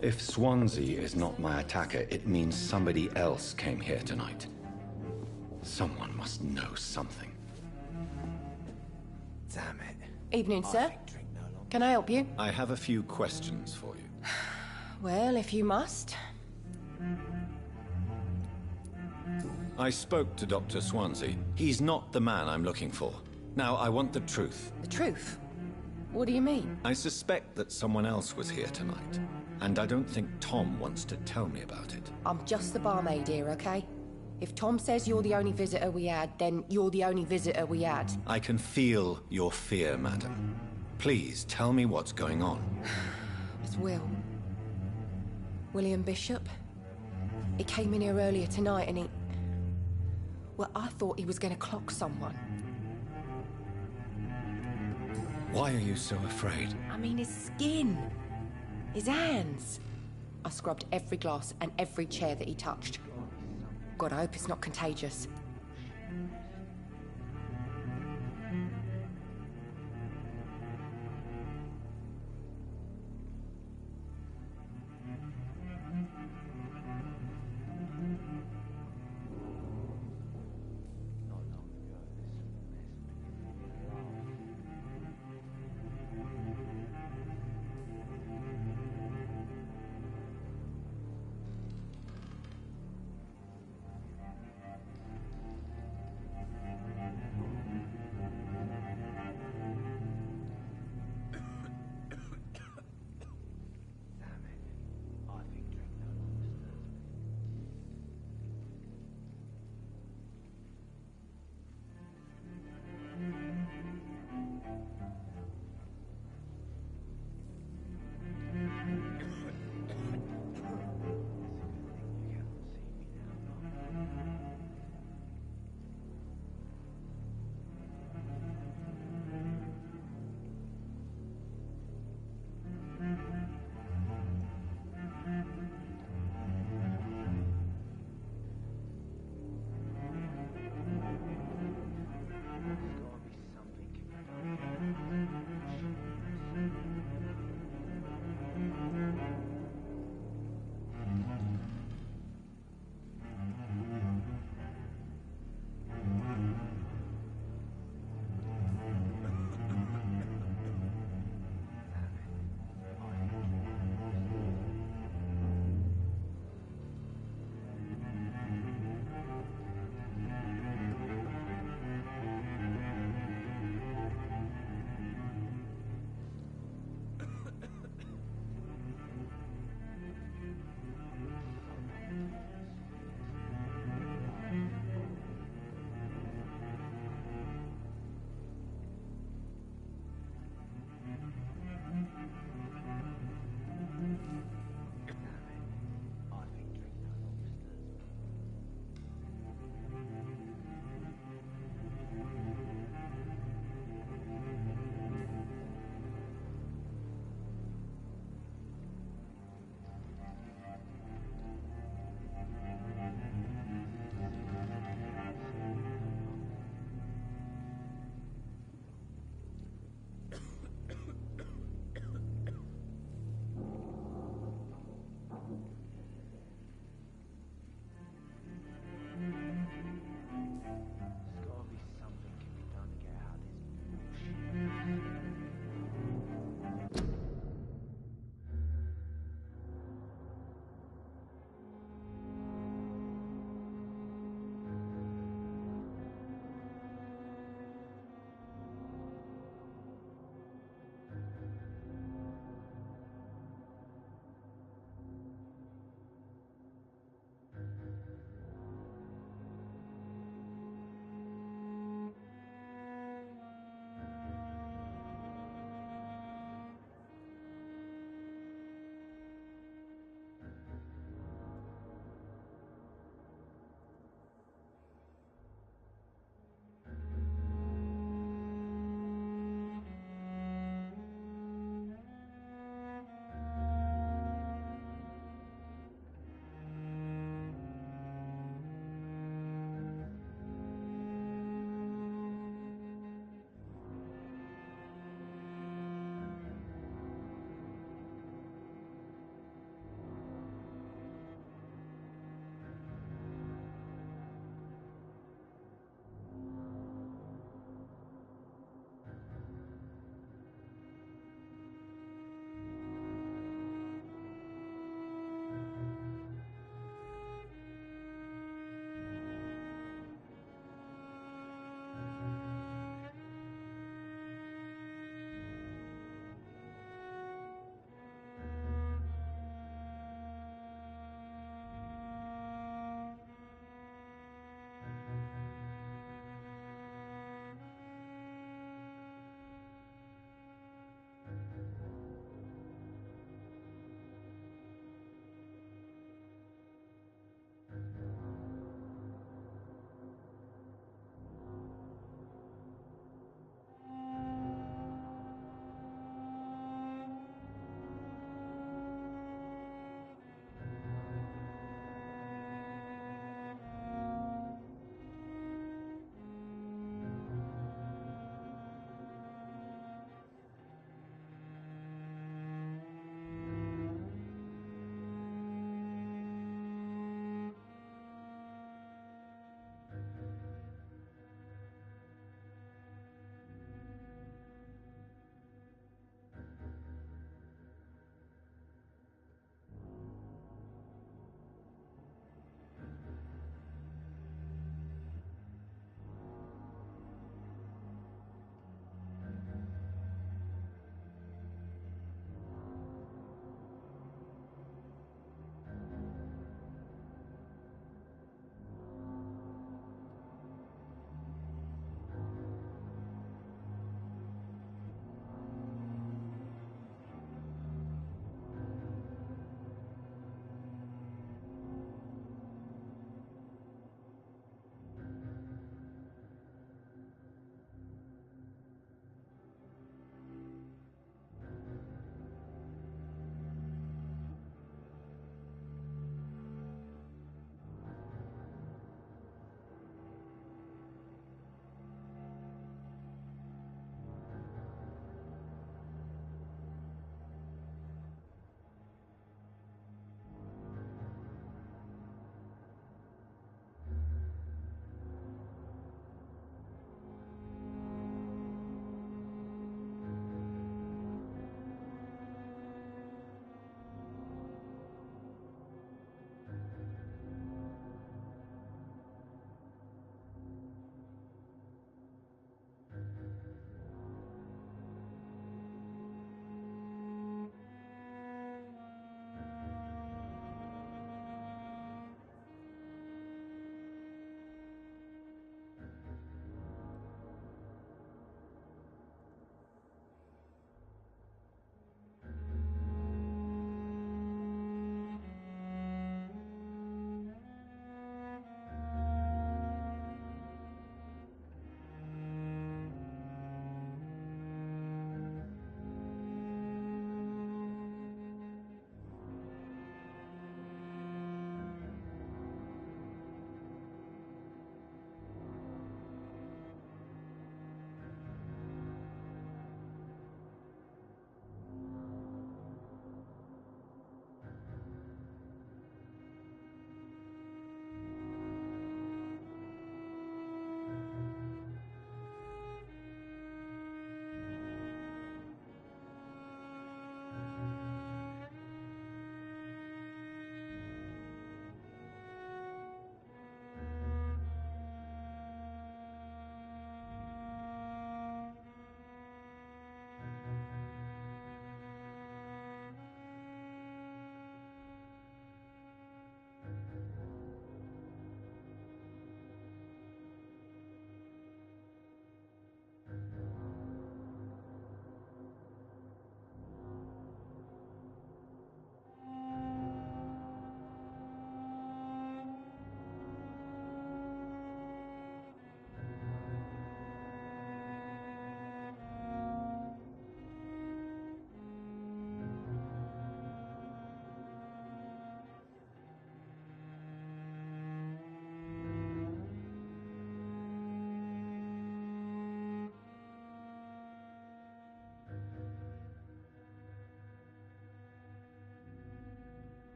If Swansea is not my attacker, it means somebody else came here tonight. Someone must know something. Damn it. Evening, sir. Can I help you? I have a few questions for you. Well, if you must. I spoke to Dr. Swansea. He's not the man I'm looking for. Now, I want the truth. The truth? What do you mean? I suspect that someone else was here tonight, and I don't think Tom wants to tell me about it. I'm just the barmaid here, okay? If Tom says you're the only visitor we had, then you're the only visitor we had. I can feel your fear, madam. Please, tell me what's going on. It's Will. William Bishop. He came in here earlier tonight and he... Well, I thought he was going to clock someone. Why are you so afraid? I mean, his skin. His hands. I scrubbed every glass and every chair that he touched. God, I hope it's not contagious.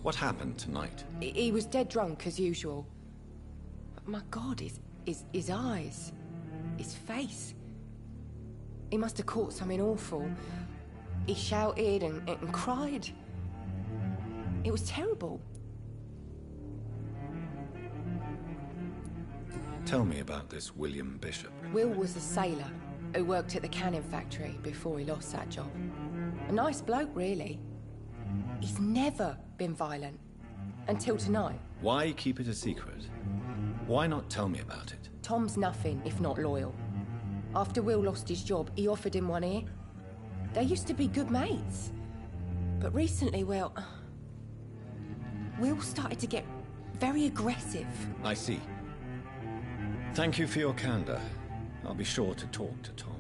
What happened tonight? He was dead drunk, as usual. But my God, his eyes. His face. He must have caught something awful. He shouted and cried. It was terrible. Tell me about this William Bishop. Will was a sailor who worked at the cannon factory before he lost that job. A nice bloke, really. He's never been violent. Until tonight. Why keep it a secret? Why not tell me about it? Tom's nothing if not loyal. After Will lost his job, he offered him one ear. They used to be good mates. But recently, well... Will started to get very aggressive. I see. Thank you for your candor. I'll be sure to talk to Tom.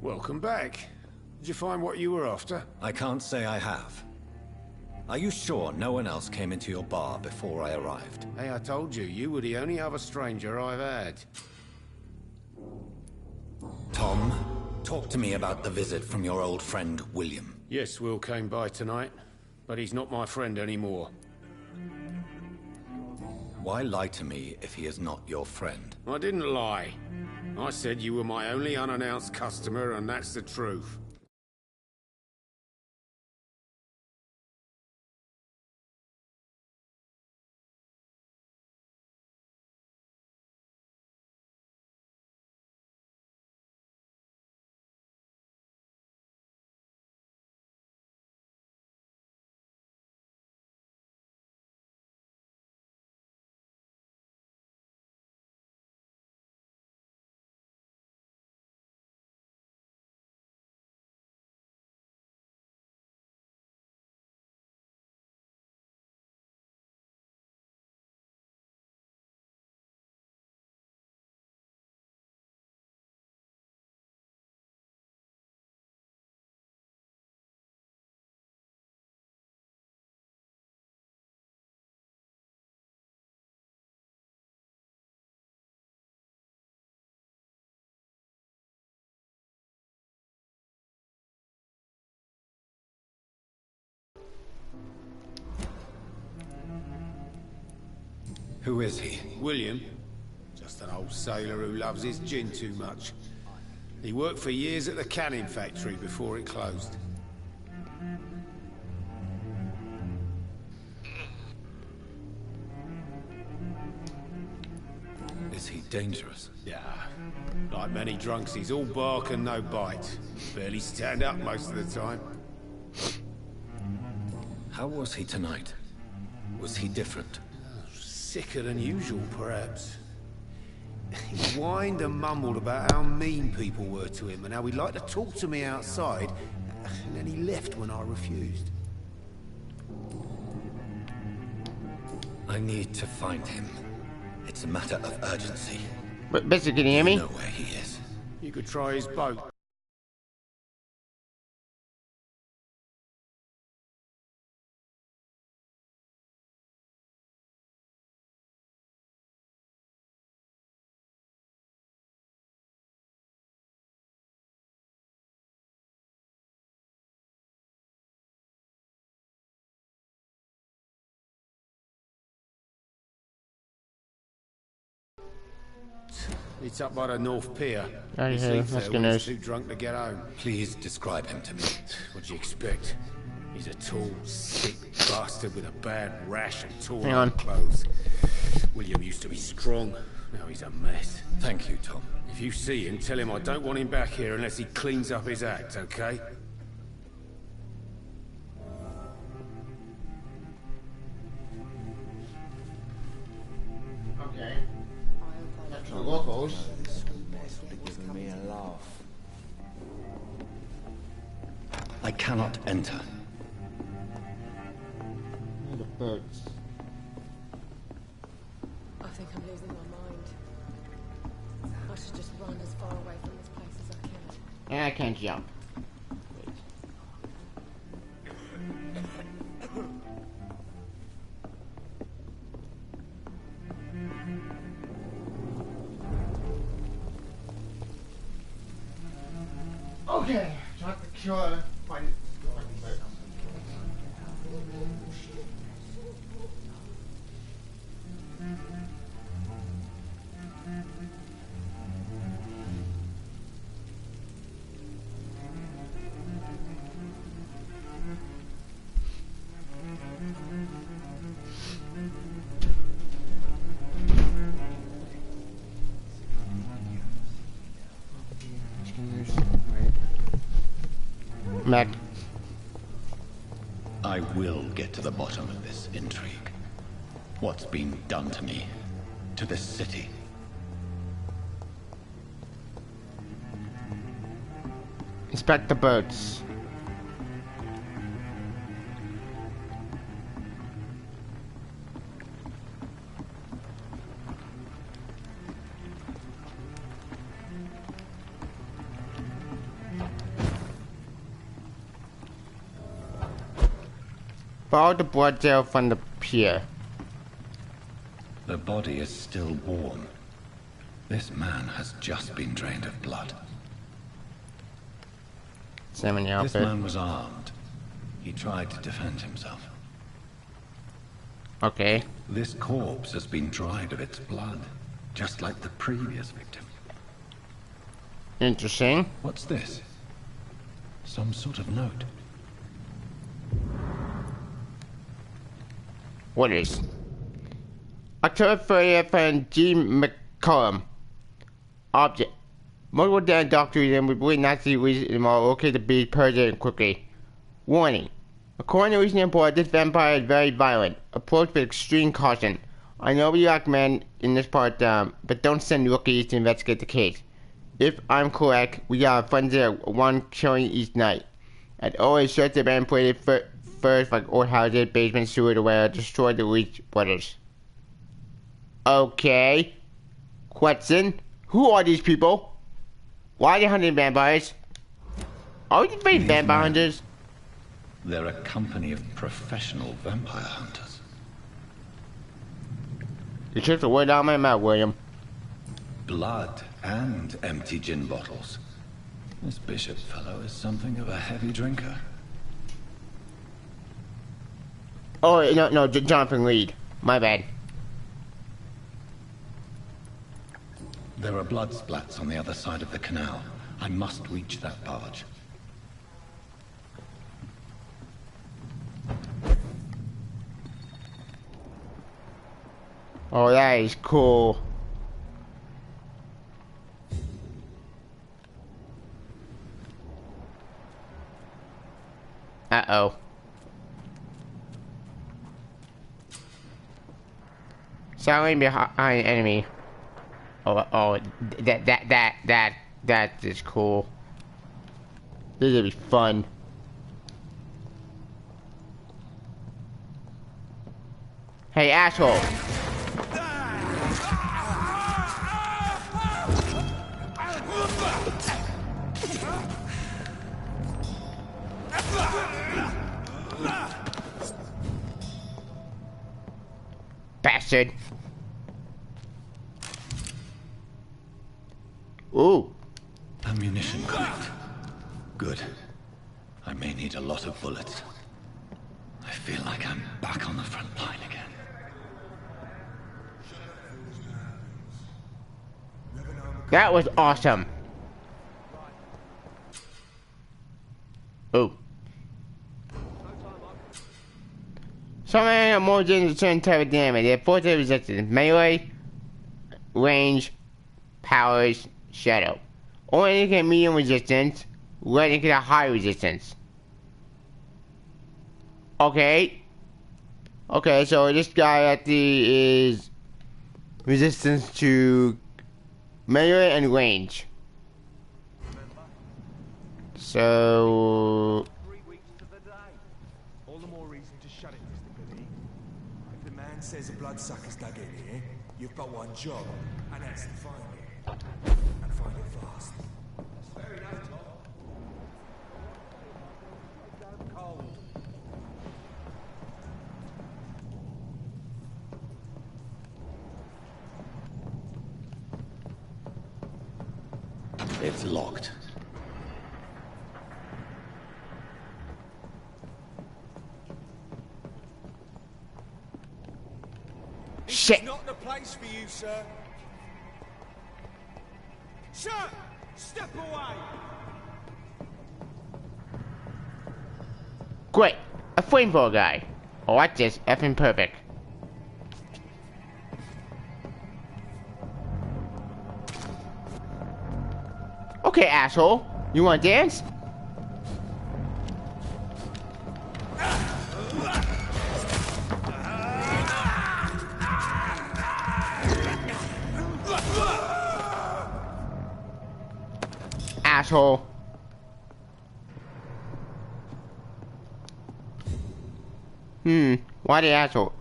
Welcome back. Did you find what you were after? I can't say I have. Are you sure no one else came into your bar before I arrived? Hey, I told you, you were the only other stranger I've had. Tom, talk to me about the visit from your old friend, William. Yes, Will came by tonight, but he's not my friend anymore. Why lie to me if he is not your friend? I didn't lie. I said you were my only unannounced customer, and that's the truth. Who is he? William. Just an old sailor who loves his gin too much. He worked for years at the cannon factory before it closed. Is he dangerous? Yeah. Like many drunks, he's all bark and no bite. Barely stand up most of the time. How was he tonight? Was he different? Sicker than usual, perhaps. He whined and mumbled about how mean people were to him and how he'd like to talk to me outside, and then he left when I refused. I need to find him. It's a matter of urgency. But basically, can you hear me? You know where he is. You could try his boat. It's up by the North Pier. Oh, He yeah, sleeps that's there good when he's news. too drunk to get home. Please describe him to me. What'd you expect? He's a tall, sick bastard with a bad rash and torn Hang on. up clothes. William used to be strong. Now he's a mess. Thank you, Tom. If you see him, tell him I don't want him back here unless he cleans up his act, okay? Okay. That's not locals. Giving me a laugh. I cannot enter. Birds. I think I'm losing my mind. I should just run as far away from this place as I can. And I can't jump. Wait. Okay, not the cure. Mac. I will get to the bottom of this intrigue. What's been done to me? To this city? Inspect the birds. Follow the blood trail from the pier. The body is still warm. This man has just been drained of blood. Same in the This outfit. man was armed. He tried to defend himself. Okay. This corpse has been dried of its blood, just like the previous victim. Interesting. What's this? Some sort of note. What is? October 30th from G. McCollum. Object. Multiple dead doctors and we believe Nazi reasons are okay to be purged quickly. Warning. According to recent report, this vampire is very violent. Approach with extreme caution. I know we recommend in this part, but don't send rookies to investigate the case. If I'm correct, we got forensic one killing each night. And always search the manipulated first, like old houses, basement, sewer, to where destroy the leech brothers. Okay. Question. Who are these people? Why are they hunting vampires? Are they very vampire hunters? They're a company of professional vampire hunters. You took the word out of my mouth, William. Blood and empty gin bottles. This bishop fellow is something of a heavy drinker. Oh, no, Jonathan Reed. My bad. There are blood splats on the other side of the canal. I must reach that barge. Oh, that is cool. Uh-oh. Silent behind enemy. Oh, that is cool. This is gonna be fun. Hey, asshole. Bastard. Ooh. Ammunition crate. Good. I may need a lot of bullets. I feel like I'm back on the front line again. That was awesome. Ooh. Some are more than a certain type of damage. They have 4 types of resistance: melee, range, powers, shadow. Only get medium resistance, lightning get a high resistance. Okay. Okay, so this guy actually is resistance to melee and range. So 3 weeks to the day. All the more reason to shut it, Mr. Goody. man says a bloodsucker's dug in here, you've got one job, and that's to find it. And find it fast. That's fair enough, Tom. I'm cold. It's locked. Shit. It's not the place for you, sir. Sir, step away. Great. A flamethrower guy. Oh, that's just effing perfect. Okay, asshole. You wanna dance? Asshole. Why the asshole?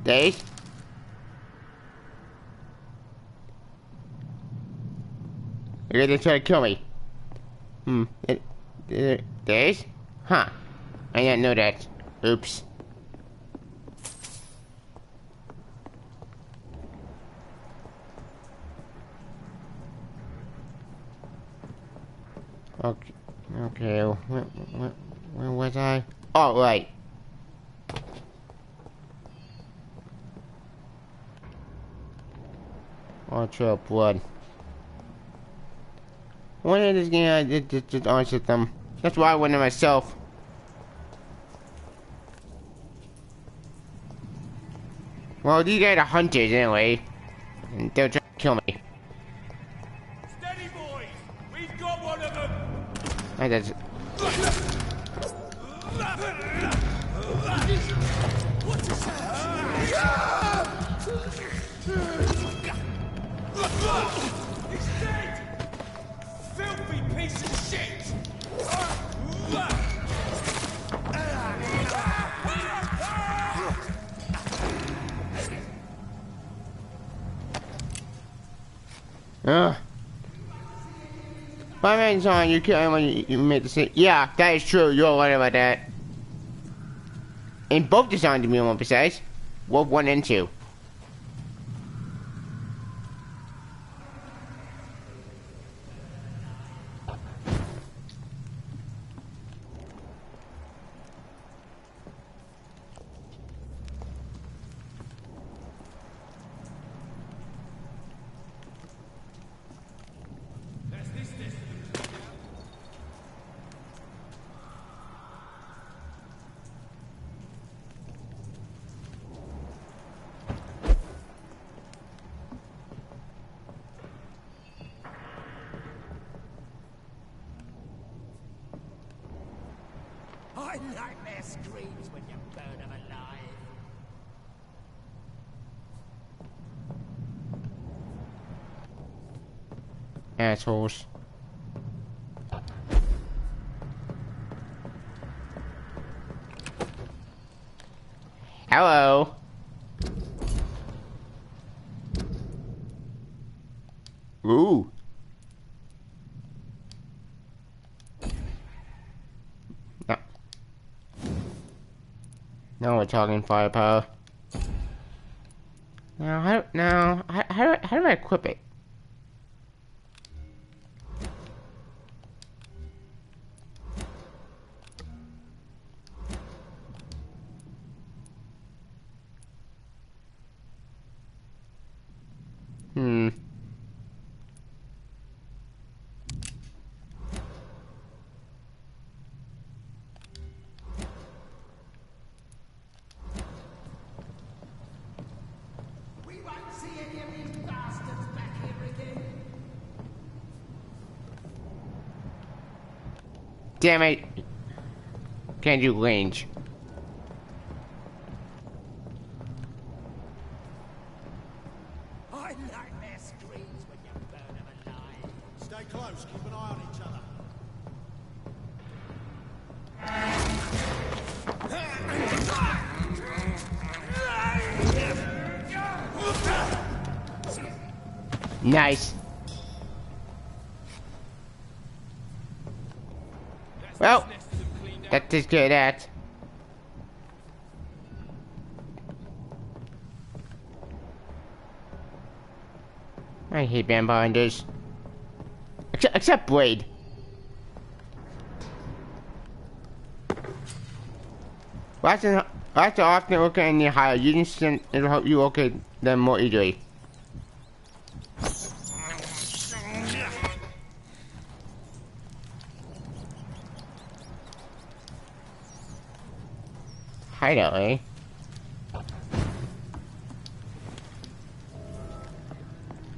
Days? You're gonna try to kill me. Days? Huh. I didn't know that. Oops. Okay. Okay. Where was I? Oh, right. Ultra blood. What is this game? Just answer them. That's why I went to myself. Well, these guys are hunters anyway. And they'll try to kill me. Steady, boys. We've got one of them. I just... What's this? He's dead. Filthy piece of shit. My man's on, you kill him when you make the same. Yeah, that is true. You're right about that. And both designed to be more precise. Wolf 1 and 2. I nightmare screams when you burn them alive. Assholes. Hello. Ooh. No. Now we're talking firepower. Now, how do I equip it? We won't see any of these bastards back here again. Damn it. Can't do range. I nightmare screams when you burn them alive. Stay close, keep an eye on each other. Nice. Well, that takes care of that. I hate vampire hunters. Except Blade. Lots of often locate any higher. You can it'll help you locate them more easily. Hideout, eh?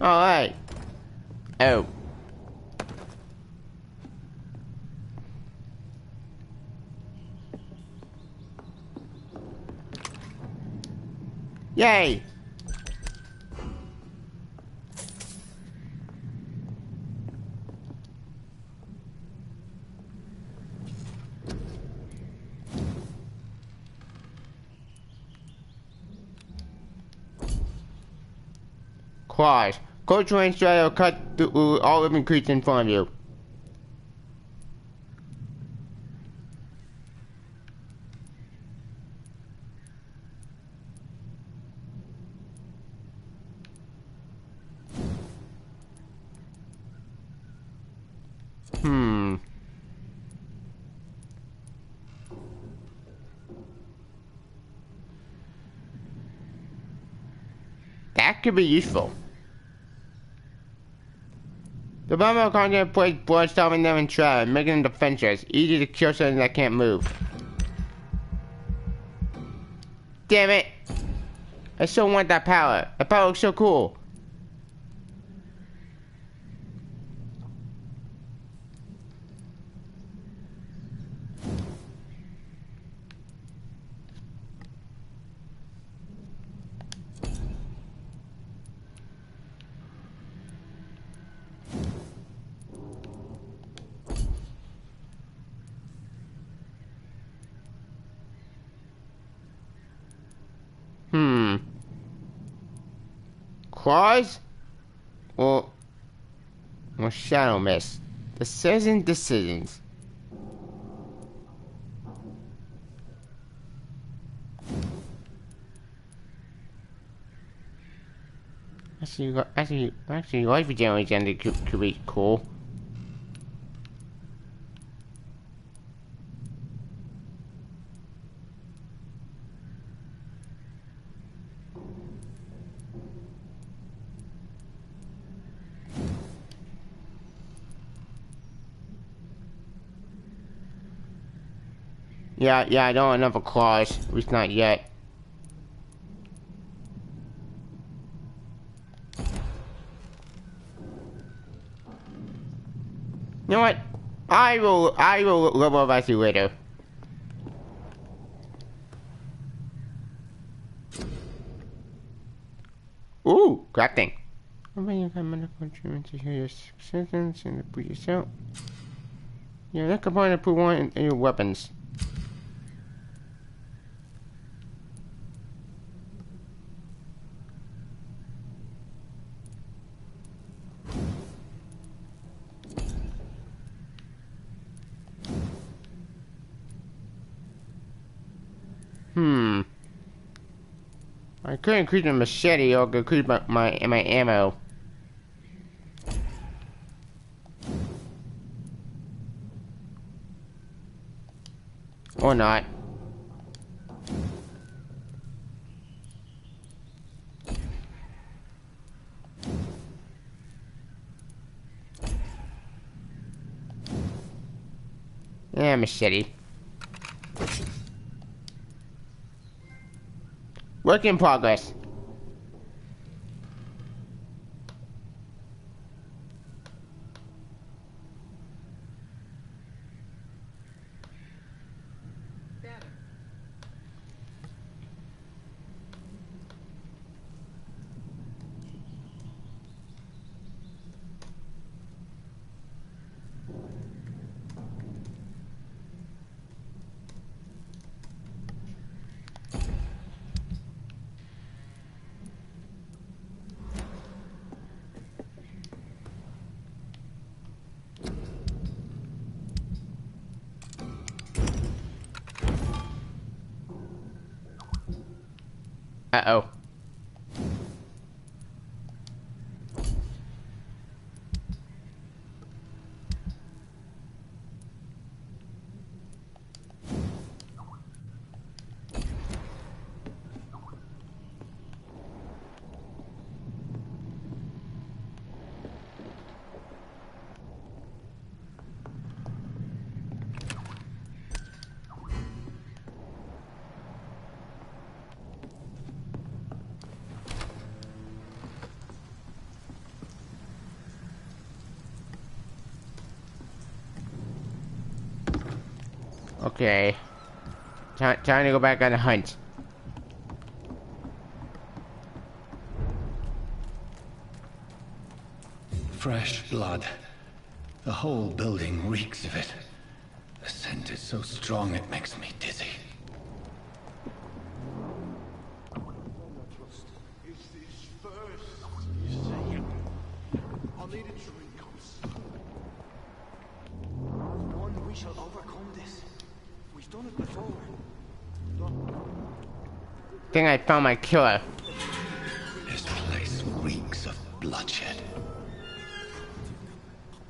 Alright. Oh. Yay! Claws. Close range strike will cut through all living creatures in front of you. That could be useful. The bomber content plays blood, stopping them in trap, making them defenseless, easy to kill something that can't move. Damn it! I still want that power. That power looks so cool. Claws? Or Shadow Mist. Decisions. Actually, life regeneration could be cool. Yeah, I don't want another claws. At least not yet. You know what? I will level up as you later. Ooh, crafting. You have medical treatment to heal your symptoms and to put yourself. Yeah, that component put one in your weapons. I couldn't increase my machete or increase my ammo. Or not. Yeah, machete. Work in progress. Uh-oh. Okay. Time to go back on the hunt. Fresh blood. The whole building reeks of it. The scent is so strong it makes me dizzy. Is this first? You see, I need a drink. One, we shall overcome this. We've done it before. Think I found my killer. This place reeks of bloodshed.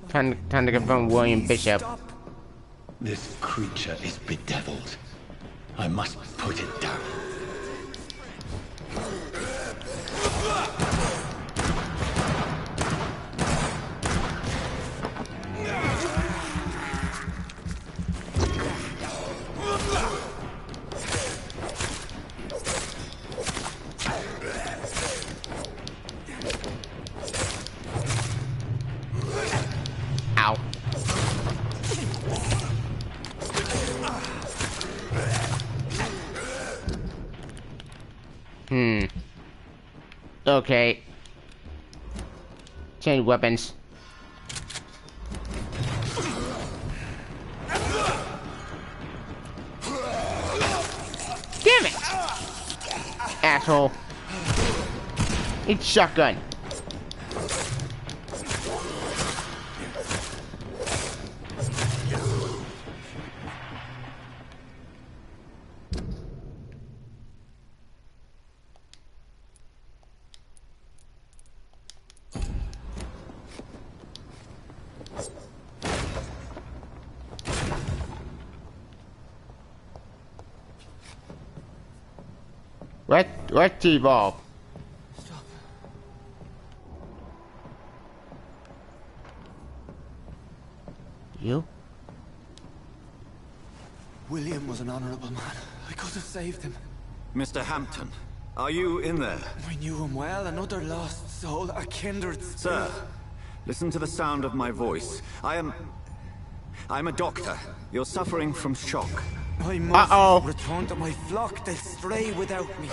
Time to confront William Bishop. Stop. This creature is bedeviled. I must put it down. Ow. Okay. Change weapons. Damn it! Asshole. It's shotgun. Let's evolve. Stop. You? William was an honorable man. I could have saved him. Mr. Hampton, are you in there? I knew him well, another lost soul, a kindred spirit. Sir, listen to the sound of my voice. I'm a doctor. You're suffering from shock. I must Uh-oh. return to my flock. They'll stray without me.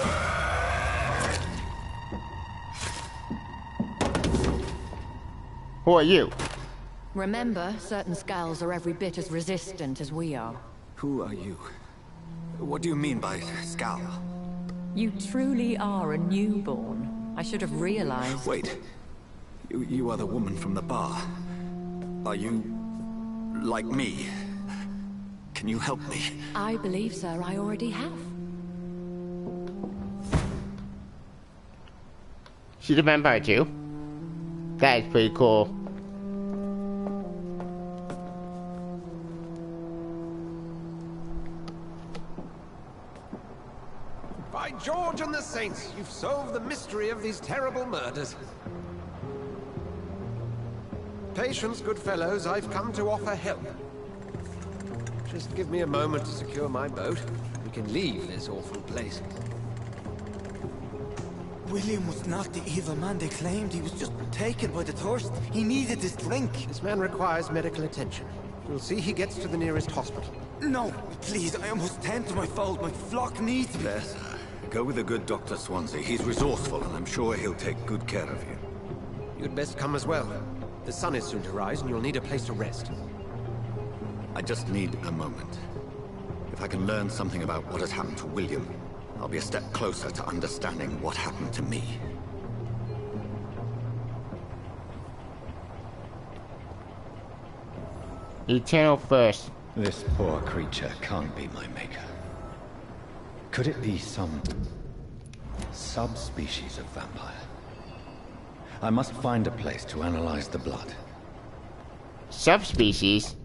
Who are you? Remember, certain skulls are every bit as resistant as we are. Who are you? What do you mean by scowl? You truly are a newborn. I should have realized. Wait. You are the woman from the bar. Are you like me? Can you help me? I believe, sir, I already have. She's a vampire too. That is pretty cool. By George and the Saints, you've solved the mystery of these terrible murders. Patience, good fellows, I've come to offer help. Just give me a moment to secure my boat. We can leave this awful place. William was not the evil man they claimed. He was just taken by the thirst. He needed this drink. This man requires medical attention. We'll see he gets to the nearest hospital. No, please, I must tend to my fold. My flock needs me. Yes. Go with the good Dr. Swansea. He's resourceful, and I'm sure he'll take good care of you. You'd best come as well. The sun is soon to rise, and you'll need a place to rest. I just need a moment. If I can learn something about what has happened to William, I'll be a step closer to understanding what happened to me. Eternal first. This poor creature can't be my maker. Could it be some Subspecies of vampire. I must find a place to analyze the blood. Subspecies?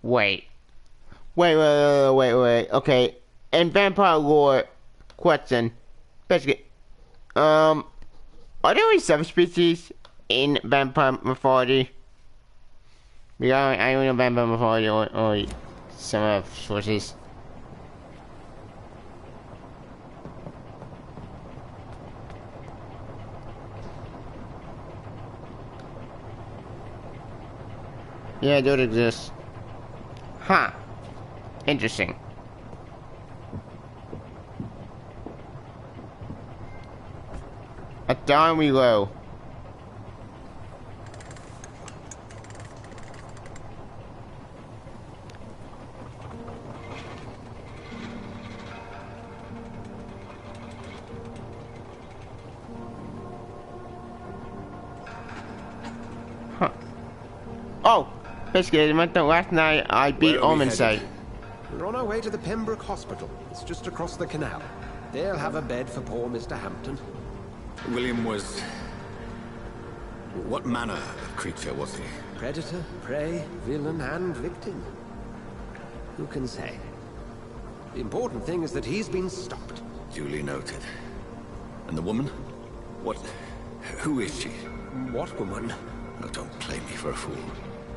Wait. Wait. Okay. In vampire lore, question. Basically, are there any subspecies in vampire mythology? Because I don't know vampire mythology or some other sources. Yeah, those exist. Huh. Interesting. Down we go. Huh. Oh! Basically, last night I beat Omen's site. We're on our way to the Pembroke Hospital. It's just across the canal. They'll have a bed for poor Mr. Hampton. William was... What manner of creature was he? Predator, prey, villain, and victim. Who can say? The important thing is that he's been stopped. Duly noted. And the woman? What... Who is she? What woman? Oh, don't play me for a fool.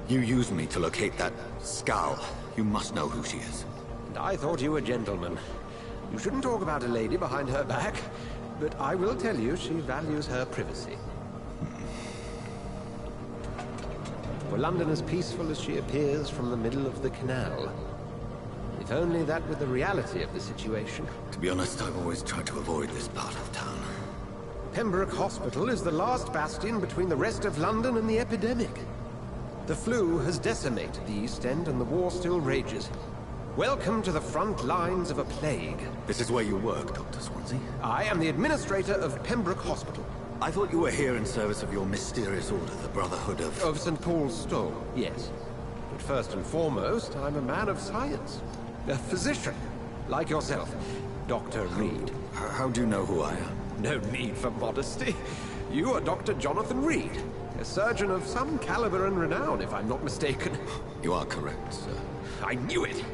You used me to locate that skull. You must know who she is. And I thought you a gentleman. You shouldn't talk about a lady behind her back, but I will tell you she values her privacy. Were London as peaceful as she appears from the middle of the canal? If only that were the reality of the situation. To be honest, I've always tried to avoid this part of town. Pembroke Hospital is the last bastion between the rest of London and the epidemic. The flu has decimated the East End and the war still rages. Welcome to the front lines of a plague. This is where you work, Dr. Swansea? I am the administrator of Pembroke Hospital. I thought you were here in service of your mysterious order, the Brotherhood of... Of St. Paul's Stole, yes. But first and foremost, I'm a man of science. A physician, like yourself, Dr. Reed. How do you know who I am? No need for modesty. You are Dr. Jonathan Reed, a surgeon of some caliber and renown, if I'm not mistaken. You are correct, sir. I knew it!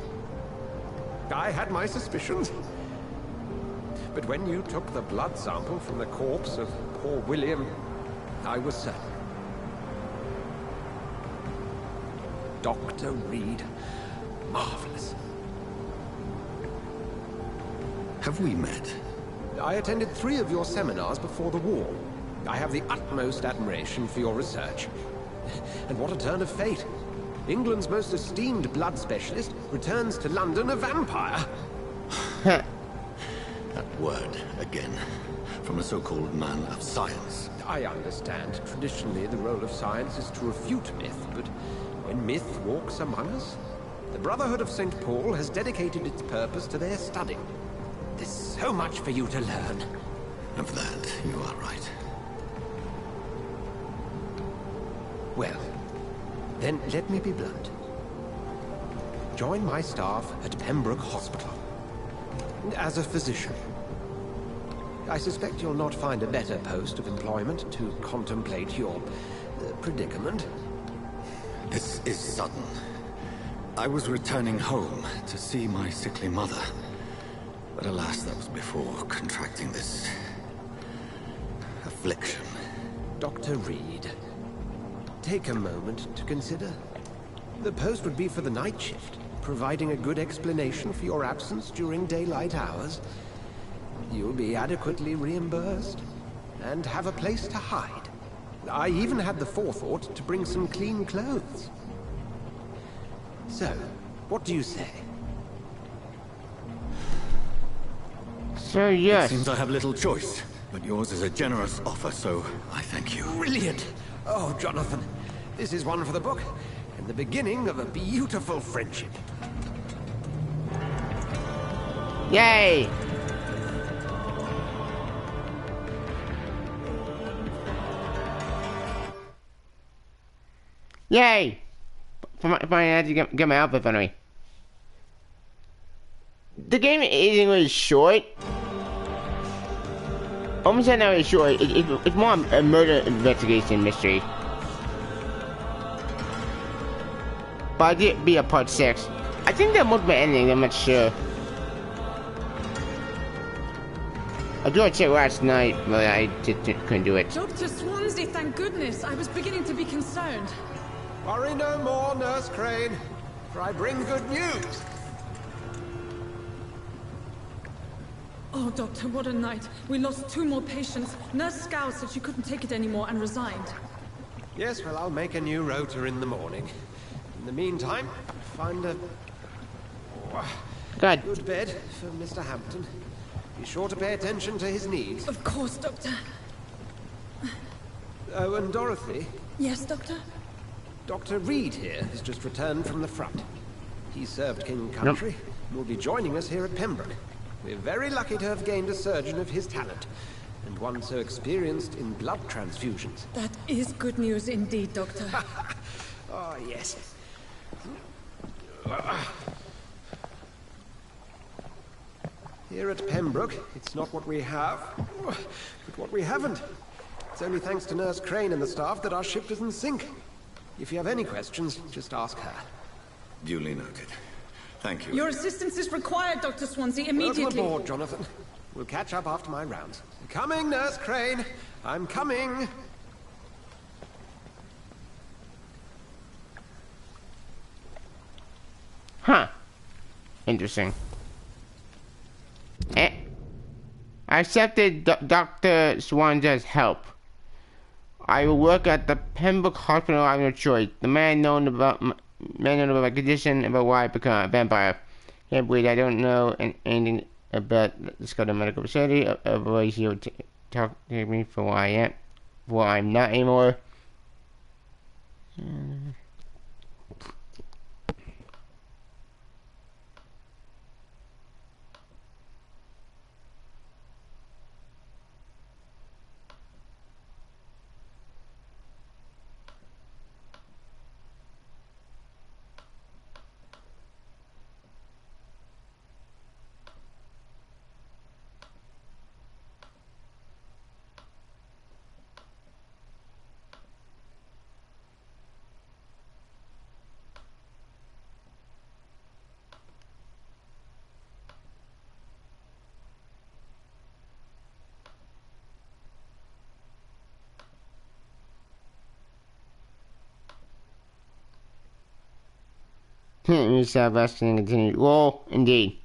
I had my suspicions. But when you took the blood sample from the corpse of poor William, I was certain. Dr. Reed. Marvelous. Have we met? I attended 3 of your seminars before the war. I have the utmost admiration for your research. And what a turn of fate. England's most esteemed blood specialist returns to London a vampire. That word, again. From a so-called man of science. I understand. Traditionally, the role of science is to refute myth, but when myth walks among us, the Brotherhood of St. Paul has dedicated its purpose to their study. There's so much for you to learn. Of that, you are right. Well, then let me be blunt. Join my staff at Pembroke Hospital. As a physician. I suspect you'll not find a better post of employment to contemplate your predicament. This is sudden. I was returning home to see my sickly mother. But alas, that was before contracting this... affliction. Dr. Reed, take a moment to consider. The post would be for the night shift, providing a good explanation for your absence during daylight hours. You'll be adequately reimbursed, and have a place to hide. I even had the forethought to bring some clean clothes. So, what do you say? So, yes. It seems I have little choice, but yours is a generous offer, so I thank you. Brilliant! Oh, Jonathan, this is one for the book, and the beginning of a beautiful friendship. Yay! Yay! Finally, I had to get my outfit finally. the game isn't really short. Almost not really short. It's more a murder investigation mystery. But I did be a part 6. I think there must be an ending, I'm not sure. I tried to check last night, but I just couldn't do it. Dr. Swansea, thank goodness. I was beginning to be concerned. Worry no more, Nurse Crane, for I bring good news. Oh, Doctor, what a night. We lost 2 more patients. Nurse Scow said she couldn't take it anymore and resigned. Yes, well, I'll make a new rota in the morning. In the meantime, find a good bed for Mr. Hampton. Be sure to pay attention to his needs. Of course, Doctor. Oh, and Dorothy? Yes, Doctor? Dr. Reed here has just returned from the front. He served King and Country and will be joining us here at Pembroke. We're very lucky to have gained a surgeon of his talent, and one so experienced in blood transfusions. That is good news indeed, Doctor. Oh, yes. Here at Pembroke, it's not what we have, but what we haven't. It's only thanks to Nurse Crane and the staff that our ship doesn't sink. If you have any questions, just ask her. Duly noted. Thank you. Your assistance is required, Dr. Swansea, immediately. Welcome aboard, Jonathan. We'll catch up after my rounds. Coming, Nurse Crane. I'm coming. Huh. Interesting. I accepted Dr. Swansea's help. I will work at the Pembroke Hospital of no choice. The man known about my condition, about why I become a vampire. Can't believe I don't know anything about this kind of medical facility. Otherwise, he would talk to me for why I am, for I'm not anymore. You Sebastian continue. Well, indeed.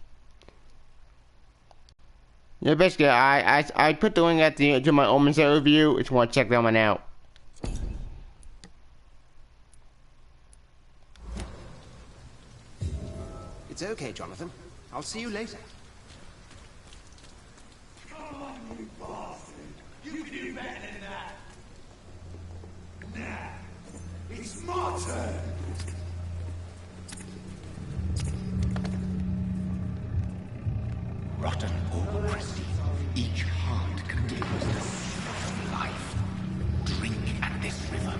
Yeah, basically, I put the link at the to my Omen set review if you want to check that one out. It's okay, Jonathan. I'll see you later. Come on, you bastard! You can do better than that! Nah, it's my turn! Rotten or pristine, each heart contains the seed of life. Drink at this river,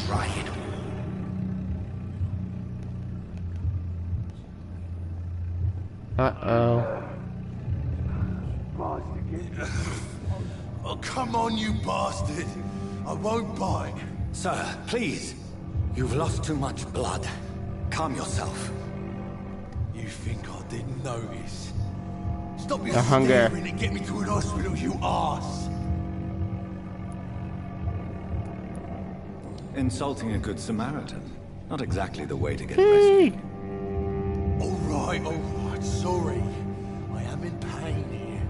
try it all. Uh-oh. Oh, come on, you bastard! I won't bite. Sir, please. You've lost too much blood. Calm yourself. You think I didn't notice? Stop your The hunger. staring and get me to an hospital, you arse! Insulting a good Samaritan. Not exactly the way to get rescued. Alright, sorry. I am in pain here.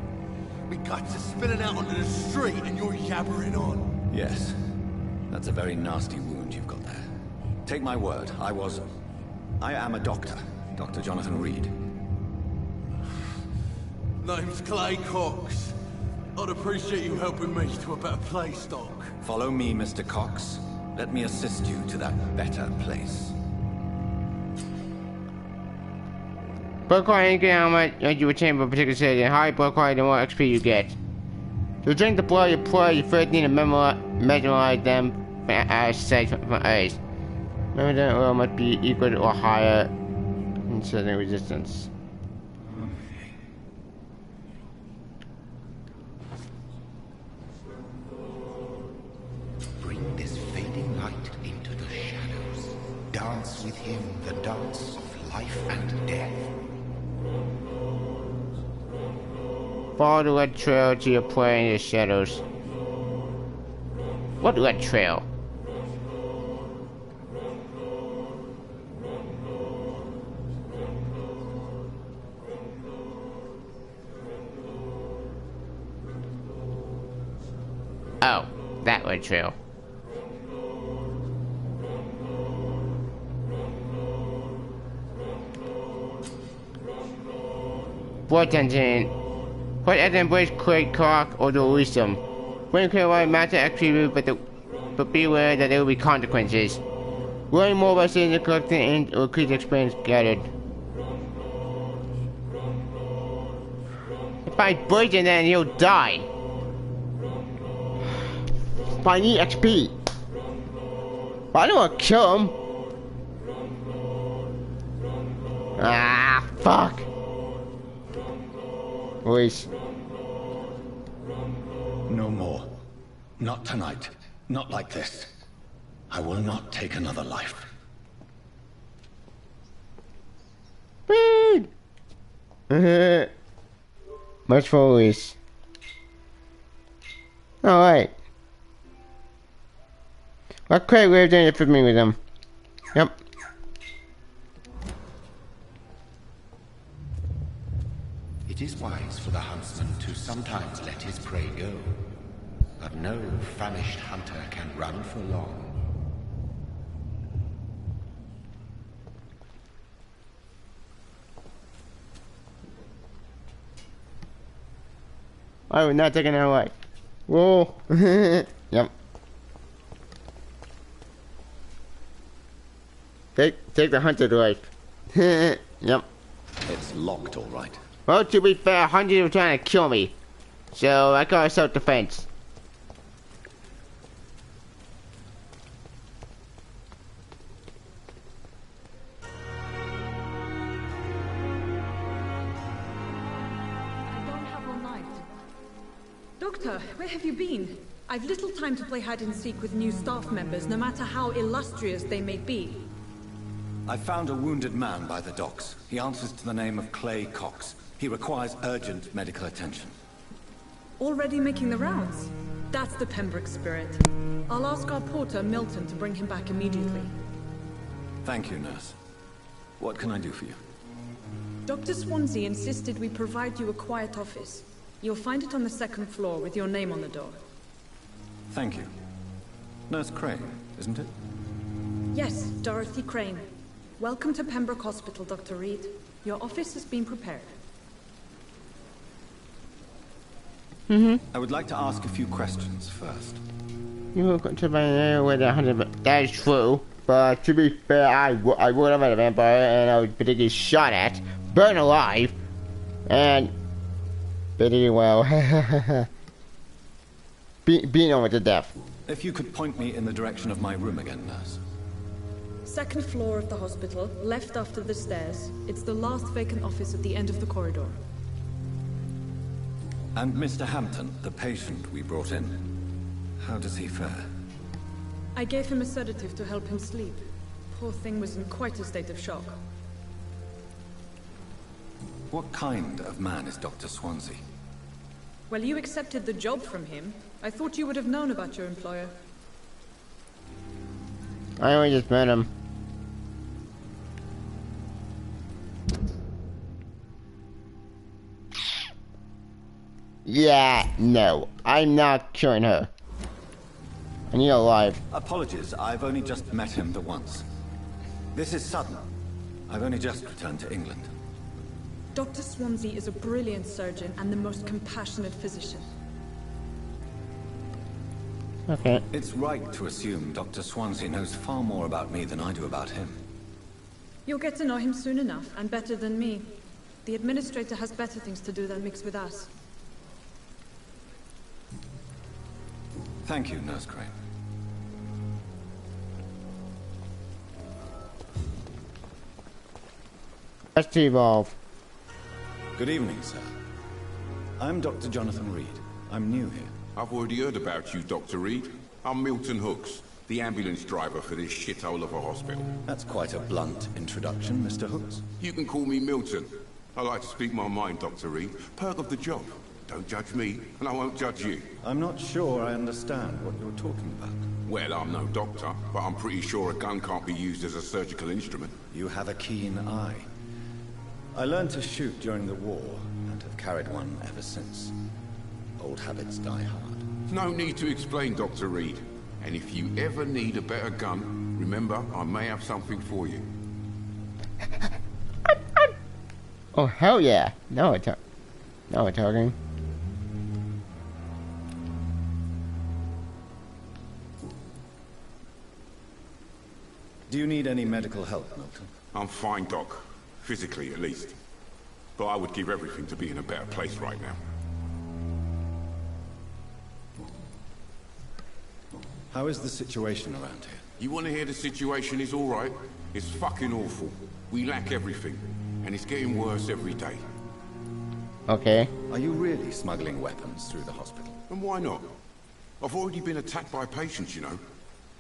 My guts are spilling out onto the street and you're yabbering on. Yes. That's a very nasty wound you've got there. Take my word, I am a doctor. Dr. Jonathan Reed. Name's Clay Cox. I'd appreciate you helping me to a better place, Doc. Follow me, Mr. Cox. Let me assist you to that better place. Blood quality indicates how much you retain for a particular city. The higher blood quality, the more XP you get. To drink the blood you pour, you first need to memorize them as said from others. Remember that oil must be equal or higher in certain resistance. with him the dance of life and death. Follow the red trail to your prey in the shadows. What red trail? Oh, that red trail. What attention? What attention boys Craig Cock or the wisdom? When can I matter actually move, but beware that there will be consequences. Learn more by seeing the collecting and or increase experience gathered. If I poison then he'll die. But I need XP. But I don't want to kill him. Ah, fuck. Boys. No more. Not tonight. Not like this. I will not take another life. Much for always. Alright. Well, Craig, we're doing it for me with them. Yep. It is wise for the huntsman to sometimes let his prey go. But no famished hunter can run for long. I would not take another life. Whoa. Yep. Take the hunted life. Yep. It's locked, all right. Well, to be fair, Hunter was trying to kill me. So I got self-defense. Doctor, where have you been? I've little time to play hide and seek with new staff members, no matter how illustrious they may be. I found a wounded man by the docks. He answers to the name of Clay Cox. He requires urgent medical attention. Already making the rounds? That's the Pembroke spirit. I'll ask our porter, Milton, to bring him back immediately. Thank you, nurse. What can I do for you? Dr. Swansea insisted we provide you a quiet office. You'll find it on the second floor with your name on the door. Thank you. Nurse Crane, isn't it? Yes, Dorothy Crane. Welcome to Pembroke Hospital, Dr. Reed. Your office has been prepared. I would like to ask a few questions first. You will come to my area with 100. That is true. But to be fair, I would have had a vampire and I was particularly shot at, burned alive, and pretty well beaten over to death. If you could point me in the direction of my room again, nurse. Second floor of the hospital, left after the stairs. It's the last vacant office at the end of the corridor. And Mr. Hampton, the patient we brought in, how does he fare? I gave him a sedative to help him sleep. Poor thing was in quite a state of shock. What kind of man is Dr. Swansea? Well, you accepted the job from him. I thought you would have known about your employer. I only just met him. Yeah, no. I'm not killing her. I need her alive. Apologies, I've only just met him the once. This is sudden. I've only just returned to England. Dr. Swansea is a brilliant surgeon and the most compassionate physician. Okay. It's right to assume Dr. Swansea knows far more about me than I do about him. You'll get to know him soon enough, and better than me. The administrator has better things to do than mix with us. Thank you, Nurse Crane. Let's evolve. Good evening, sir. I'm Dr. Jonathan Reed. I'm new here. I've already heard about you, Dr. Reed. I'm Milton Hooks. The ambulance driver for this shithole of a hospital. That's quite a blunt introduction, Mr. Hooks. You can call me Milton. I like to speak my mind, Dr. Reed. Perk of the job. Don't judge me, and I won't judge you. I'm not sure I understand what you're talking about. Well, I'm no doctor, but I'm pretty sure a gun can't be used as a surgical instrument. You have a keen eye. I learned to shoot during the war, and have carried one ever since. Old habits die hard. No need to explain, Dr. Reed. And if you ever need a better gun, remember, I may have something for you. Oh, hell yeah. Now we're talking. Do you need any medical help, Milton? I'm fine, Doc. Physically, at least. But I would give everything to be in a better place right now. How is the situation around here? You want to hear the situation is all right? It's fucking awful. We lack everything. And it's getting worse every day. Okay. Are you really smuggling weapons through the hospital? And why not? I've already been attacked by patients, you know.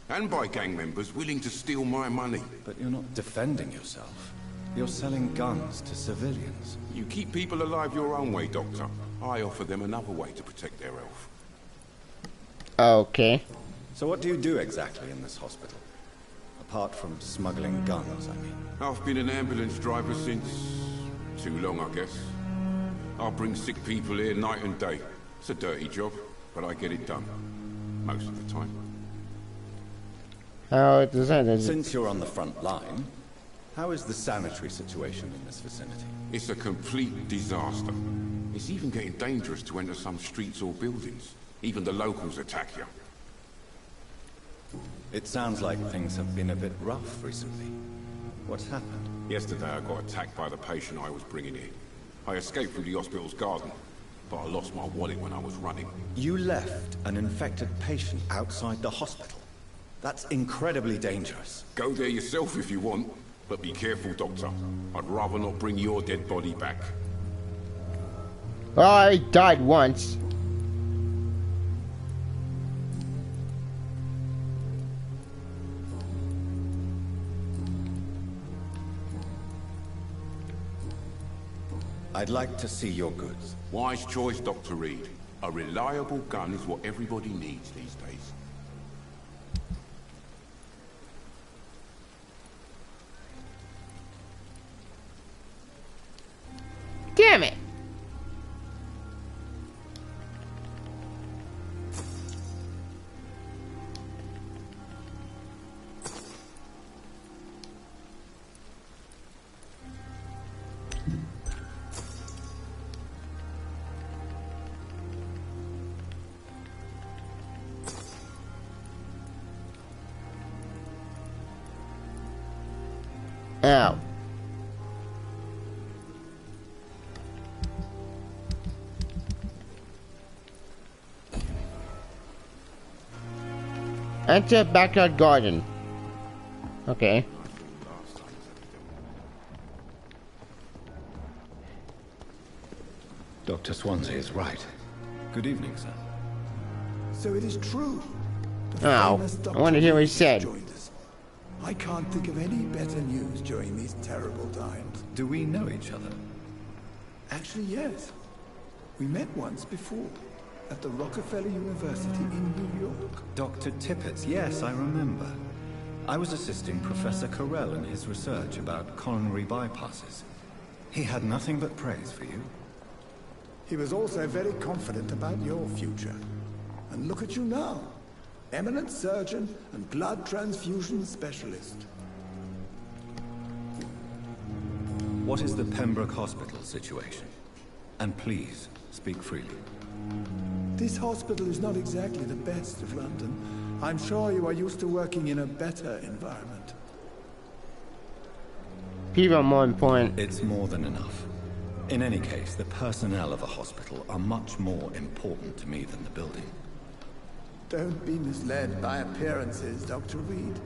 And by gang members willing to steal my money. But you're not defending yourself. You're selling guns to civilians. You keep people alive your own way, Doctor. I offer them another way to protect their health. Okay. So what do you do exactly in this hospital? Apart from smuggling guns, I mean. I've been an ambulance driver since... too long, I guess. I bring sick people here night and day. It's a dirty job, but I get it done. Most of the time. How does that... Since you're on the front line, how is the sanitary situation in this vicinity? It's a complete disaster. It's even getting dangerous to enter some streets or buildings. Even the locals attack you. It sounds like things have been a bit rough recently. What's happened? Yesterday I got attacked by the patient I was bringing in. I escaped through the hospital's garden, but I lost my wallet when I was running. You left an infected patient outside the hospital? That's incredibly dangerous. Go there yourself if you want, but be careful, Doctor. I'd rather not bring your dead body back. Well, I died once. I'd like to see your goods. Wise choice, Dr. Reed. A reliable gun is what everybody needs these days. Damn it! Ow. Enter backyard garden. Okay. Dr. Swansea is right. Good evening, sir. So it is true. Ow. I want to hear what he said. I can't think of any better news during these terrible times. Do we know each other? Actually, yes. We met once before, at the Rockefeller University in New York. Dr. Tippett, yes, I remember. I was assisting Professor Carell in his research about coronary bypasses. He had nothing but praise for you. He was also very confident about your future. And look at you now. Eminent surgeon and blood transfusion specialist. What is the Pembroke Hospital situation? And please, speak freely. This hospital is not exactly the best of London. I'm sure you are used to working in a better environment. People are more important. It's more than enough. In any case, the personnel of a hospital are much more important to me than the building. Don't be misled by appearances, Dr. Reed.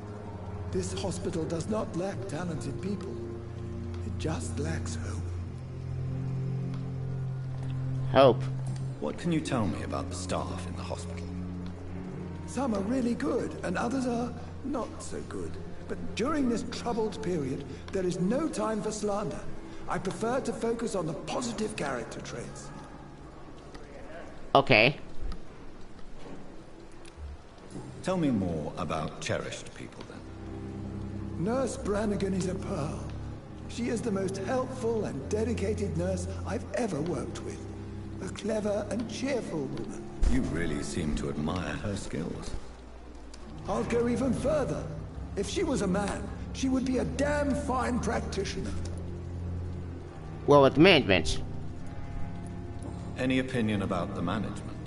This hospital does not lack talented people. It just lacks hope. Hope. What can you tell me about the staff in the hospital? Some are really good, and others are not so good. But during this troubled period, there is no time for slander. I prefer to focus on the positive character traits. Okay. Tell me more about cherished people, then. Nurse Brannigan is a pearl. She is the most helpful and dedicated nurse I've ever worked with. A clever and cheerful woman. You really seem to admire her skills. I'll go even further. If she was a man, she would be a damn fine practitioner. Well, with management. Any opinion about the management?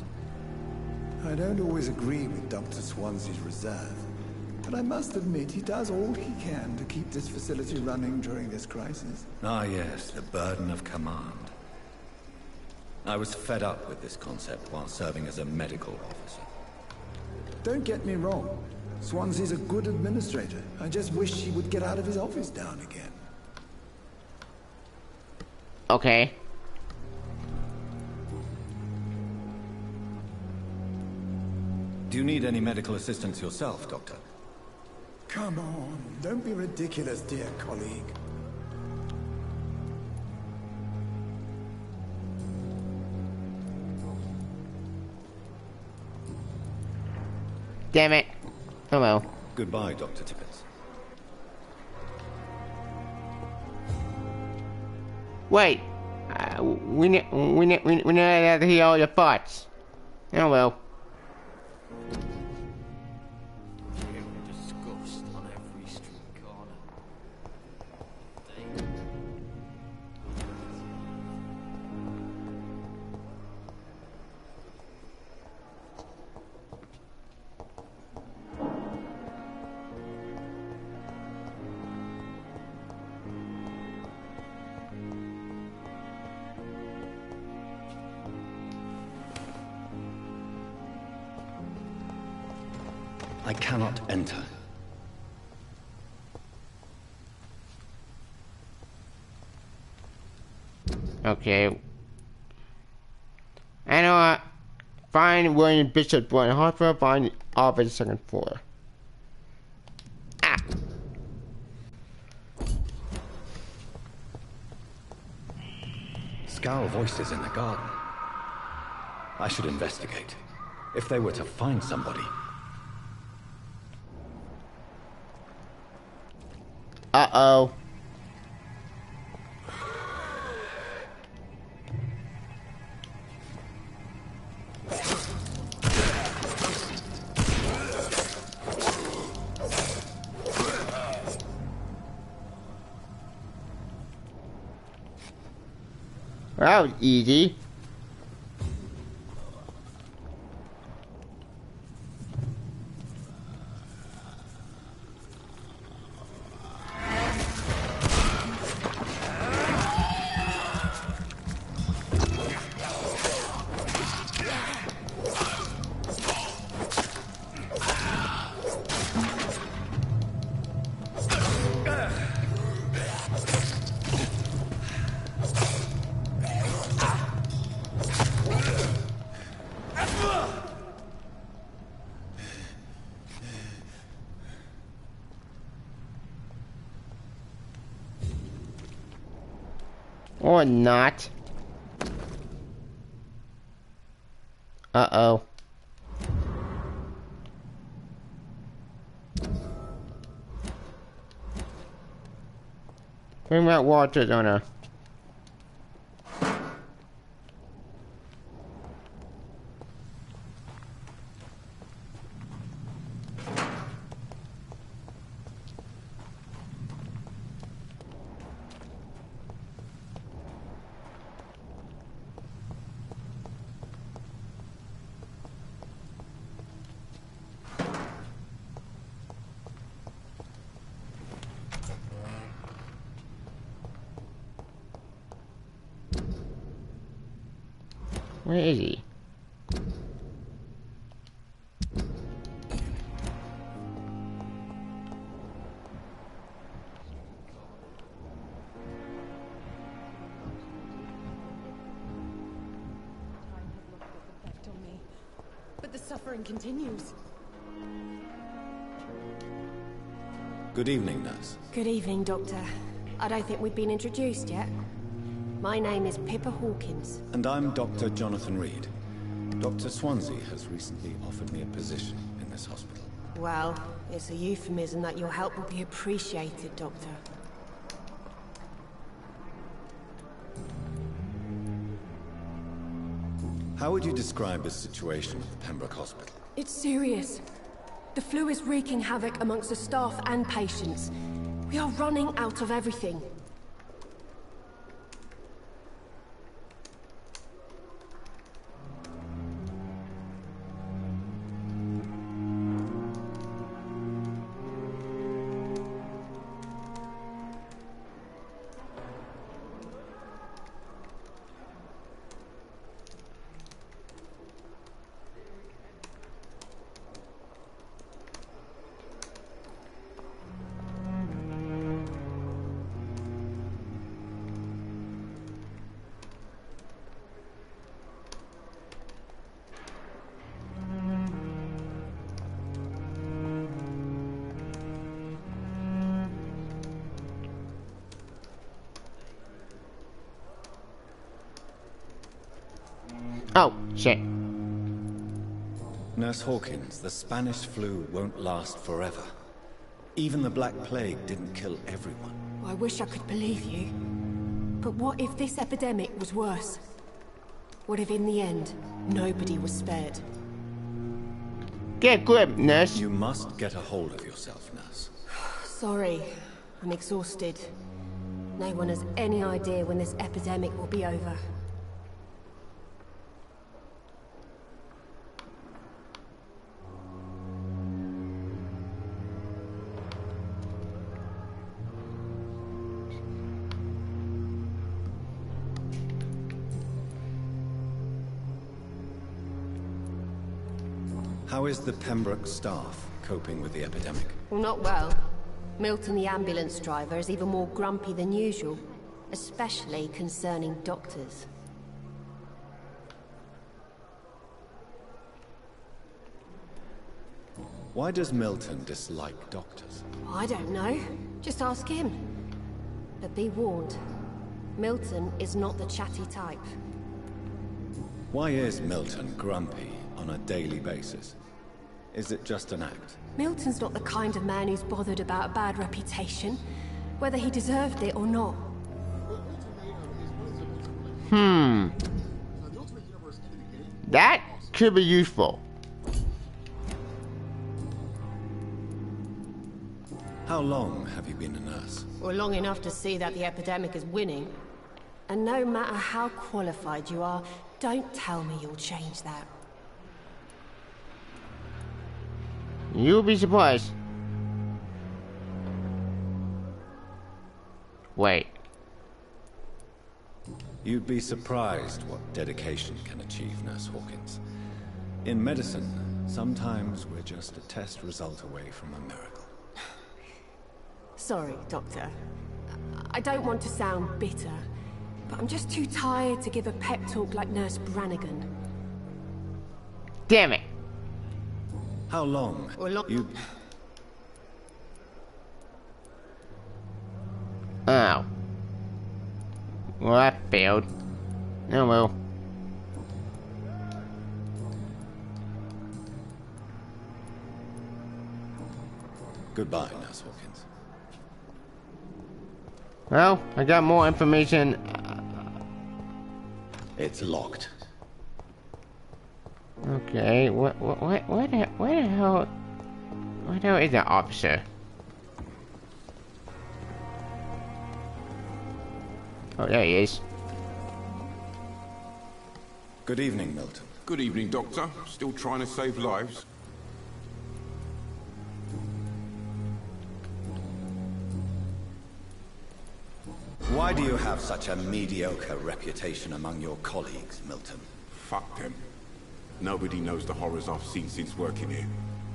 I don't always agree with Dr. Swansea's reserve, but I must admit he does all he can to keep this facility running during this crisis. Ah yes, the burden of command. I was fed up with this concept while serving as a medical officer. Don't get me wrong. Swansea's a good administrator. I just wish he would get out of his office down again. Okay. Do you need any medical assistance yourself, Doctor? Come on, don't be ridiculous, dear colleague. Damn it. Oh well. Goodbye, Dr. Tippett. Wait. We need to hear all your thoughts. Oh well. I cannot enter. Okay. I know. Find William Bishop one hospital. Find office second floor. Ah. Scowl voices in the garden. I should investigate. If they were to find somebody. Uh-oh. That was easy. Or not. Uh-oh. Bring that water, Donna. Where is he? But the suffering continues. Good evening, nurse. Good evening, Doctor. I don't think we've been introduced yet. My name is Pippa Hawkins. And I'm Dr. Jonathan Reed. Dr. Swansea has recently offered me a position in this hospital. Well, it's a euphemism that your help will be appreciated, Doctor. How would you describe the situation at the Pembroke Hospital? It's serious. The flu is wreaking havoc amongst the staff and patients. We are running out of everything. Oh, shit. Nurse Hawkins, the Spanish flu won't last forever. Even the Black Plague didn't kill everyone. I wish I could believe you. But what if this epidemic was worse? What if in the end, nobody was spared? Get good, nurse. You must get a hold of yourself, nurse. Sorry, I'm exhausted. No one has any idea when this epidemic will be over. How is the Pembroke staff coping with the epidemic? Well, not well. Milton, the ambulance driver, is even more grumpy than usual, especially concerning doctors. Why does Milton dislike doctors? I don't know. Just ask him. But be warned, Milton is not the chatty type. Why is Milton grumpy on a daily basis? Is it just an act? Milton's not the kind of man who's bothered about a bad reputation, whether he deserved it or not. That could be useful. How long have you been a nurse? Well, long enough to see that the epidemic is winning. And no matter how qualified you are, don't tell me you'll change that. You'll be surprised. Wait. You'd be surprised what dedication can achieve, Nurse Hawkins. In medicine, sometimes we're just a test result away from a miracle. Sorry, Doctor. I don't want to sound bitter, but I'm just too tired to give a pep talk like Nurse Brannigan. Damn it. How long? You... Oh. Well, that failed. Oh well. Goodbye, Nurse Hawkins. Well, I got more information. It's locked. Okay, where the hell is that officer? Oh, there he is. Good evening, Milton. Good evening, Doctor. Still trying to save lives? Why do you have such a mediocre reputation among your colleagues, Milton? Fuck them. Nobody knows the horrors I've seen since working here.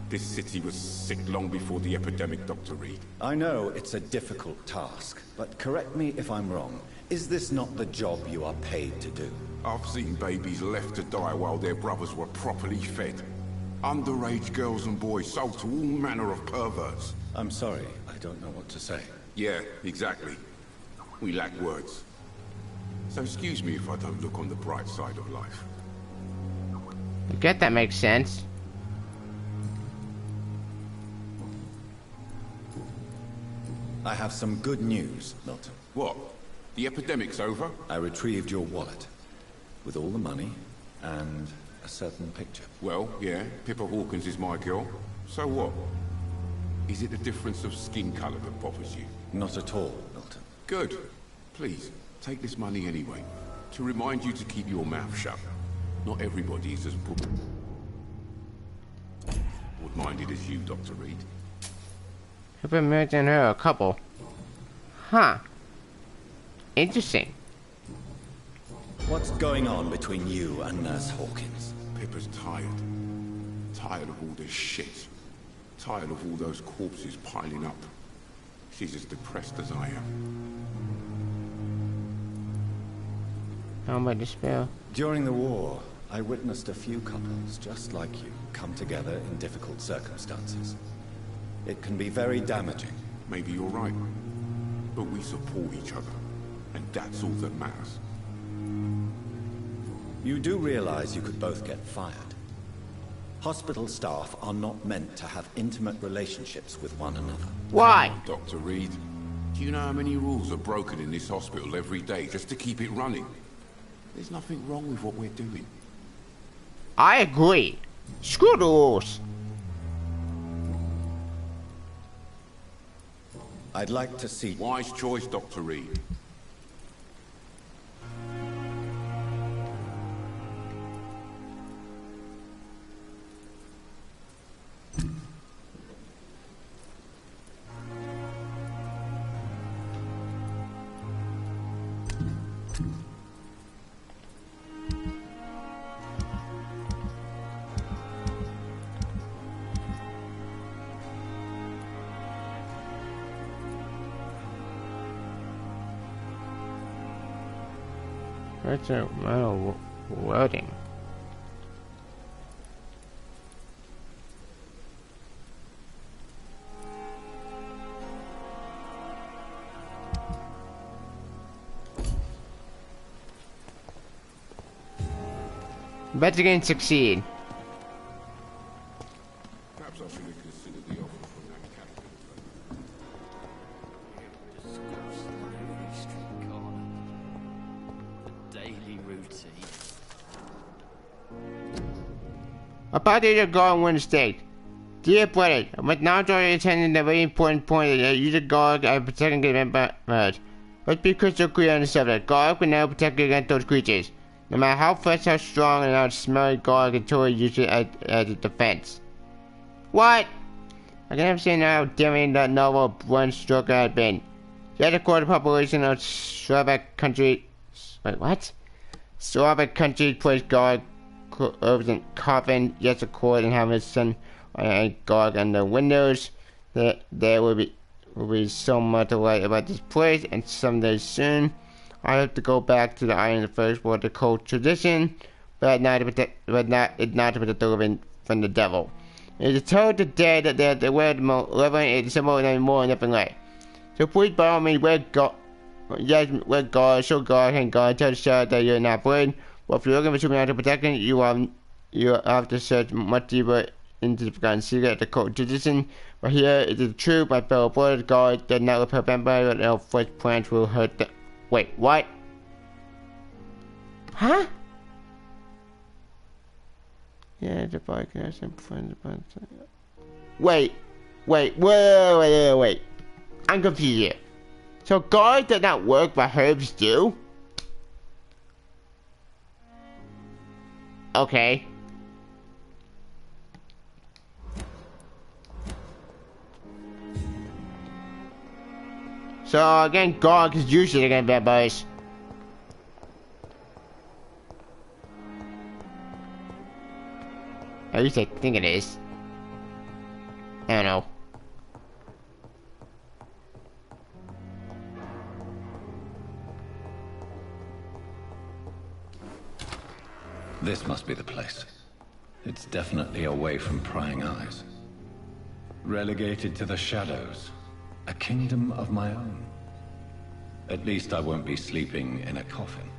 This city was sick long before the epidemic, Dr. Reed. I know it's a difficult task, but correct me if I'm wrong. Is this not the job you are paid to do? I've seen babies left to die while their brothers were properly fed. Underage girls and boys sold to all manner of perverts. I'm sorry, I don't know what to say. Yeah, exactly. We lack words. So excuse me if I don't look on the bright side of life. I get that makes sense. I have some good news, Milton. What? The epidemic's over? I retrieved your wallet. With all the money, and a certain picture. Well, yeah, Pippa Hawkins is my girl. So what? Is it the difference of skin color that bothers you? Not at all, Milton. Good. Please, take this money anyway. To remind you to keep your mouth shut. Not everybody is as broad-minded as you, Dr. Reed. Pippa married and her a couple. Huh. Interesting. What's going on between you and Nurse Hawkins? Pippa's tired. Tired of all this shit. Tired of all those corpses piling up. She's as depressed as I am. How about despair? During the war, I witnessed a few couples just like you come together in difficult circumstances. It can be very damaging. Maybe you're right. But we support each other. And that's all that matters. You do realize you could both get fired. Hospital staff are not meant to have intimate relationships with one another. Why? Dr. Reed, do you know how many rules are broken in this hospital every day just to keep it running? There's nothing wrong with what we're doing. I agree. Screw the rules. I'd like to see... Wise choice, Dr. Reed. That's a metal welding. Bet again succeed. Perhaps I should have considered the offer from that captain. Daily routine. About to go on Wednesday. Dear brother, I must now draw your attention to a very important point that you the guard are protecting against vampires. Let's be crystal clear on the subject. Guard can now protect you against those creatures. No matter how fresh, how strong, and how smelly guard can totally use it as a defense. What? I can understand how daring that novel Blunt Stroker had been. Yet a quarter population of Slavic country... Wait, what? Slavic country placed guard over in coffin, yes, a cord and have his son and guard on the windows. There will be so much to write about this place, and someday soon I have to go back to the island first for the cult tradition, but not to protect the living from the devil. It is told the dead that the word living is symbol and more and nothing like. So please by all means wear God, show God and God tell the child that you're not afraid. But if you're looking for supernatural protection, you have to search much deeper into the forgotten secret of the cult tradition. But here is the truth, my fellow brothers. God does not repel vampires, but no fresh plants will hurt them. Wait, what? Huh? Yeah, the bike has some friends. Wait. I'm confused here. So God does not work, but herbs do? Okay. So again, God is usually against vampires. At least I think it is. I don't know. This must be the place. It's definitely away from prying eyes. Relegated to the shadows. A kingdom of my own. At least I won't be sleeping in a coffin.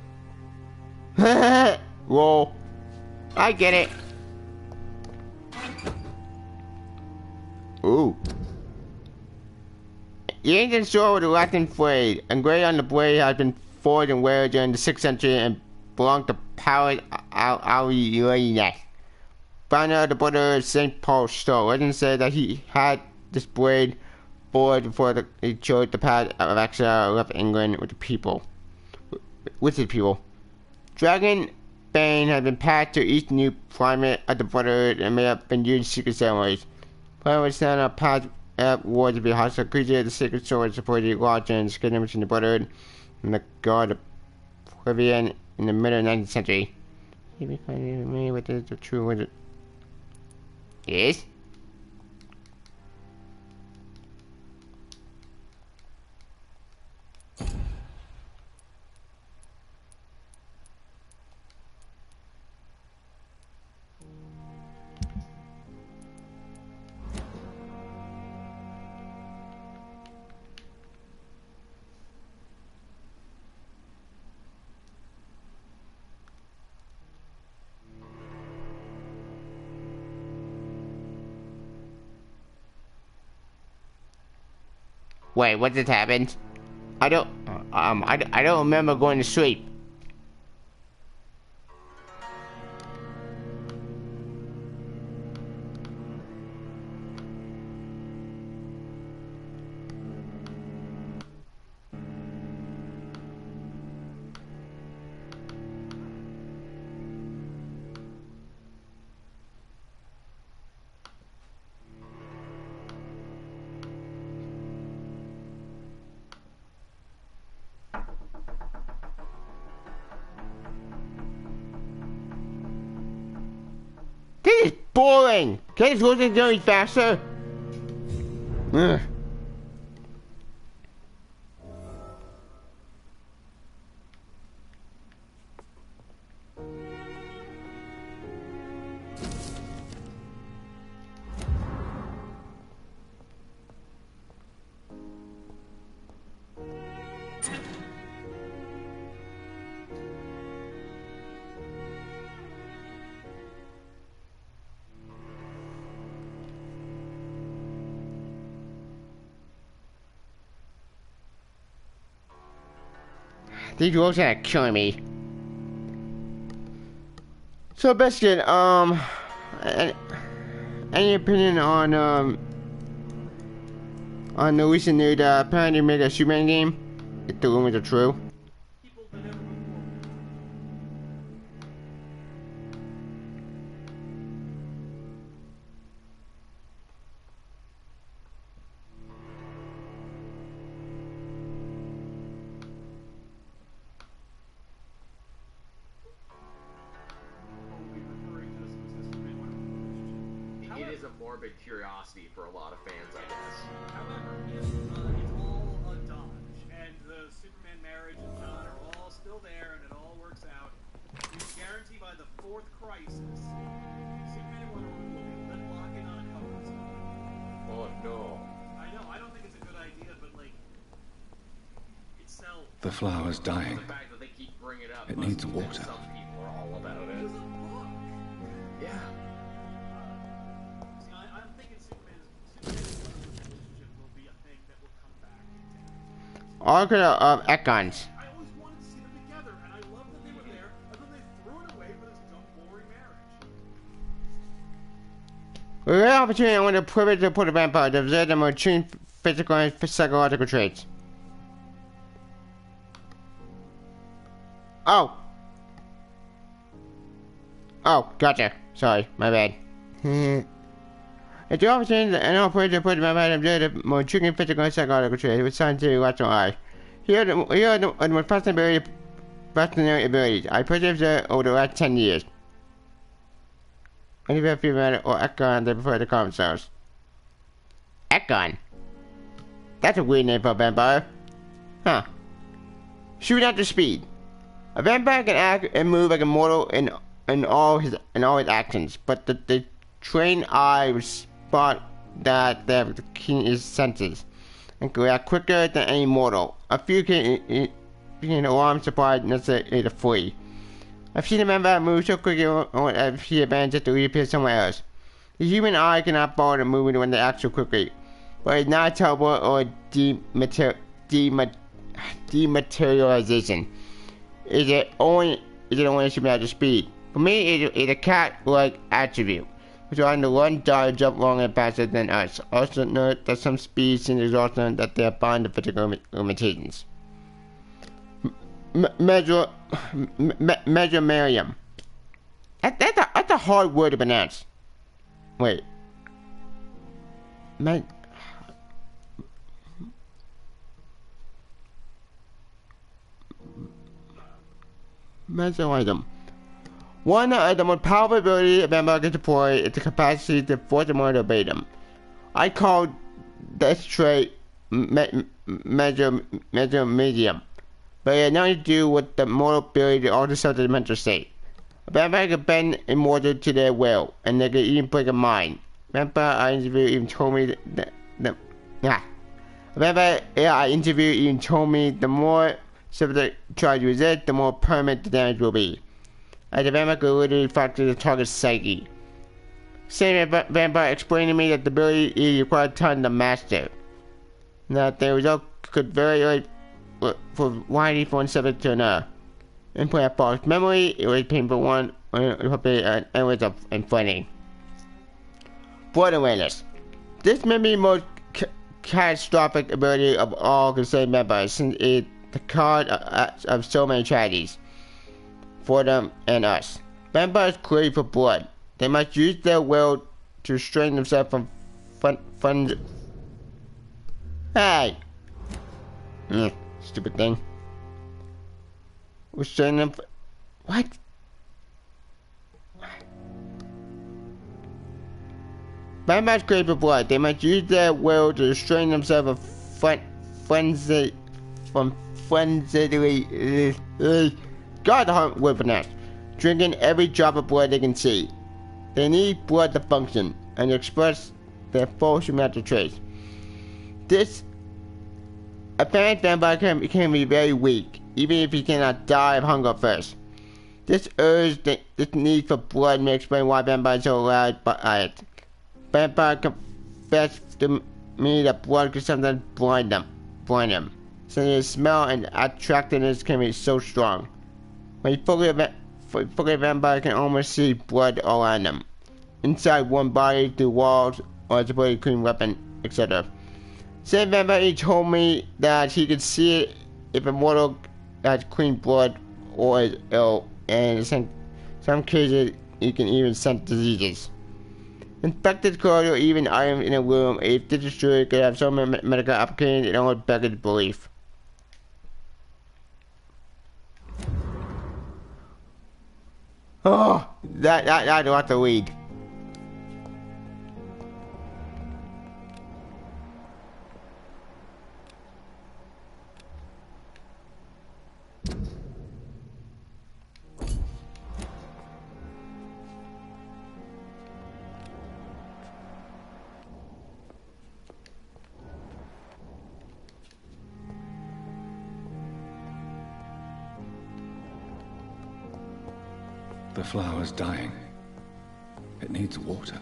Whoa. I get it. Ooh. The ancient sword with a Latin blade, engraved on the blade, has been forged and wear during the 6th century and belonged to Paulus Aurelius, founder of the Brotherhood of St. Paul's Store. Legend said that he had this blade forged before he chose the path of exile, left England with the people. With his people. Dragon Bane has been passed to each new climate of the Brotherhood and may have been used in secret ceremonies. Player would stand up past wars to be hostile creature. The sacred sword supported large and schism between the Brotherhood and the god of Oblivion in the middle of the 19th century. He became me with the true wizard. Yes? Wait, what just happened? I don't remember going to sleep. This is boring! Can I just go to the faster? Ugh. These wolves are killing me. So, Biscuit, any opinion on the recent news that apparently made a Superman game? If the rumors are true. Morbid curiosity for a lot of fans, I guess. However, it's all a dodge, and the Superman marriage and John are all still there, and it all works out. You can guarantee by the 4th crisis, Superman and Wonder Woman will be lip locking on a cover or something. Oh no. I know, I don't think it's a good idea, but like, it sells. The flower's dying. The fact that they keep bringing it up. It needs water. Some people are all about it. Yeah. Arc of Ekons. I always wanted to see them together, and I love that they were there, and then they threw it away for this dumb, boring marriage. With the opportunity, I want to privilege to put a vampire to observe them with tuned physical and psychological traits. Oh. Oh, gotcha. Sorry, my bad. It's the opportunity and opportunity to put the vampire to observe the more intriguing physical and psychological traits with scientific rational eye. Here are the most fascinating abilities I perceived over the last 10 years. Any female or Ekon they prefer to call themselves. Ekon? That's a weird name for a vampire. Huh. Shoot at the speed. A vampire can act and move like a mortal in in all his actions, but the trained eye would spot that the keen his senses and can react quicker than any mortal. A few can alarm surprise necessary to flee. I've seen a member move so quickly if he abandons to reappear somewhere else. The human eye cannot follow the movement when they act so quickly, but it's not teleport or dematerialization. Is it only supernatural speed? For me, it's a cat-like attribute, which are on the run, dive, jump longer and faster than us. Also note that some speeds seem exhausting that they are bound to particular limitations. Measure Miriam. That's a hard word to pronounce. Wait. Measure item. One of the most powerful ability a vampire can deploy is the capacity to force a mortal to obey them. I call this trait measure medium, but it has nothing to do with the mortal ability to alter such a mental state. A vampire can bend a mortal to their will, and they can even break a mind. Vampire I interviewed even told me a vampire I interviewed even told me the more subject tries to resist, the more permanent the damage will be. As the vampire could literally fracture the target's psyche. Same vampire explained to me that the ability required time to master. That the result could vary widely from one subject to another. Implant false memory, it was painful one, and was funny. Blood awareness. This may be the most catastrophic ability of all concerned vampires, since it is the cause of so many tragedies for them and us. Vampires crave for blood. They must use their will to restrain themselves from Hey! Stupid thing. Restrain them what? Vampires crave for blood. They must use their will to restrain themselves from frenziedly God, the hard word pronounced. Drinking every drop of blood they can see. They need blood to function and express their full supernatural traits. A fast vampire can be very weak, even if he cannot die of hunger first. This urge, this need for blood may explain why vampires are allowed by it. Vampire confessed to me that blood can sometimes blind them, since the smell and attractiveness can be so strong. When you fully a vampire can almost see blood all around them, inside one body, through walls, or as a pretty clean weapon, etc. Same vampire told me that he could see it if a mortal has clean blood or is ill, and in some cases he can even sense diseases. Infected clothes or even items in a room, if this is true, it could have so many medical applications it almost beggars belief. Oh, that do have to read. The flower's dying. It needs water.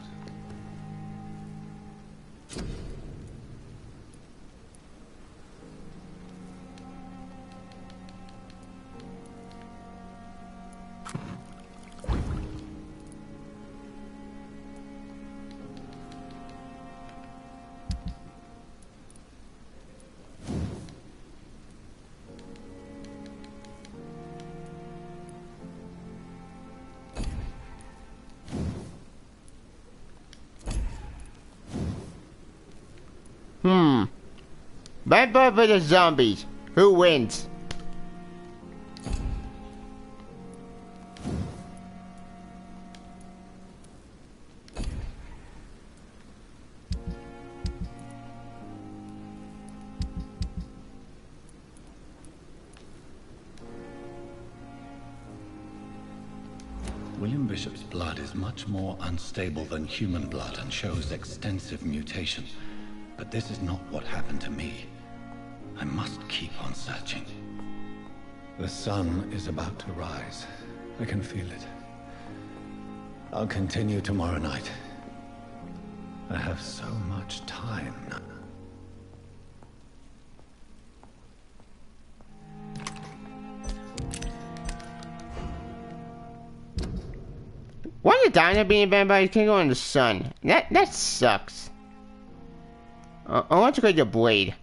Vampire vs. zombies. Who wins? William Bishop's blood is much more unstable than human blood and shows extensive mutation. But this is not what happened to me. I must keep on searching. The sun is about to rise. I can feel it. I'll continue tomorrow night. I have so much time now. Why the diner being vampires can't go in the sun? That sucks. I want to go to Blade.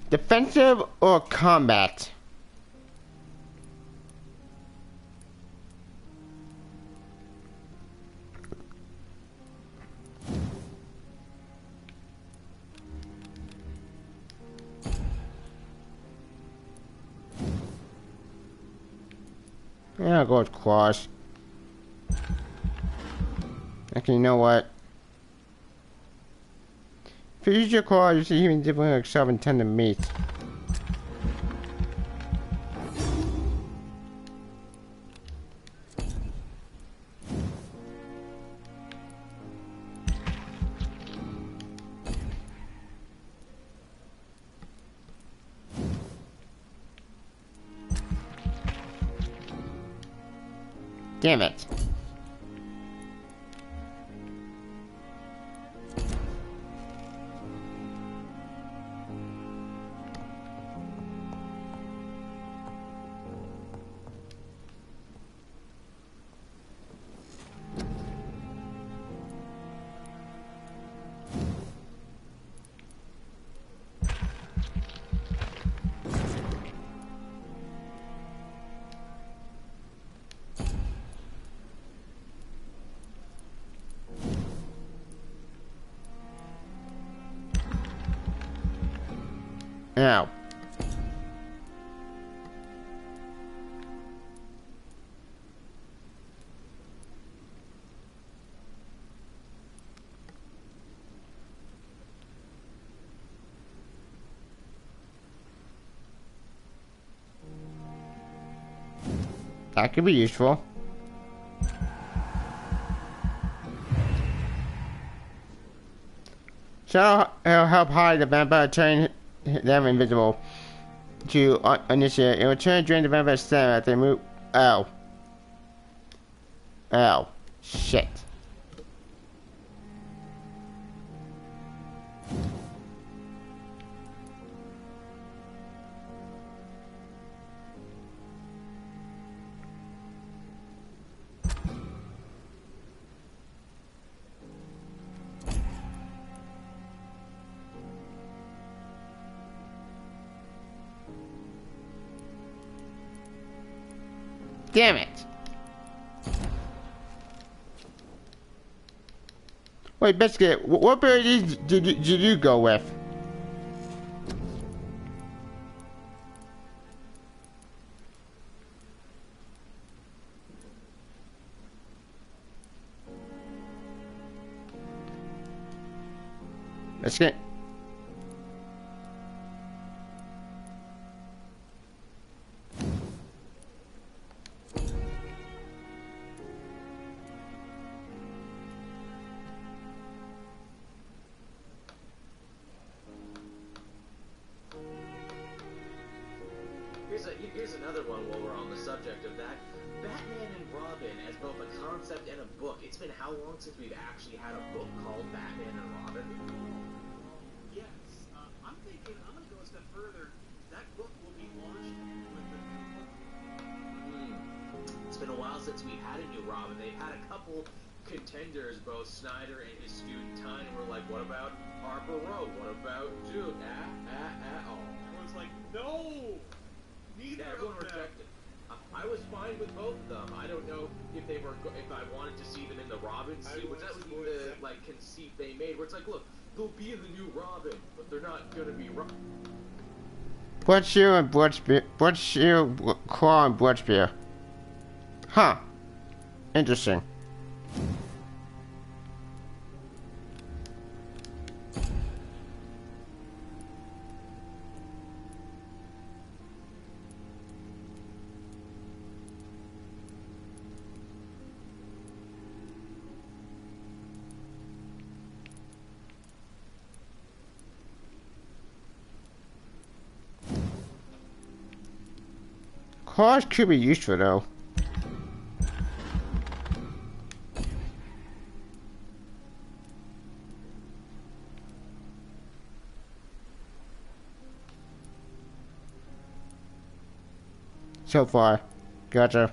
Defensive or combat? Yeah, I'll go with claws. Actually, you know what? If you use your claws, you see even different like self-intended meat. Damn it. Ow. That could be useful. So it'll help hide the vampire, turn them invisible. To initiate, it will turn during the vampire stamina as they move. Ow. Ow. Shit. Damn it. Wait, Biscuit, what abilities did you go with? Biscuit. Here's another one while we're on the subject of that. Batman and Robin as both a concept and a book. It's been how long since we've actually had a book called Batman and Robin? Yes. I'm thinking, I'm going to go a step further. That book will be launched with the new book. It's been a while since we've had a new Robin. They've had a couple contenders, both Snyder and his student Tyne, were like, what about Harper Row? What about Duke? Everyone's like, no! Neither everyone of them. rejected. I was fine with both of them. I don't know if they were, if I wanted to see them in the Robin suit, which that would be the like conceit they made, where it's like, look, they'll be in the new Robin, but they're not gonna be Robin. Bloodshield and Bloodspear. Bloodshield, Claw, and Bloodspear. Huh. Interesting. Claws could be useful though. So far. Gotcha.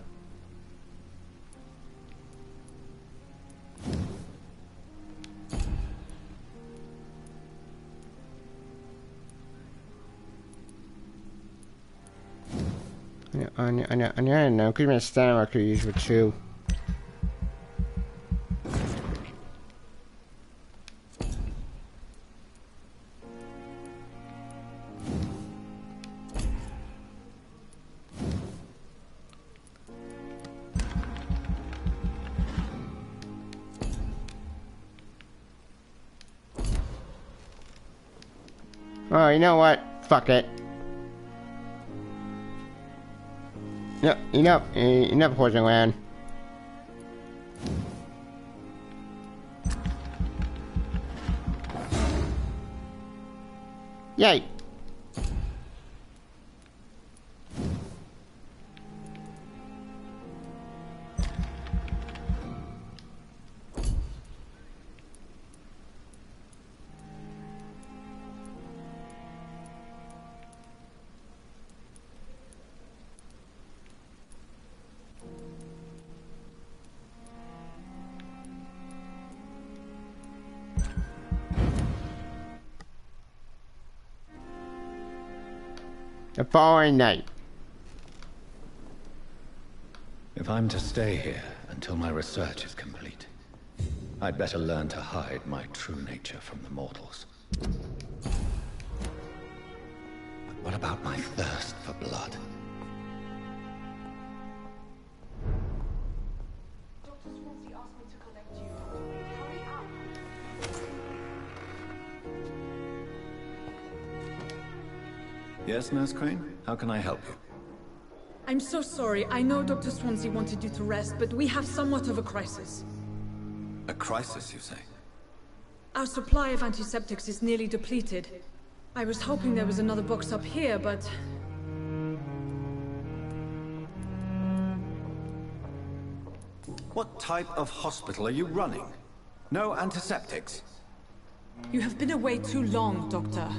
I don't know. Could be a stamina I could use for two. Oh, you know what? Fuck it. No, enough horsing land. Yay! The following night. If I'm to stay here until my research is complete, I'd better learn to hide my true nature from the mortals. But what about my thirst for blood? Yes, Nurse Crane? How can I help you? I'm so sorry. I know Dr. Swansea wanted you to rest, but we have somewhat of a crisis. A crisis, you say? Our supply of antiseptics is nearly depleted. I was hoping there was another box up here, but... What type of hospital are you running? No antiseptics? You have been away too long, Doctor.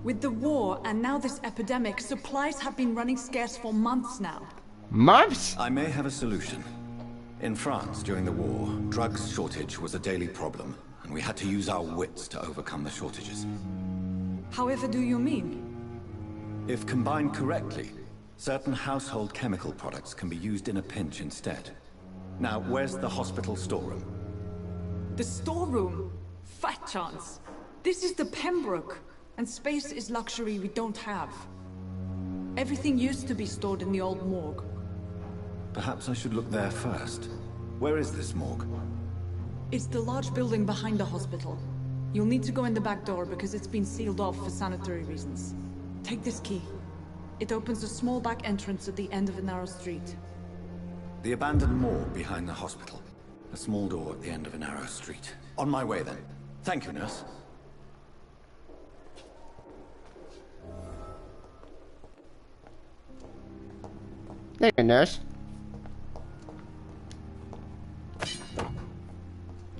With the war and now this epidemic, supplies have been running scarce for months now. Months? I may have a solution. In France, during the war, drugs shortage was a daily problem, and we had to use our wits to overcome the shortages. However do you mean? If combined correctly, Certain household chemical products can be used in a pinch instead. Now, where's the hospital storeroom? The storeroom? Fat chance. This is the Pembroke, and space is luxury we don't have. Everything used to be stored in the old morgue. Perhaps I should look there first. Where is this morgue? It's the large building behind the hospital. You'll need to go in the back door because it's been sealed off for sanitary reasons. Take this key. It opens a small back entrance at the end of a narrow street. The abandoned morgue behind the hospital. A small door at the end of a narrow street. On my way then. Thank you, nurse. Thank you, nurse.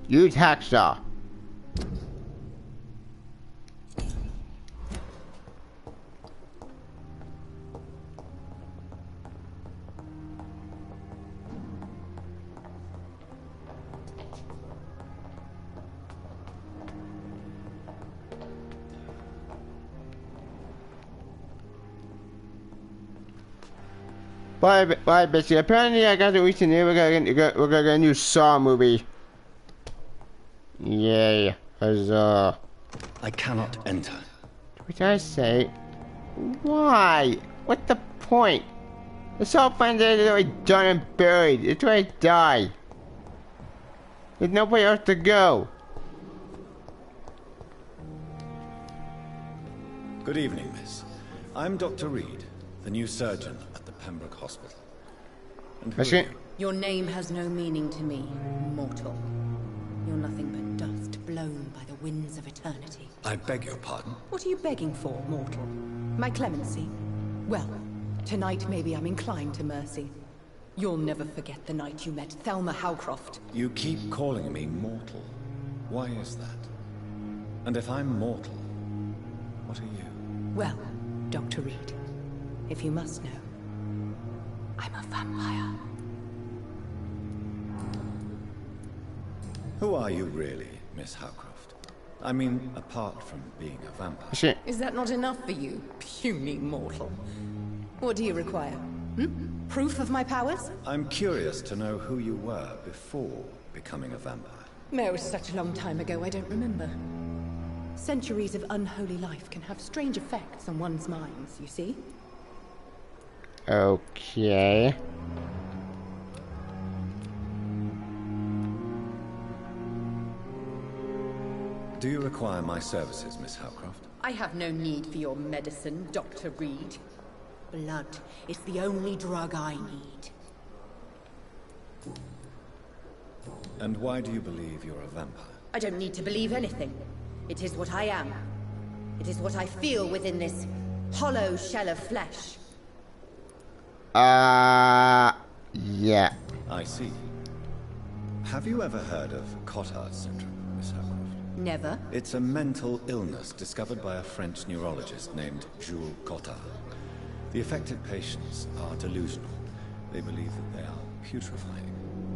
Use hacksaw. Bye, Betsy. Apparently, I got the recently we're gonna get a new Saw movie. Yay! Huzzah! I cannot enter. What did I say? Why? What's the point? The Saw fans are already done and buried. It's where I die. There's nowhere else to go. Good evening, miss. I'm Dr. Reed, the new surgeon at the Pembroke Hospital. And who are you? Your name has no meaning to me, mortal. You're nothing but dust blown by the winds of eternity. I beg your pardon? What are you begging for, mortal? My clemency? Well, tonight maybe I'm inclined to mercy. You'll never forget the night you met Thelma Howcroft. You keep calling me mortal. Why is that? And if I'm mortal, what are you? Well, Dr. Reed, if you must know, I'm a vampire. Who are you really, Miss Howcroft? I mean, apart from being a vampire. Shit. Is that not enough for you, puny mortal? What do you require? Proof of my powers? I'm curious to know who you were before becoming a vampire. No, it was such a long time ago, I don't remember. Centuries of unholy life can have strange effects on one's minds, you see? Okay. Do you require my services, Miss Howcroft? I have no need for your medicine, Dr. Reed. Blood is the only drug I need. And why do you believe you're a vampire? I don't need to believe anything. It is what I am. It is what I feel within this hollow shell of flesh. Yeah. I see. Have you ever heard of Cotard syndrome, Miss Howcroft? Never. It's a mental illness discovered by a French neurologist named Jules Cotard. The affected patients are delusional. They believe that they are putrefying,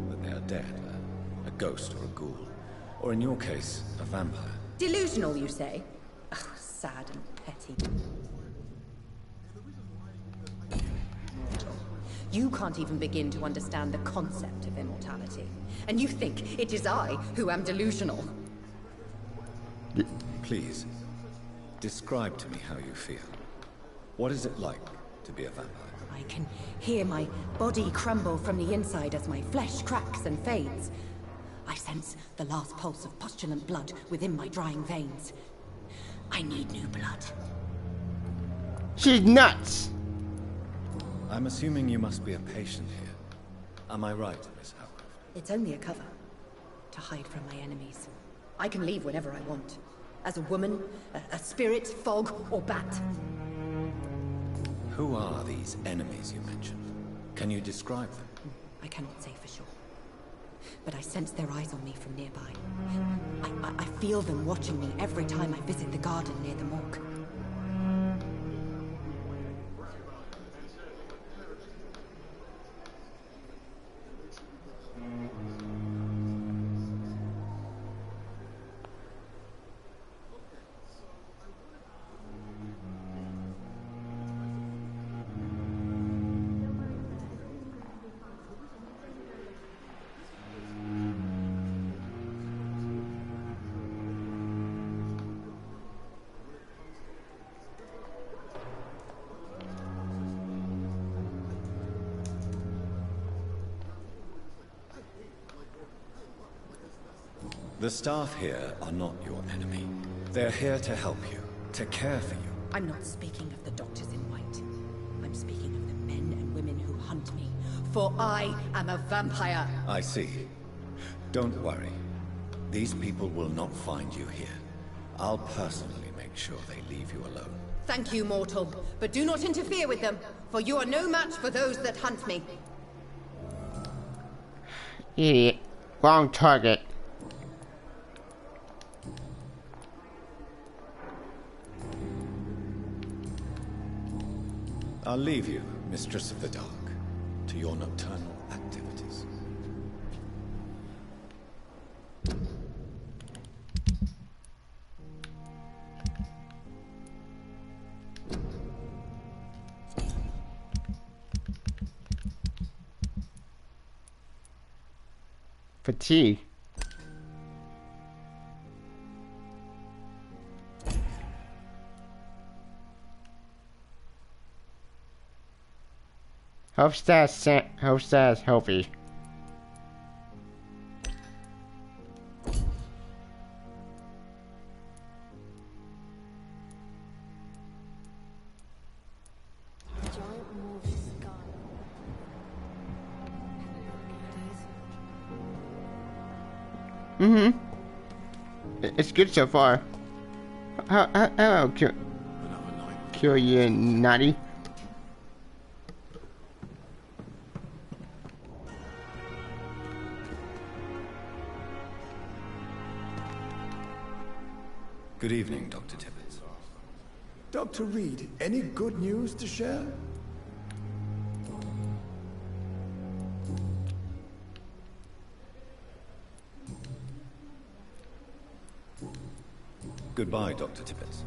that they are dead, a ghost or a ghoul, or in your case, a vampire. Delusional, you say? Oh, sad and petty. You can't even begin to understand the concept of immortality. And you think it is I who am delusional. Please, describe to me how you feel. What is it like to be a vampire? I can hear my body crumble from the inside as my flesh cracks and fades. I sense the last pulse of postulant blood within my drying veins. I need new blood. She's nuts! I'm assuming you must be a patient here. Am I right, Miss Howcroft? It's only a cover. To hide from my enemies. I can leave whenever I want. As a woman, a spirit, fog, or bat. Who are these enemies you mentioned? Can you describe them? I cannot say for sure. But I sense their eyes on me from nearby. I feel them watching me every time I visit the garden near the morgue. The staff here are not your enemy. They're here to help you, to care for you. I'm not speaking of the doctors in white. I'm speaking of the men and women who hunt me. For I am a vampire. I see. Don't worry. These people will not find you here. I'll personally make sure they leave you alone. Thank you, mortal. But do not interfere with them, for you are no match for those that hunt me. Idiot. Wrong target. I'll leave you, Mistress of the Dark, to your nocturnal activities. Fatigue. Health status healthy. It's good so far. How kill you, naughty. Good evening, Dr. Tibbets. Dr. Reed, any good news to share? Goodbye, Dr. Tibbets.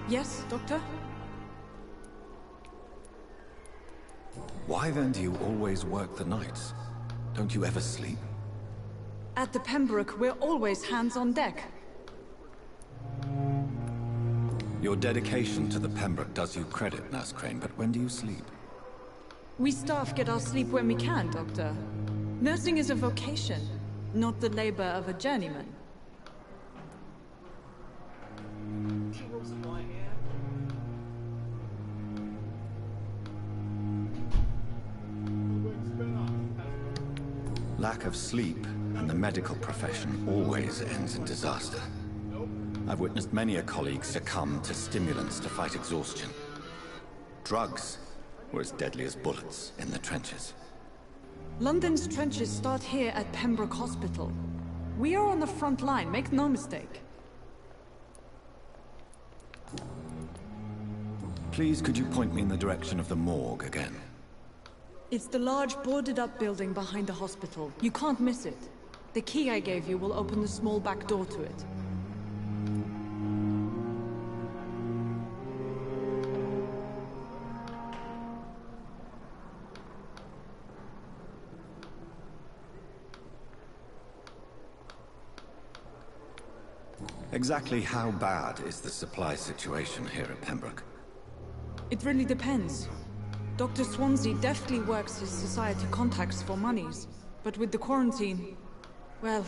Yes, Doctor? Why then do you always work the nights? Don't you ever sleep? At the Pembroke, we're always hands on deck. Your dedication to the Pembroke does you credit, Nurse Crane, but when do you sleep? We staff get our sleep when we can, Doctor. Nursing is a vocation, not the labor of a journeyman. Lack of sleep and the medical profession always ends in disaster. I've witnessed many a colleague succumb to stimulants to fight exhaustion. Drugs were as deadly as bullets in the trenches. London's trenches start here at Pembroke Hospital. We are on the front line, make no mistake. Please, could you point me in the direction of the morgue again? It's the large boarded-up building behind the hospital. You can't miss it. The key I gave you will open the small back door to it. Exactly how bad is the supply situation here at Pembroke? It really depends. Dr. Swansea deftly works his society contacts for monies, but with the quarantine, well,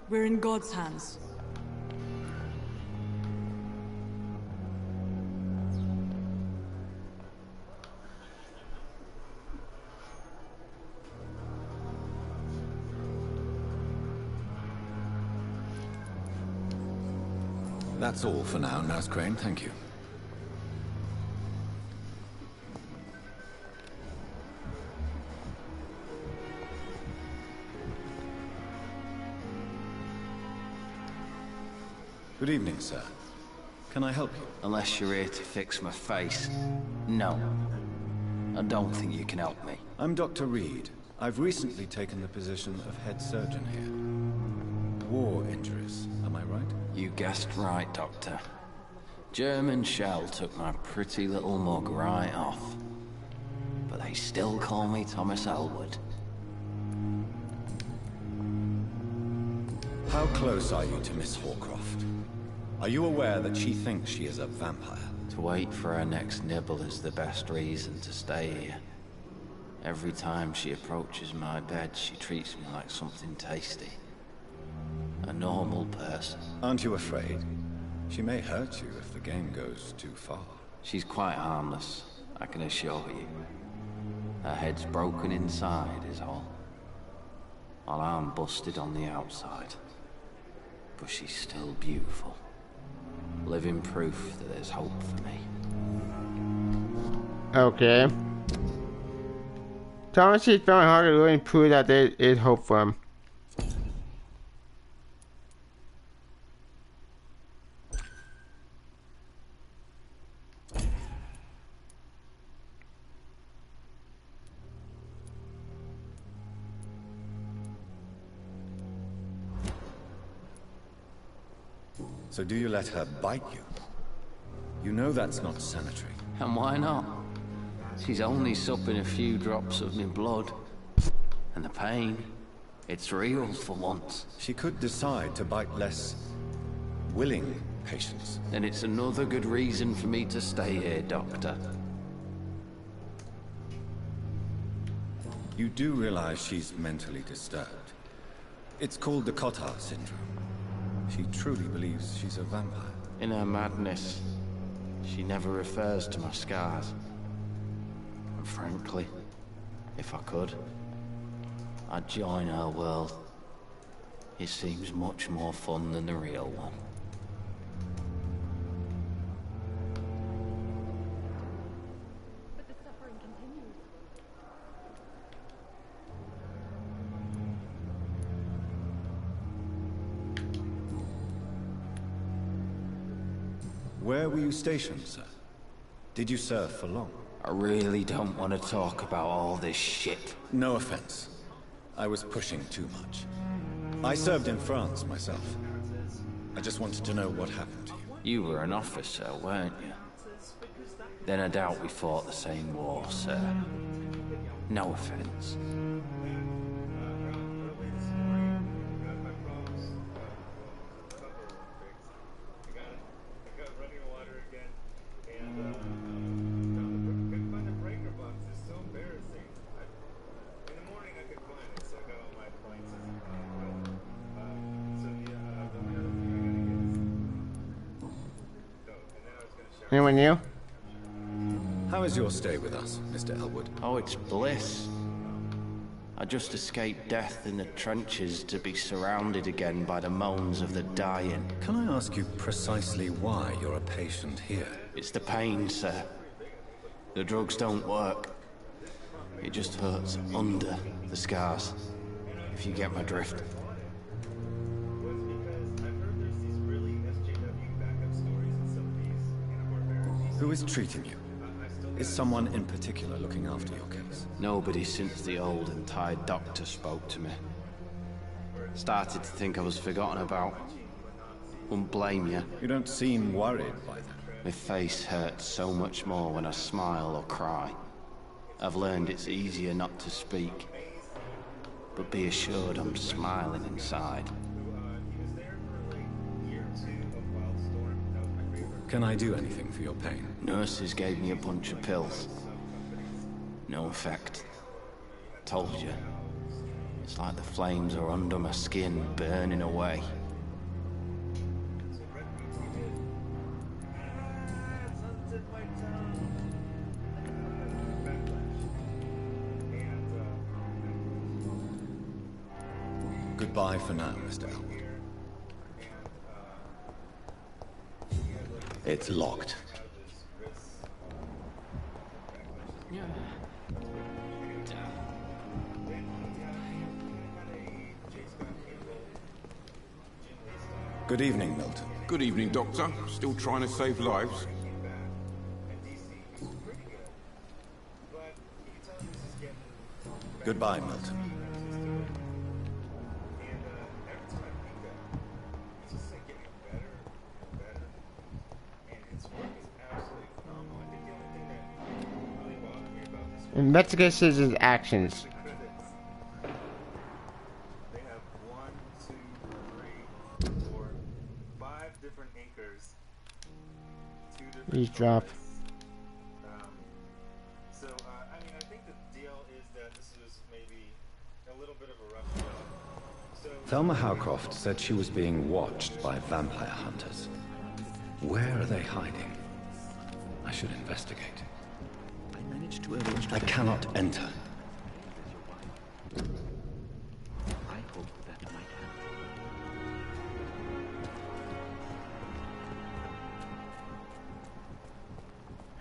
we're in God's hands. That's all for now, Nurse Crane. Thank you. Good evening, sir. Can I help you? Unless you're here to fix my face. No. I don't think you can help me. I'm Dr. Reed. I've recently taken the position of head surgeon here. War injuries, am I right? You guessed right, Doctor. German shell took my pretty little mug right off. But they still call me Thomas Elwood. How close are you to Miss Horcroft? Are you aware that she thinks she is a vampire? To wait for her next nibble is the best reason to stay here. Every time she approaches my bed, she treats me like something tasty. A normal person. Aren't you afraid? She may hurt you if the game goes too far. She's quite harmless, I can assure you. Her head's broken inside is all. While I'm busted on the outside. But she's still beautiful. Living proof that there's hope for me. Okay. Thomas is very hard to really prove that there is hope for him. So do you let her bite you? You know that's not sanitary. And why not? She's only supping a few drops of my blood. And the pain, it's real for once. She could decide to bite less willing patients. Then it's another good reason for me to stay here, Doctor. You do realize she's mentally disturbed. It's called the Cotter syndrome. She truly believes she's a vampire. In her madness, she never refers to my scars. And frankly, if I could, I'd join her world. It seems much more fun than the real one. But the suffering continues. Where were you stationed, sir? Did you serve for long? I really don't want to talk about all this shit. No offense. I was pushing too much. I served in France myself. I just wanted to know what happened to you. You were an officer, weren't you? Then I doubt we fought the same war, sir. No offense. Anyone new? How is your stay with us, Mr. Elwood? Oh, it's bliss. I just escaped death in the trenches to be surrounded again by the moans of the dying. Can I ask you precisely why you're a patient here? It's the pain, sir. The drugs don't work. It just hurts under the scars, if you get my drift. Who is treating you? Is someone in particular looking after your case? Nobody since the old and tired doctor spoke to me. Started to think I was forgotten about. Wouldn't blame you. You don't seem worried by that. My face hurts so much more when I smile or cry. I've learned it's easier not to speak. But be assured I'm smiling inside. Can I do anything for your pain? Nurses gave me a bunch of pills. No effect. Told you. It's like the flames are under my skin, burning away. Goodbye for now, Mr. Elwood. It's locked. Good evening, Milton. Good evening, Doctor. Still trying to save lives? Goodbye, Milton. Investigate citizens' actions. They have 1, 2, 3, 4, 5 different anchors Eavesdrop. So, I mean, I think the deal is that this is maybe a little bit of a rough job. So, Thelma Howcroft said she was being watched by vampire hunters. Where are they hiding? I should investigate. I managed to arrange. I cannot enter. I hope that might help.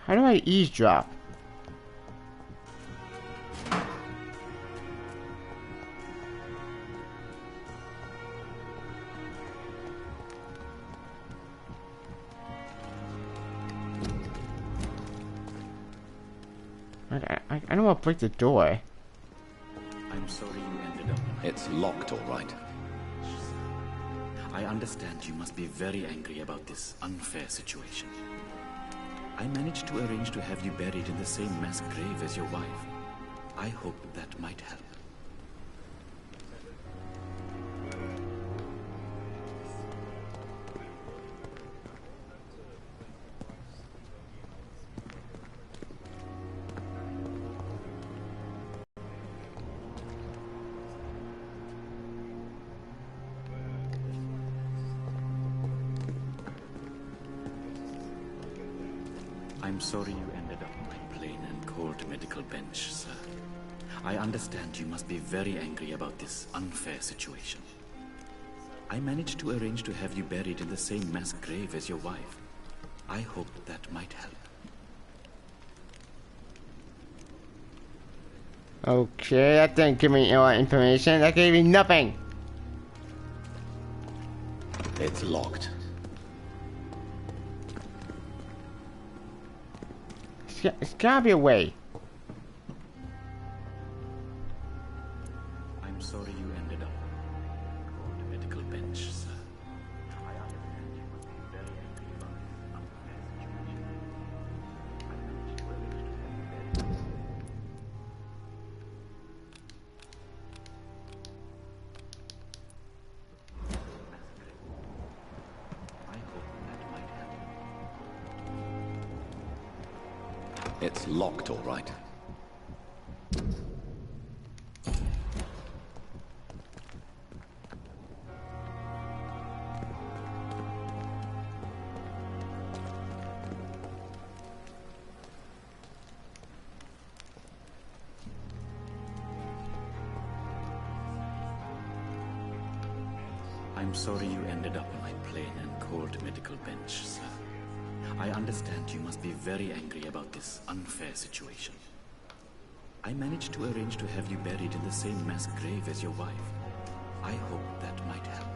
How do I eavesdrop? I don't want to break the door. I'm sorry you ended up. It's locked, all right. I understand you must be very angry about this unfair situation. I managed to arrange to have you buried in the same mass grave as your wife. I hope that might help. I'm sorry you ended up on my plain and cold medical bench, sir. I understand you must be very angry about this unfair situation. I managed to arrange to have you buried in the same mass grave as your wife. I hope that might help. Okay, that didn't give me any information. That gave me nothing. It's locked. It's gotta be a way. I'm sorry you ended up on the medical bench, sir. I understand you must be very angry about this unfair situation. I managed to arrange to have you buried. I hope that might help. It's locked, all right. I'm sorry you ended up on my plain and cold medical bench, sir. I understand you must be very angry about this unfair situation. I managed to arrange to have you buried in the same mass grave as your wife. I hope that might help.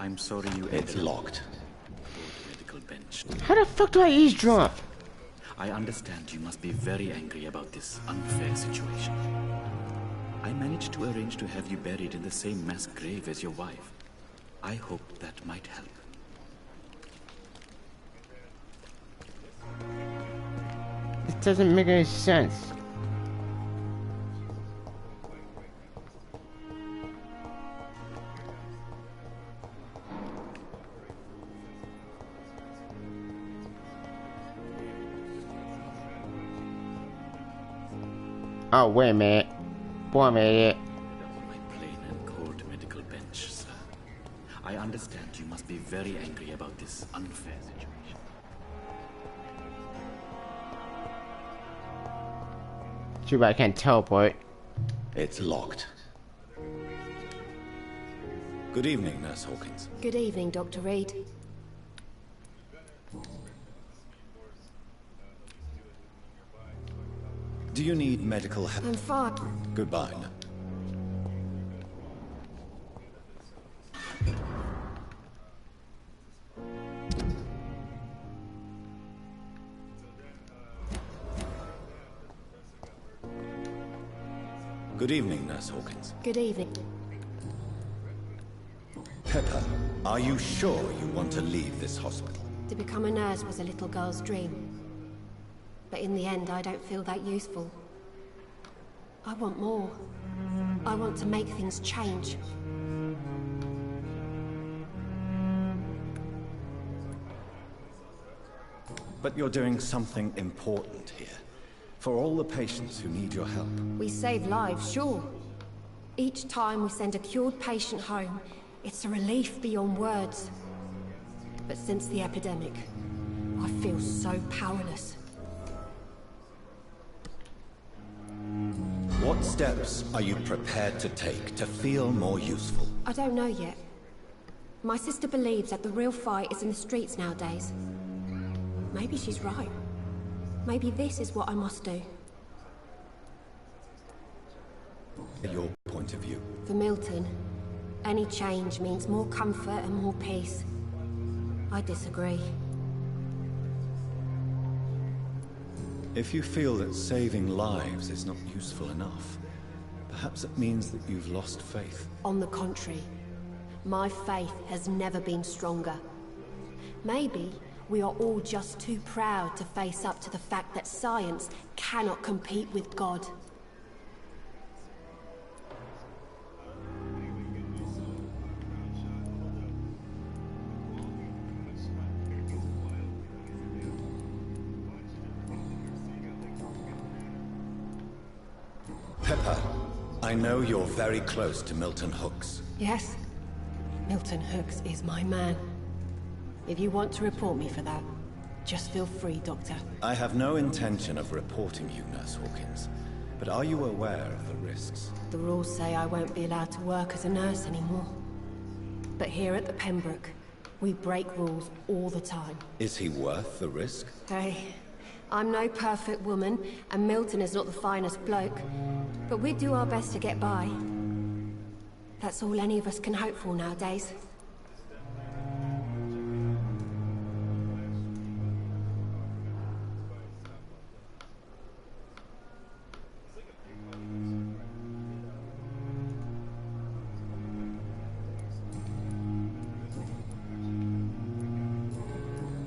I'm sorry you It's locked. Medical bench. How the fuck do I eavesdrop? I understand you must be very angry about this unfair situation. I managed to arrange to have you buried in the same mass grave as your wife. I hope that might help. This doesn't make any sense. Oh, wait a minute. Boy, a minute. My plain and cold medical bench, sir. I understand you must be very angry about this unfair situation. Too bad I can't teleport. It's locked. Good evening, Nurse Hawkins. Good evening, Dr. Reed. Do you need medical help? I'm fine. Goodbye. Good evening, Nurse Hawkins. Good evening. Pepper, are you sure you want to leave this hospital? To become a nurse was a little girl's dream. But in the end, I don't feel that useful. I want more. I want to make things change. But you're doing something important here. For all the patients who need your help. We save lives, sure. Each time we send a cured patient home, it's a relief beyond words. But since the epidemic, I feel so powerless. What steps are you prepared to take to feel more useful? I don't know yet. My sister believes that the real fight is in the streets nowadays. Maybe she's right. Maybe this is what I must do. Your point of view. For Milton, any change means more comfort and more peace. I disagree. If you feel that saving lives is not useful enough, perhaps it means that you've lost faith. On the contrary, my faith has never been stronger. Maybe we are all just too proud to face up to the fact that science cannot compete with God. Pepper, I know you're very close to Milton Hooks. Yes, Milton Hooks is my man. If you want to report me for that, just feel free, Doctor. I have no intention of reporting you, Nurse Hawkins. But are you aware of the risks? The rules say I won't be allowed to work as a nurse anymore. But here at the Pembroke, we break rules all the time. Is he worth the risk? Hey, I'm no perfect woman, and Milton is not the finest bloke. But we do our best to get by. That's all any of us can hope for nowadays.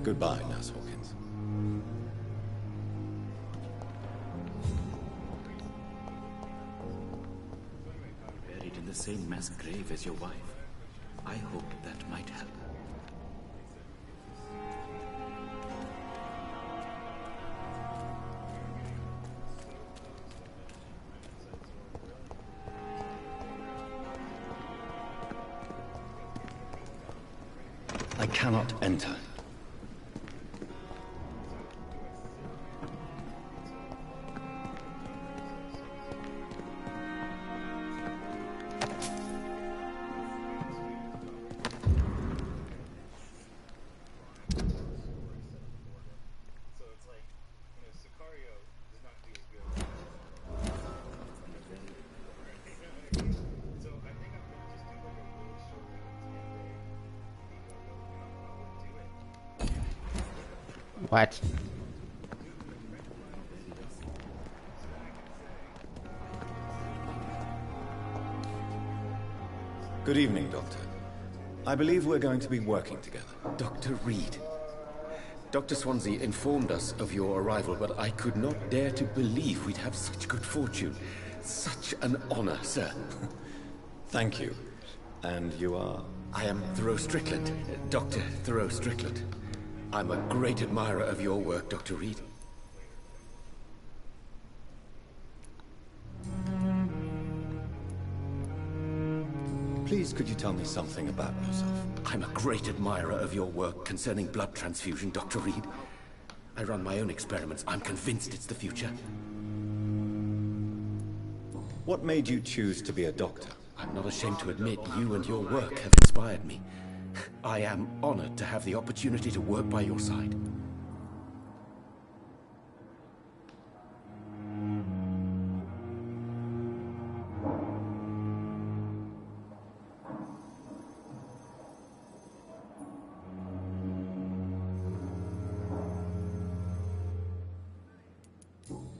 Goodbye, Nurse Hawkins. Buried in the same mass grave as your wife. I hope that might help. I cannot enter. What? Good evening, Doctor. I believe we're going to be working together. Dr. Reed. Dr. Swansea informed us of your arrival, but I could not dare to believe we'd have such good fortune. Such an honor, sir. Thank you. And you are? I am Thoreau Strickland, Dr. Thoreau Strickland. I'm a great admirer of your work, Dr. Reed. Please, could you tell me something about yourself? I'm a great admirer of your work concerning blood transfusion, Dr. Reed. I run my own experiments. I'm convinced it's the future. What made you choose to be a doctor? I'm not ashamed to admit you and your work have inspired me. I am honored to have the opportunity to work by your side.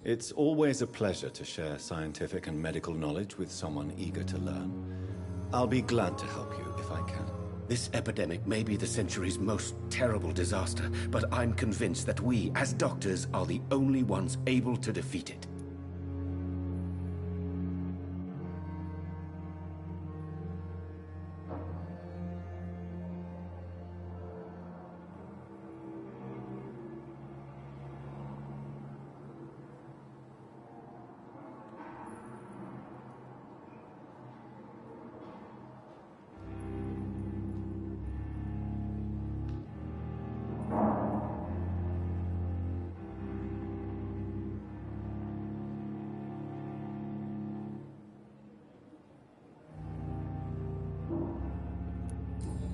It's always a pleasure to share scientific and medical knowledge with someone eager to learn. I'll be glad to help you if I can. This epidemic may be the century's most terrible disaster, but I'm convinced that we, as doctors, are the only ones able to defeat it.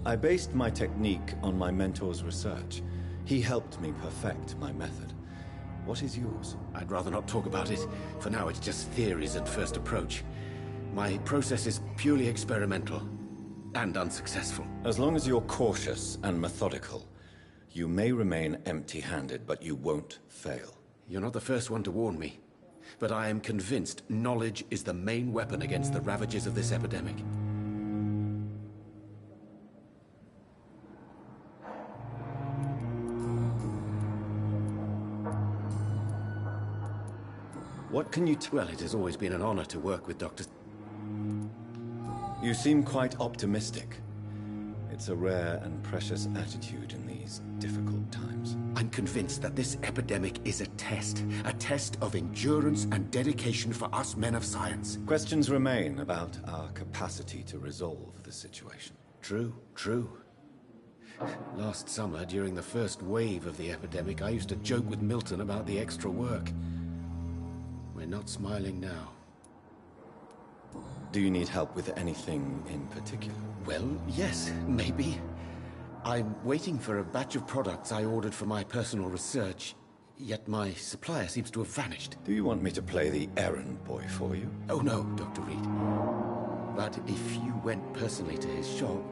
I based my technique on my mentor's research. He helped me perfect my method. What is yours? I'd rather not talk about it. For now, it's just theories at first approach. My process is purely experimental and unsuccessful. As long as you're cautious and methodical, you may remain empty-handed, but you won't fail. You're not the first one to warn me, but I am convinced knowledge is the main weapon against the ravages of this epidemic. What can you Well, it has always been an honor to work with Dr. You seem quite optimistic. It's a rare and precious attitude in these difficult times. I'm convinced that this epidemic is a test of endurance and dedication for us men of science. Questions remain about our capacity to resolve the situation. True. Last summer, during the first wave of the epidemic, I used to joke with Milton about the extra work. We're not smiling now. Do you need help with anything in particular? Well, yes, maybe. I'm waiting for a batch of products I ordered for my personal research, yet my supplier seems to have vanished. Do you want me to play the errand boy for you? Oh no, Dr. Reed. But if you went personally to his shop,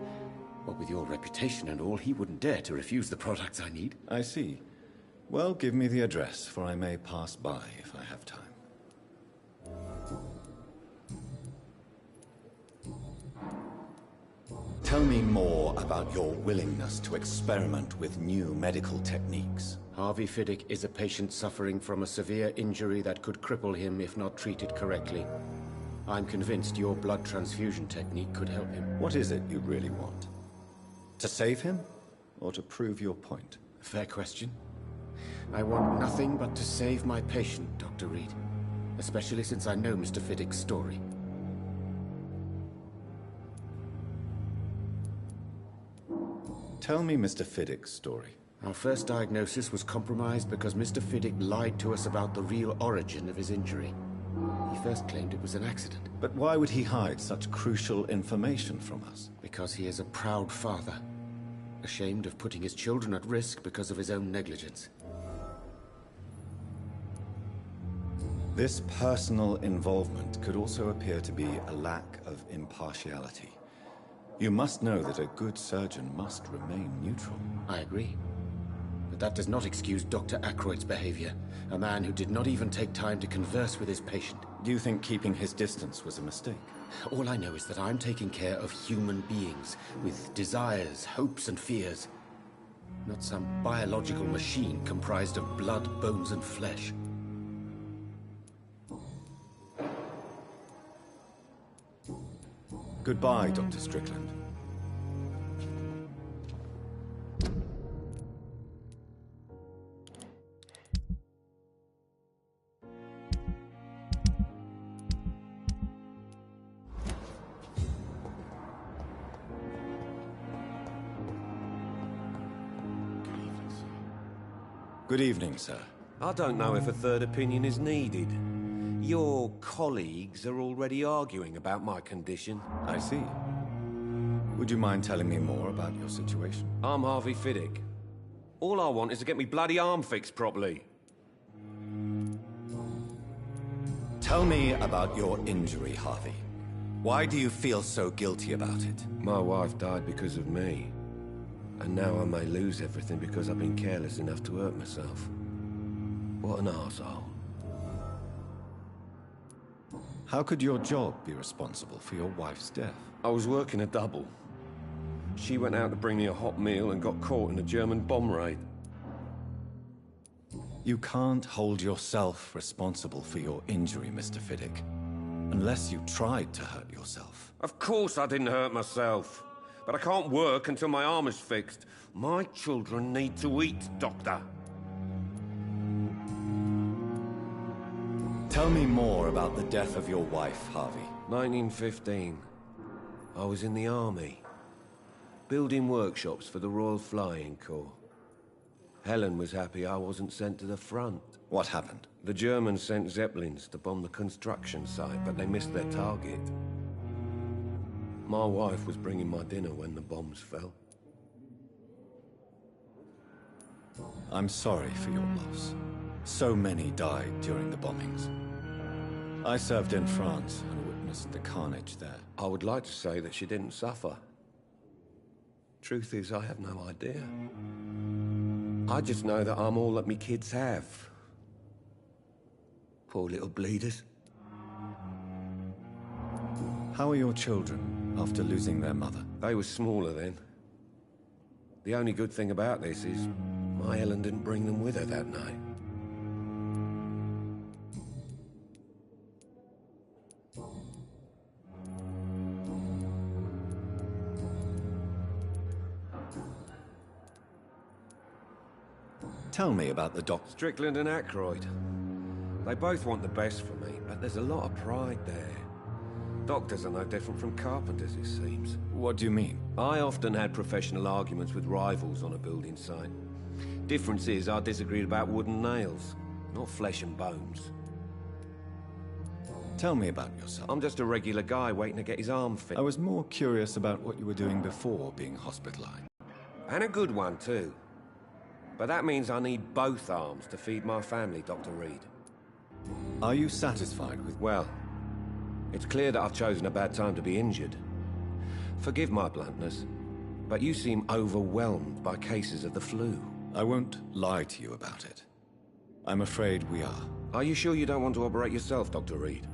what with your reputation and all, he wouldn't dare to refuse the products I need. I see. Well, give me the address, for I may pass by if I have time. Tell me more about your willingness to experiment with new medical techniques. Harvey Fiddick is a patient suffering from a severe injury that could cripple him if not treated correctly. I'm convinced your blood transfusion technique could help him. What is it you really want? To save him, or to prove your point? Fair question. I want nothing but to save my patient, Dr. Reed. Especially since I know Mr. Fiddick's story. Tell me Mr. Fiddick's story. Our first diagnosis was compromised because Mr. Fiddick lied to us about the real origin of his injury. He first claimed it was an accident. But why would he hide such crucial information from us? Because he is a proud father, ashamed of putting his children at risk because of his own negligence. This personal involvement could also appear to be a lack of impartiality. You must know that a good surgeon must remain neutral. I agree. But that does not excuse Dr. Aykroyd's behavior. A man who did not even take time to converse with his patient. Do you think keeping his distance was a mistake? All I know is that I'm taking care of human beings with desires, hopes, and fears. Not some biological machine comprised of blood, bones, and flesh. Goodbye, Dr. Strickland. Good evening, sir. I don't know if a third opinion is needed. Your colleagues are already arguing about my condition. I see. Would you mind telling me more about your situation? I'm Harvey Fiddick. All I want is to get me bloody arm fixed properly. Tell me about your injury, Harvey. Why do you feel so guilty about it? My wife died because of me. And now I may lose everything because I've been careless enough to hurt myself. What an arsehole. How could your job be responsible for your wife's death? I was working a double. She went out to bring me a hot meal and got caught in a German bomb raid. You can't hold yourself responsible for your injury, Mr. Fiddick. Unless you tried to hurt yourself. Of course I didn't hurt myself. But I can't work until my arm is fixed. My children need to eat, Doctor. Tell me more about the death of your wife, Harvey. 1915. I was in the army. Building workshops for the Royal Flying Corps. Helen was happy I wasn't sent to the front. What happened? The Germans sent Zeppelins to bomb the construction site, but they missed their target. My wife was bringing my dinner when the bombs fell. I'm sorry for your loss. So many died during the bombings. I served in France and witnessed the carnage there. I would like to say that she didn't suffer. Truth is, I have no idea. I just know that I'm all that me kids have. Poor little bleeders. How are your children after losing their mother? They were smaller then. The only good thing about this is my Helen didn't bring them with her that night. Tell me about the doc... Strickland and Aykroyd. They both want the best for me, but there's a lot of pride there. Doctors are no different from carpenters, it seems. What do you mean? I often had professional arguments with rivals on a building site. Difference is, I disagreed about wooden nails, not flesh and bones. Tell me about yourself. I'm just a regular guy waiting to get his arm fixed. I was more curious about what you were doing before being hospitalized. And a good one, too. But that means I need both arms to feed my family, Dr. Reed. Are you satisfied with... Well, it's clear that I've chosen a bad time to be injured. Forgive my bluntness, but you seem overwhelmed by cases of the flu. I won't lie to you about it. I'm afraid we are. Are you sure you don't want to operate yourself, Dr. Reed?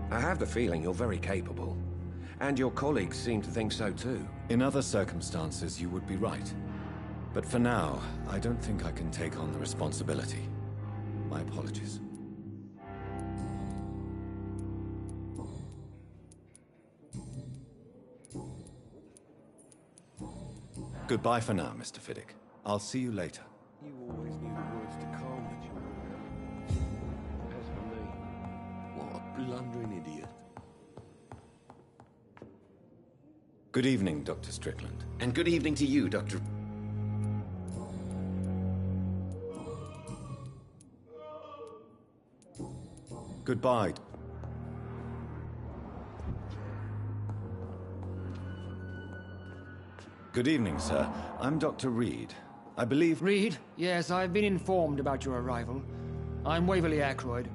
I have the feeling you're very capable. And your colleagues seem to think so too. In other circumstances, you would be right. But for now, I don't think I can take on the responsibility. My apologies. Goodbye for now, Mr. Fiddick. I'll see you later. You always knew the words to calm the children. As for me, what a blundering idiot. Good evening, Dr. Strickland. And good evening to you, Dr. Goodbye. Good evening, sir. I'm Dr. Reed. I believe... Reed? Yes, I've been informed about your arrival. I'm Waverly Aykroyd.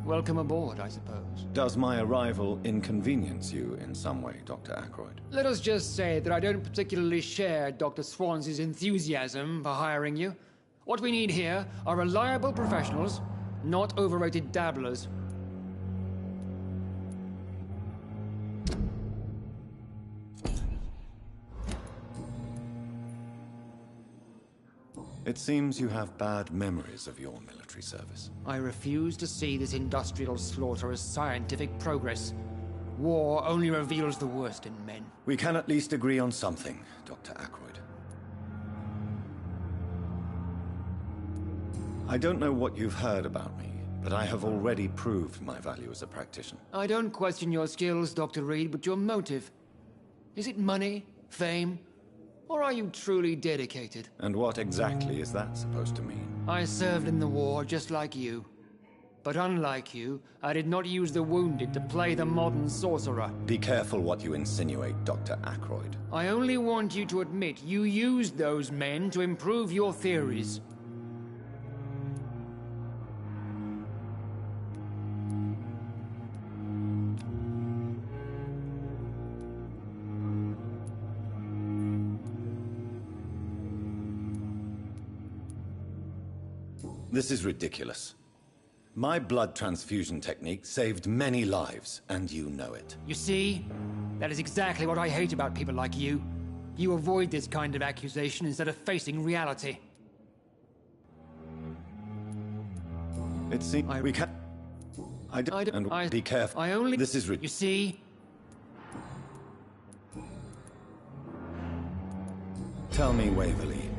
Welcome aboard, I suppose. Does my arrival inconvenience you in some way, Dr. Aykroyd? Let us just say that I don't particularly share Dr. Swansea's enthusiasm for hiring you. What we need here are reliable professionals, not overrated dabblers. It seems you have bad memories of your military service. I refuse to see this industrial slaughter as scientific progress. War only reveals the worst in men. We can at least agree on something, Dr. Aykroyd. I don't know what you've heard about me, but I have already proved my value as a practitioner. I don't question your skills, Dr. Reed, but your motive. Is it money, fame, or are you truly dedicated? And what exactly is that supposed to mean? I served in the war just like you. But unlike you, I did not use the wounded to play the modern sorcerer. Be careful what you insinuate, Dr. Aykroyd. I only want you to admit you used those men to improve your theories. This is ridiculous. My blood transfusion technique saved many lives, and you know it. You see? That is exactly what I hate about people like you. You avoid this kind of accusation instead of facing reality. It seems we can. Be careful. I only. This is You see? Tell me, Waverly,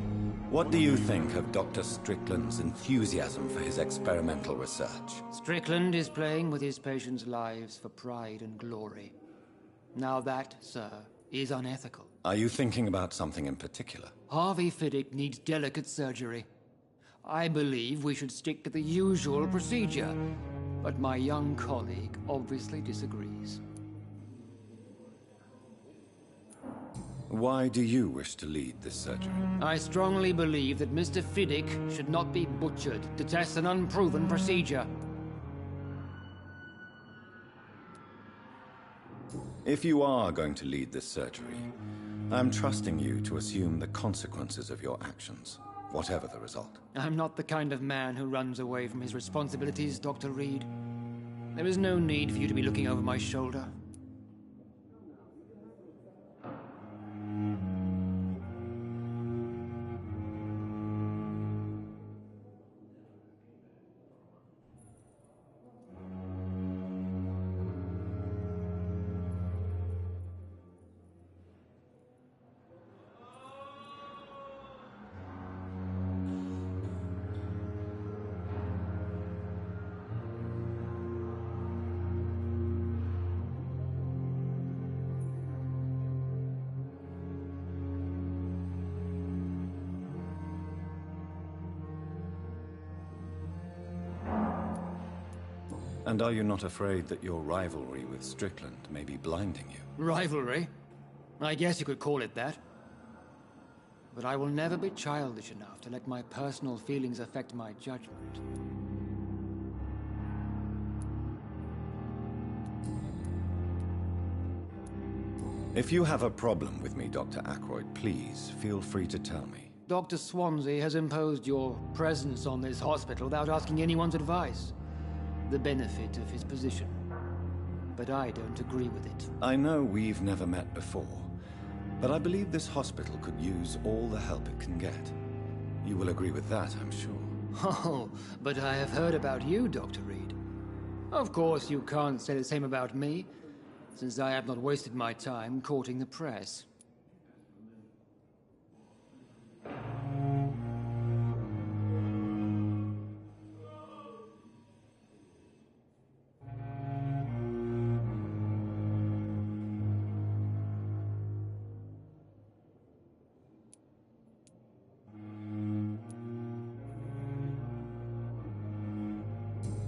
what do you think of Dr. Strickland's enthusiasm for his experimental research? Strickland is playing with his patients' lives for pride and glory. Now that, sir, is unethical. Are you thinking about something in particular? Harvey Fiddick needs delicate surgery. I believe we should stick to the usual procedure, but my young colleague obviously disagrees. Why do you wish to lead this surgery? I strongly believe that Mr. Fiddick should not be butchered to test an unproven procedure. If you are going to lead this surgery, I'm trusting you to assume the consequences of your actions, whatever the result. I'm not the kind of man who runs away from his responsibilities, Dr. Reed. There is no need for you to be looking over my shoulder. And are you not afraid that your rivalry with Strickland may be blinding you? Rivalry? I guess you could call it that. But I will never be childish enough to let my personal feelings affect my judgment. If you have a problem with me, Dr. Ackroyd, please feel free to tell me. Dr. Swansea has imposed your presence on this hospital without asking anyone's advice. The benefit of his position. But I don't agree with it. I know we've never met before, but I believe this hospital could use all the help it can get. You will agree with that, I'm sure. Oh, but I have heard about you, Dr. Reed. Of course, you can't say the same about me, since I have not wasted my time courting the press.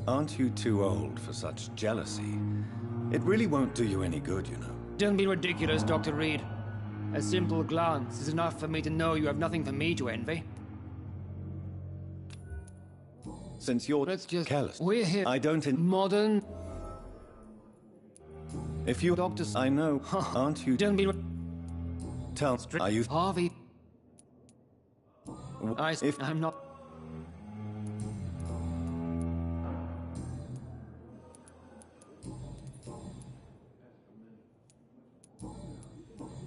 Aren't you too old for such jealousy? It really won't do you any good, you know. Don't be ridiculous, Dr. Reed. A simple glance is enough for me to know you have nothing for me to envy. Since you're careless, we're here. I don't modern. If you doctors, I know, aren't you? Don't be. Tell. Are you Harvey? I'm not.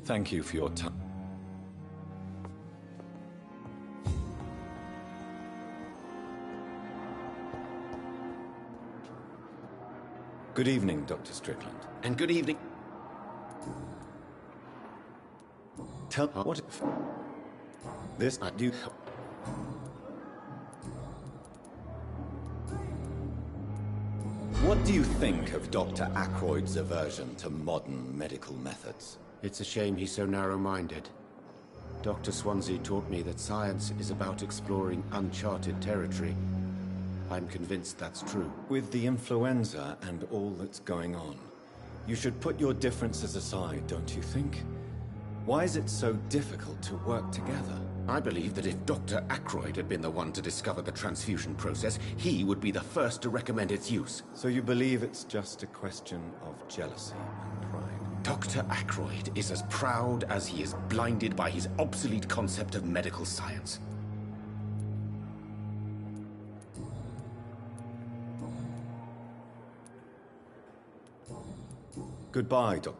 Thank you for your time. Good evening, Dr. Strickland. And good evening. Tell what if this do. What do you think of Dr. Ackroyd's aversion to modern medical methods? It's a shame he's so narrow-minded. Dr. Swansea taught me that science is about exploring uncharted territory. I'm convinced that's true. With the influenza and all that's going on, you should put your differences aside, don't you think? Why is it so difficult to work together? I believe that if Dr. Ackroyd had been the one to discover the transfusion process, he would be the first to recommend its use. So you believe it's just a question of jealousy and pride? Dr. Ackroyd is as proud as he is blinded by his obsolete concept of medical science. Goodbye, Doc.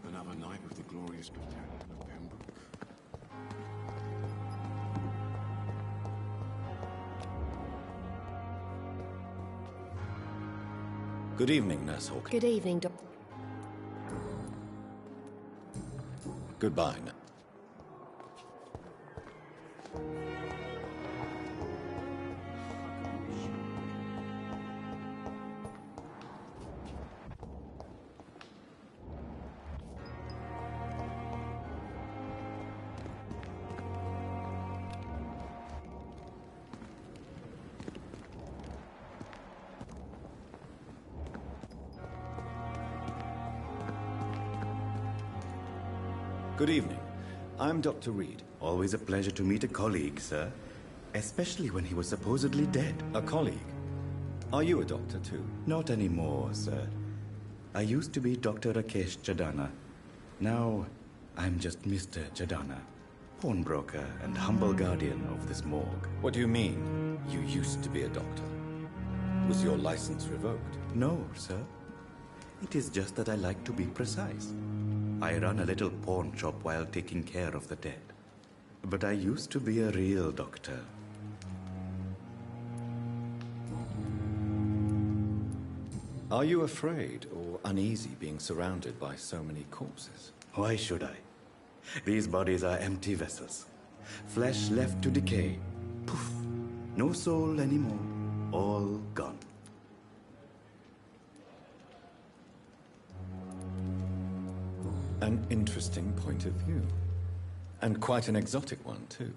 Another night of the glorious battalion of Pembroke. Good evening, Nurse Hawkins. Good evening, Doc. Goodbye, Nurse. Good evening. I'm Dr. Reed. Always a pleasure to meet a colleague, sir. Especially when he was supposedly dead. A colleague? Are you a doctor, too? Not anymore, sir. I used to be Dr. Rakesh Chadana. Now, I'm just Mr. Chadana, pawnbroker and humble guardian of this morgue. What do you mean, you used to be a doctor? Was your license revoked? No, sir. It is just that I like to be precise. I run a little pawn shop while taking care of the dead. But I used to be a real doctor. Are you afraid or uneasy being surrounded by so many corpses? Why should I? These bodies are empty vessels. Flesh left to decay. Poof. No soul anymore. All gone. An interesting point of view. And quite an exotic one, too.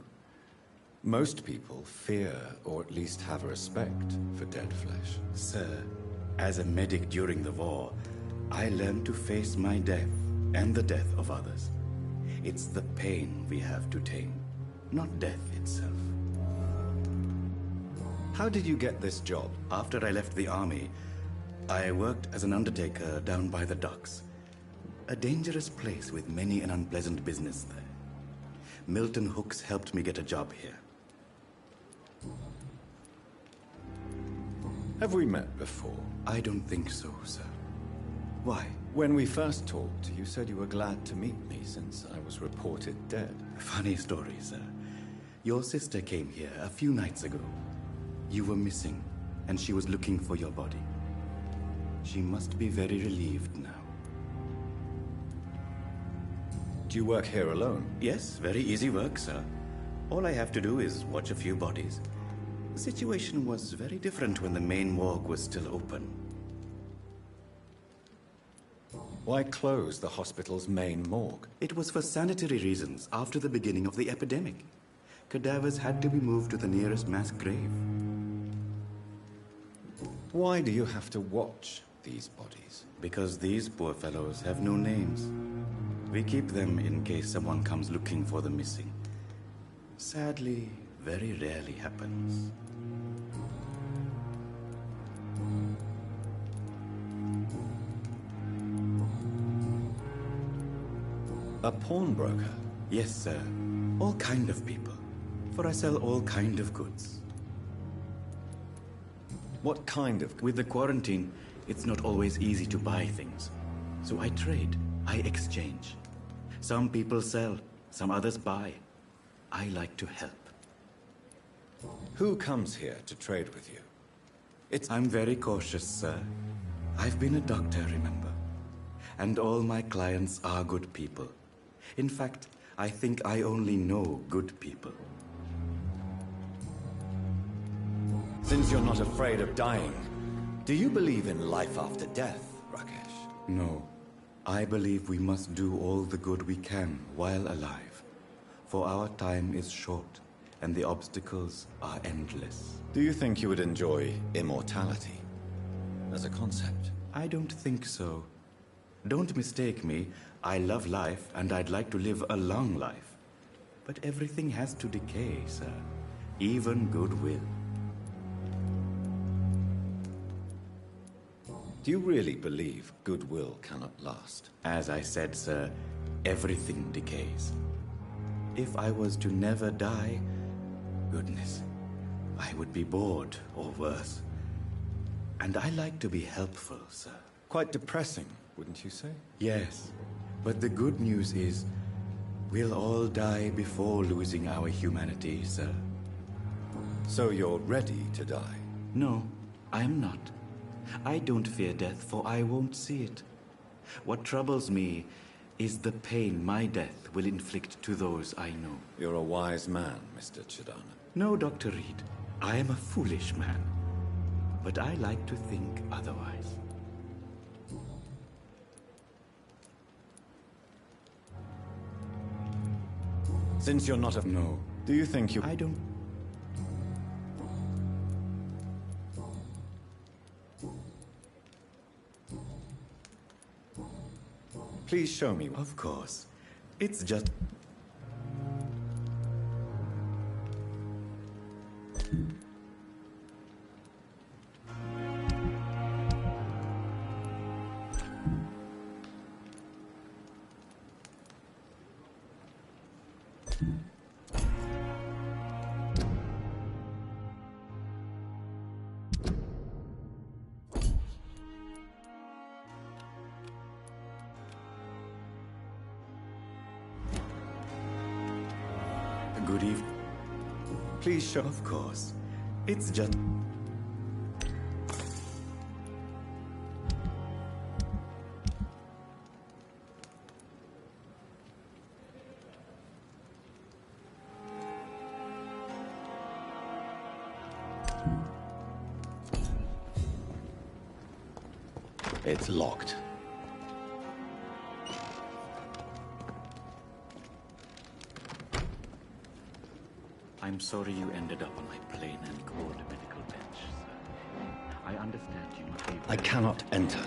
Most people fear, or at least have a respect, for dead flesh. Sir, as a medic during the war, I learned to face my death and the death of others. It's the pain we have to tame, not death itself. How did you get this job? After I left the army, I worked as an undertaker down by the docks. A dangerous place with many an unpleasant business there. Milton Hooks helped me get a job here. Have we met before? I don't think so, sir. Why? When we first talked, you said you were glad to meet me since I was reported dead. Funny story, sir. Your sister came here a few nights ago. You were missing, and she was looking for your body. She must be very relieved now. Do you work here alone? Yes, very easy work, sir. All I have to do is watch a few bodies. The situation was very different when the main morgue was still open. Why close the hospital's main morgue? It was for sanitary reasons after the beginning of the epidemic. Cadavers had to be moved to the nearest mass grave. Why do you have to watch these bodies? Because these poor fellows have no names. We keep them in case someone comes looking for the missing. Sadly, very rarely happens. A pawnbroker? Yes, sir. All kind of people. For I sell all kind of goods. What kind of? With the quarantine, it's not always easy to buy things. So I trade. I exchange. Some people sell, Some others buy. I like to help. Who comes here to trade with you? I'm very cautious, sir. I've been a doctor, remember? And all my clients are good people. In fact, I think I only know good people. Since you're not afraid of dying, do you believe in life after death, Rakesh? No. I believe we must do all the good we can while alive. For our time is short, and the obstacles are endless. Do you think you would enjoy immortality as a concept? I don't think so. Don't mistake me. I love life, and I'd like to live a long life. But everything has to decay, sir. Even goodwill. Do you really believe goodwill cannot last? As I said, sir, everything decays. If I was to never die, goodness, I would be bored or worse. And I like to be helpful, sir. Quite depressing, wouldn't you say? Yes, but the good news is we'll all die before losing our humanity, sir. So you're ready to die? No, I'm not. I don't fear death, for I won't see it. What troubles me is the pain my death will inflict to those I know. You're a wise man, Mr. Chidana. No, Dr. Reed. I am a foolish man. But I like to think otherwise. Since you're not a... No. Do you think you... I don't... Please show me. Of course. It's just... Good evening. Please show... Of course. It's just... It's locked. I'm sorry you ended up on my plain and cold medical bench, sir. I understand you must be... I cannot enter.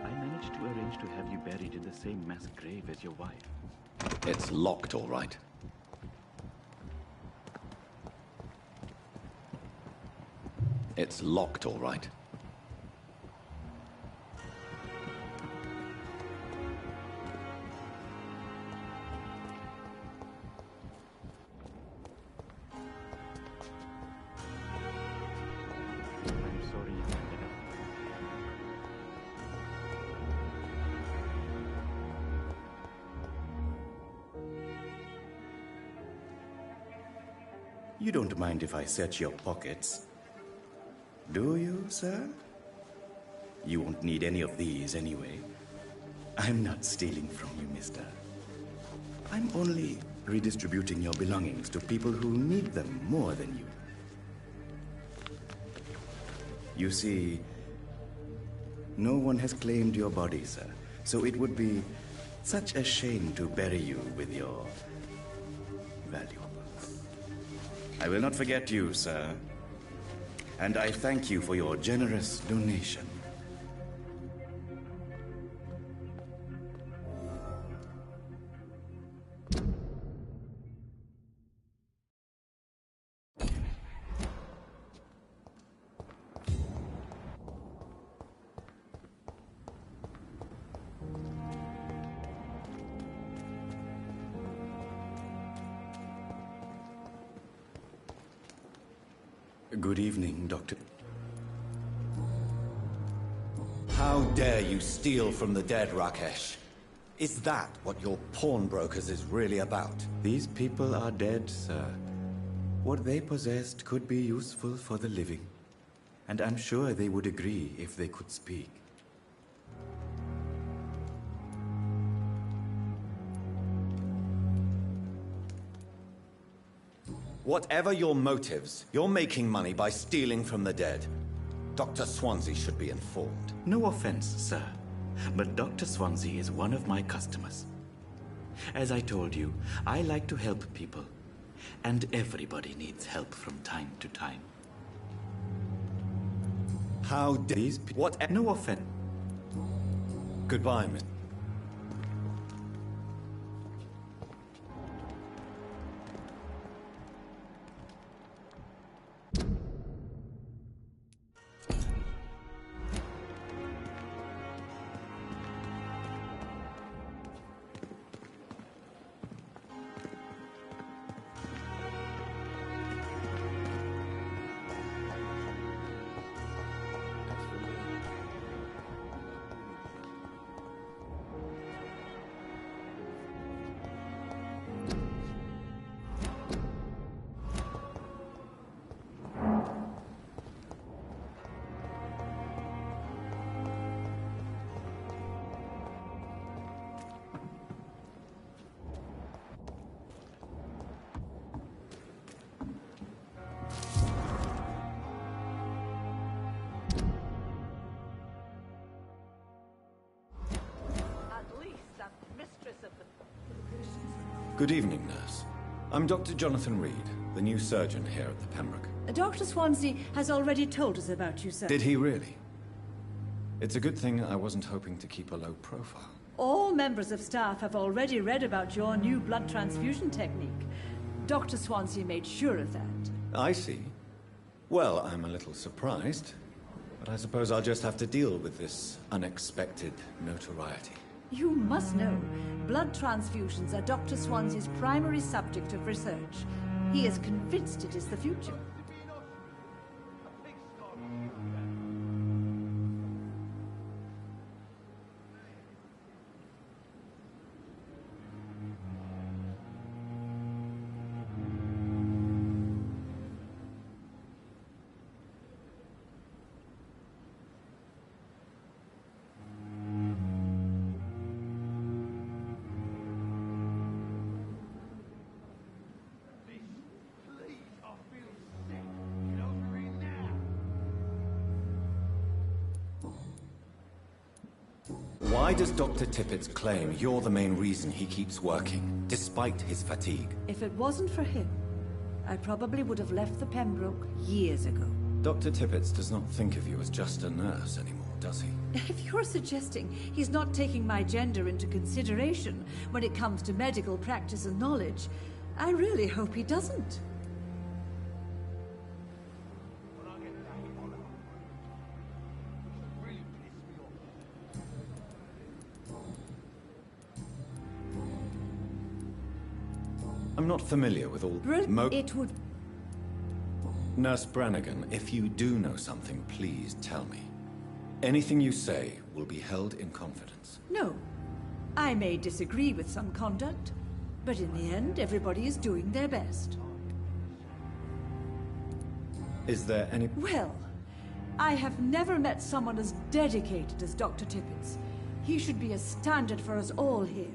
I managed to arrange to have you buried in the same mass grave as your wife. It's locked, all right. It's locked, all right. I'm sorry you ended up. You don't mind if I search your pockets, do you, sir? You won't need any of these anyway. I'm not stealing from you, mister. I'm only redistributing your belongings to people who need them more than you. You see, no one has claimed your body, sir, so it would be such a shame to bury you with your valuables. I will not forget you, sir, and I thank you for your generous donation. Good evening, Doctor. How dare you steal from the dead, Rakesh? Is that what your pawnbrokers is really about? These people are dead, sir. What they possessed could be useful for the living. And I'm sure they would agree if they could speak. Whatever your motives, you're making money by stealing from the dead. Dr. Swansea should be informed. No offense, sir, but Dr. Swansea is one of my customers. As I told you, I like to help people, and everybody needs help from time to time. How dare these people? What? No offense. Goodbye, Miss. Good evening, nurse. I'm Dr. Jonathan Reed, the new surgeon here at the Pembroke. Dr. Swansea has already told us about you, sir. Did he really? It's a good thing I wasn't hoping to keep a low profile. All members of staff have already read about your new blood transfusion technique. Dr. Swansea made sure of that. I see. Well, I'm a little surprised, but I suppose I'll just have to deal with this unexpected notoriety. You must know, blood transfusions are Dr. Swansea's primary subject of research. He is convinced it is the future. Why does Dr. Tippett's claim you're the main reason he keeps working, despite his fatigue? If it wasn't for him, I probably would have left the Pembroke years ago. Dr. Tippett does not think of you as just a nurse anymore, does he? If you're suggesting he's not taking my gender into consideration when it comes to medical practice and knowledge, I really hope he doesn't. I'm not familiar with all... It would... Nurse Brannigan, if you do know something, please tell me. Anything you say will be held in confidence. No. I may disagree with some conduct, but in the end, everybody is doing their best. Is there any... Well, I have never met someone as dedicated as Dr. Tippett's. He should be a standard for us all here.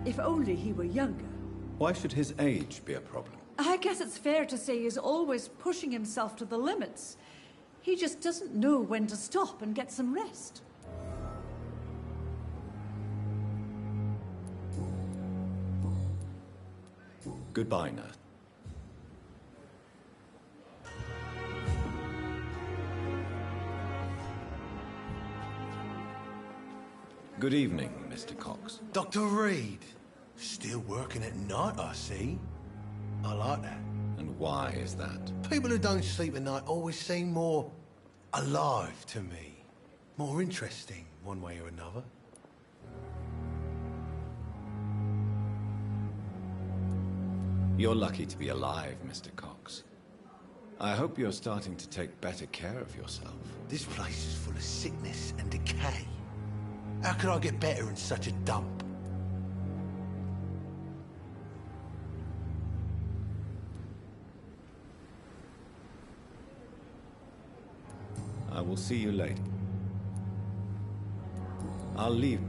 If only he were younger. Why should his age be a problem? I guess it's fair to say he's always pushing himself to the limits. He just doesn't know when to stop and get some rest. Goodbye, nurse. Good evening, Mr. Cox. Dr. Reed. Still working at night, I see. I like that. And why is that? People who don't sleep at night always seem more alive to me. More interesting, one way or another. You're lucky to be alive, Mr. Cox. I hope you're starting to take better care of yourself. This place is full of sickness and decay. How could I get better in such a dump? I will see you later. I'll leave.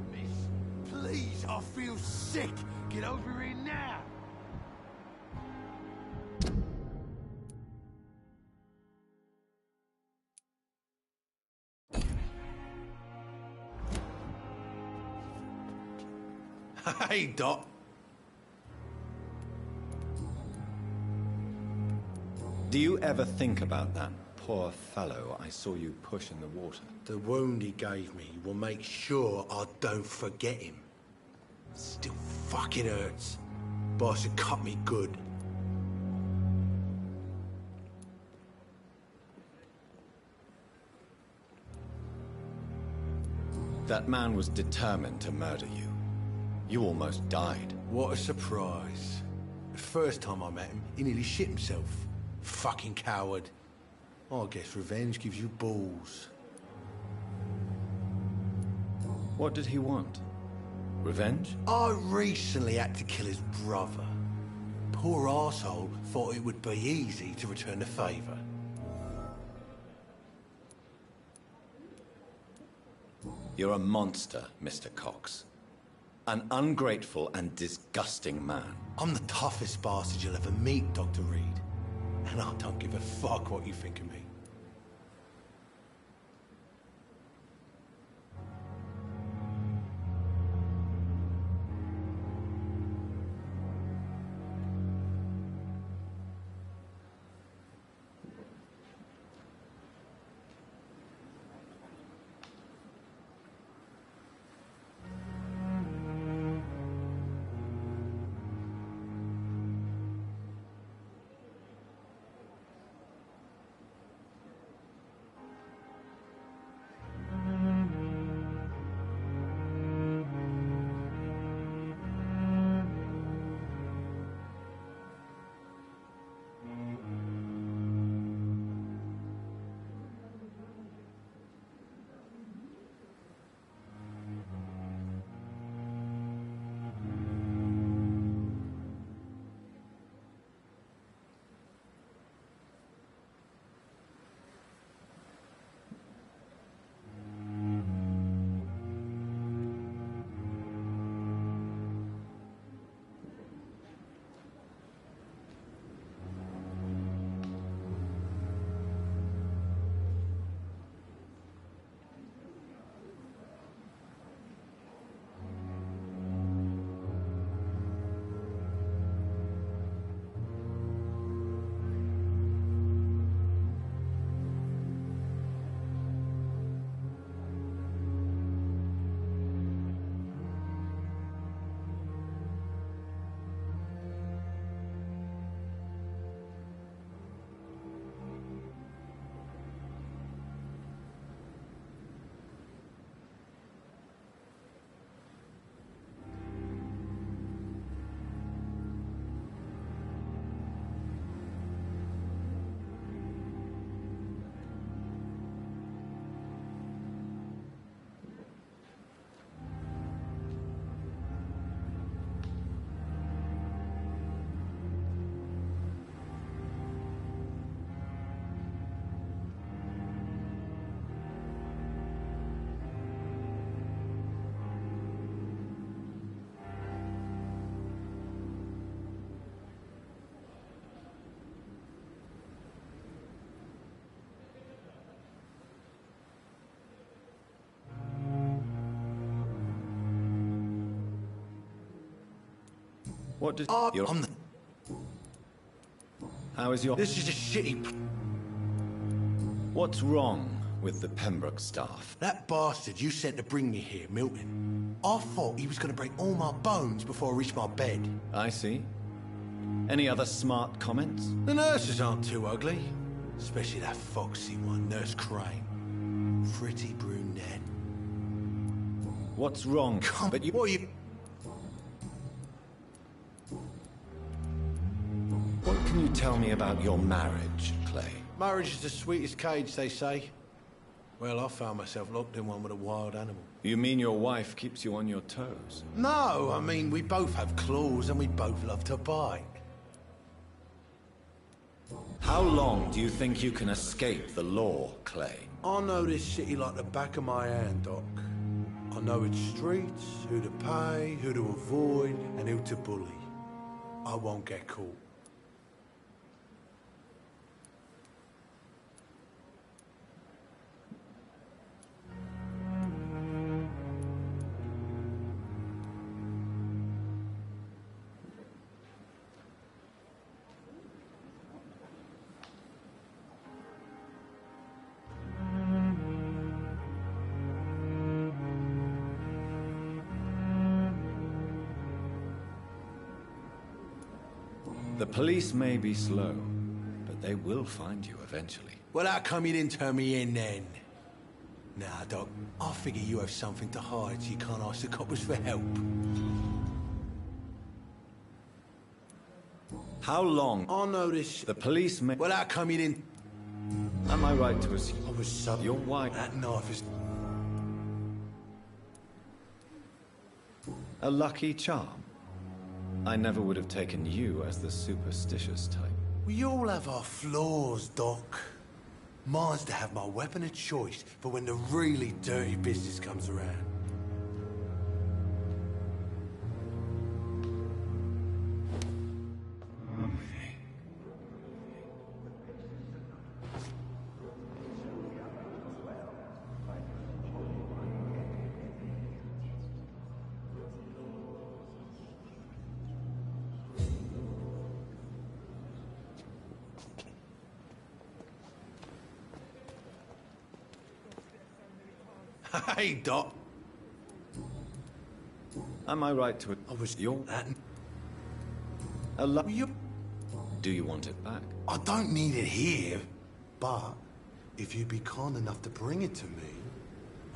Please, I feel sick. Get over here now. Hey, Doc. Do you ever think about that poor fellow I saw you push in the water? The wound he gave me will make sure I don't forget him. Still fucking hurts. Boss had cut me good. That man was determined to murder you. You almost died. What a surprise. The first time I met him, he nearly shit himself. Fucking coward. I guess revenge gives you balls. What did he want? Revenge? I recently had to kill his brother. Poor arsehole thought it would be easy to return the favour. You're a monster, Mr. Cox. An ungrateful and disgusting man. I'm the toughest bastard you'll ever meet, Dr. Reed. And I don't give a fuck what you think of me. What did I'm the... How is your... This is a shitty... What's wrong with the Pembroke staff? That bastard you sent to bring me here, Milton. I thought he was going to break all my bones before I reached my bed. I see. Any other smart comments? The nurses aren't too ugly. Especially that foxy one, Nurse Crane. Pretty brunette. What's wrong? But you... What are you... What can you tell me about your marriage, Clay? Marriage is the sweetest cage, they say. Well, I found myself locked in one with a wild animal. You mean your wife keeps you on your toes? No, I mean, we both have claws and we both love to bite. How long do you think you can escape the law, Clay? I know this city like the back of my hand, Doc. I know its streets, who to pay, who to avoid, and who to bully. I won't get caught. The police may be slow, but they will find you eventually. Well, how come you didn't turn me in then? Nah, Doc, I figure you have something to hide so you can't ask the coppers for help. How long? I know this. The police may... Well, how come you didn't... Am I right to assume... I was so... Your wife... That knife is... A lucky charm. I never would have taken you as the superstitious type. We all have our flaws, Doc. Mine's to have my weapon of choice for when the really dirty business comes around. Hey, Doc. Am I right to... I was... Your... Do you want it back? I don't need it here, but if you'd be kind enough to bring it to me,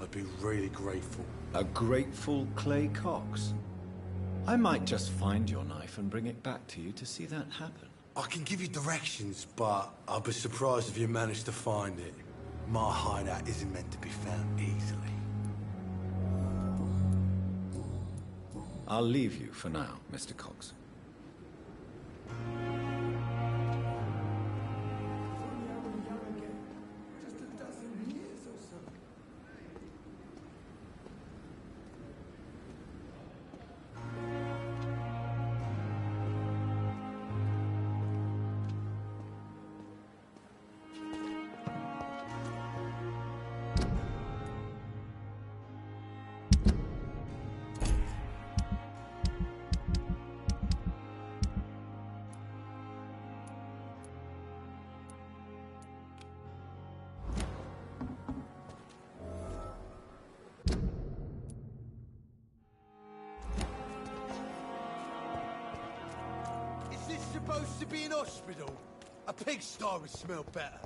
I'd be really grateful. A grateful Clay Cox? I might just find your knife and bring it back to you to see that happen. I can give you directions, but I'd be surprised if you managed to find it. My hideout isn't meant to be found easily. I'll leave you for now, Mr. Cox. Supposed to be an hospital? A pigsty would smell better.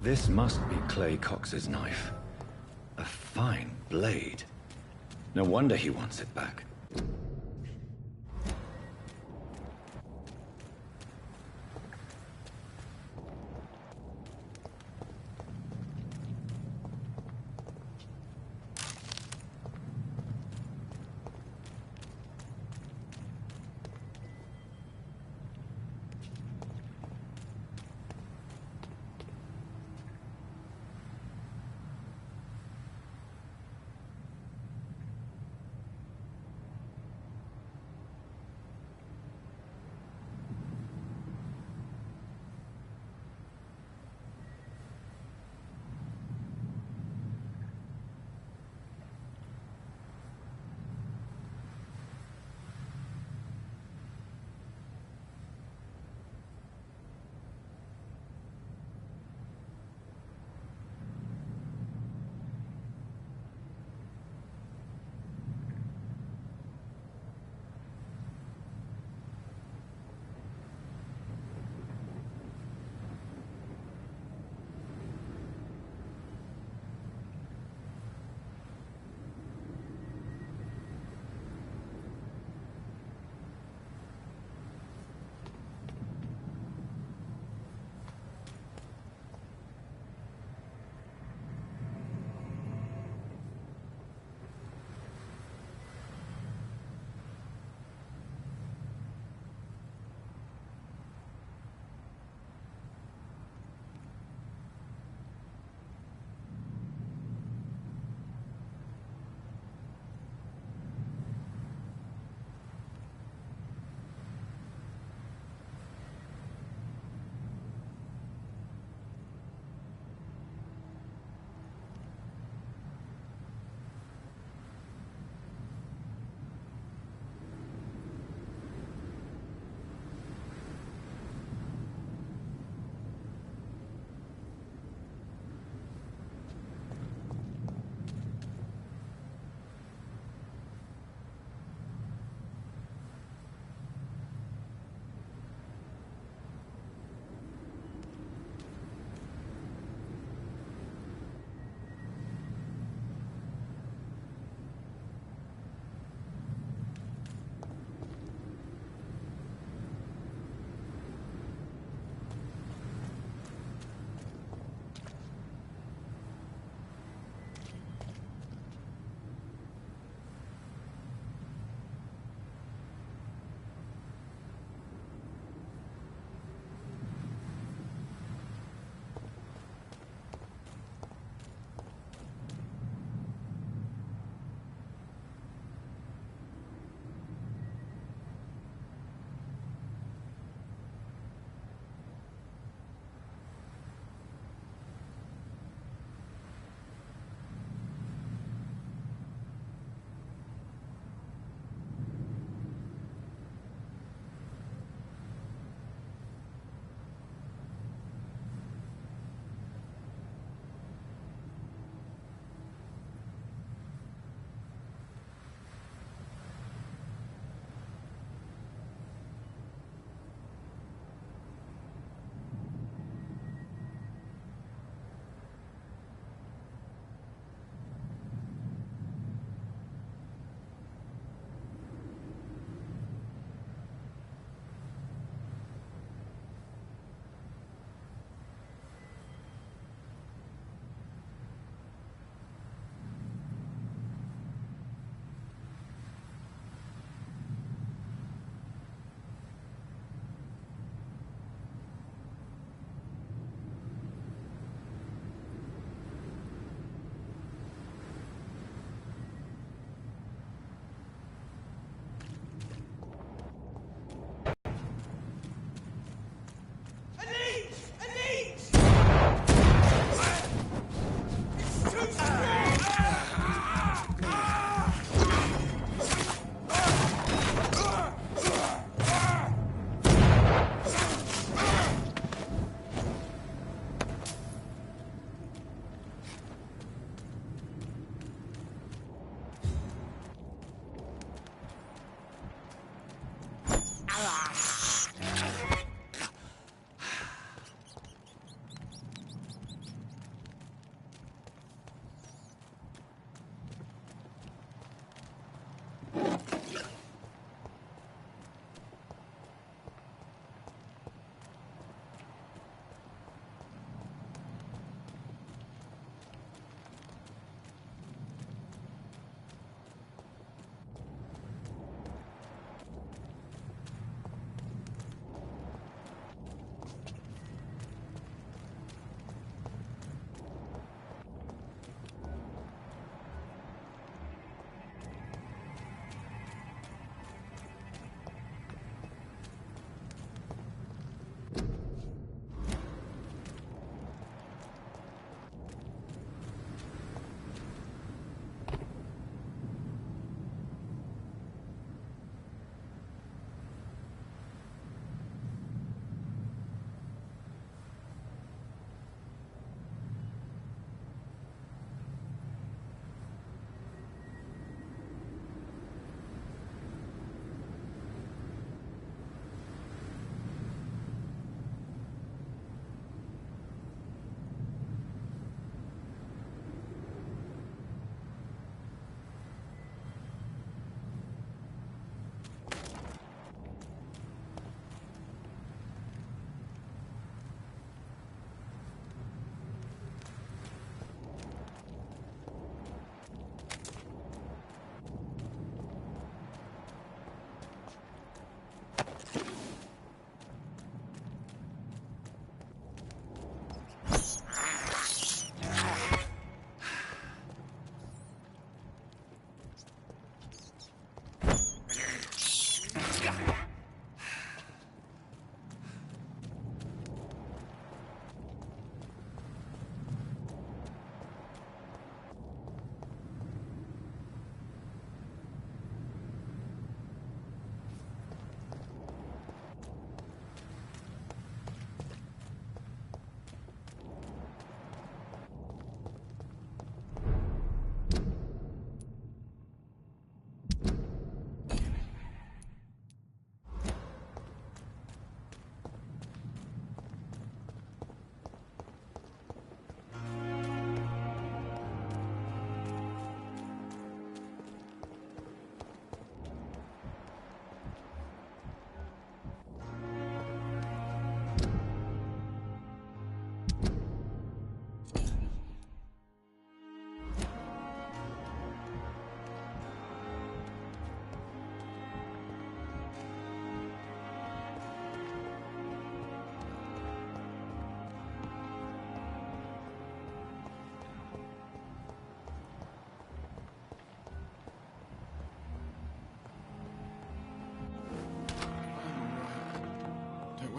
This must be Clay Cox's knife. A fine blade. No wonder he wants it back.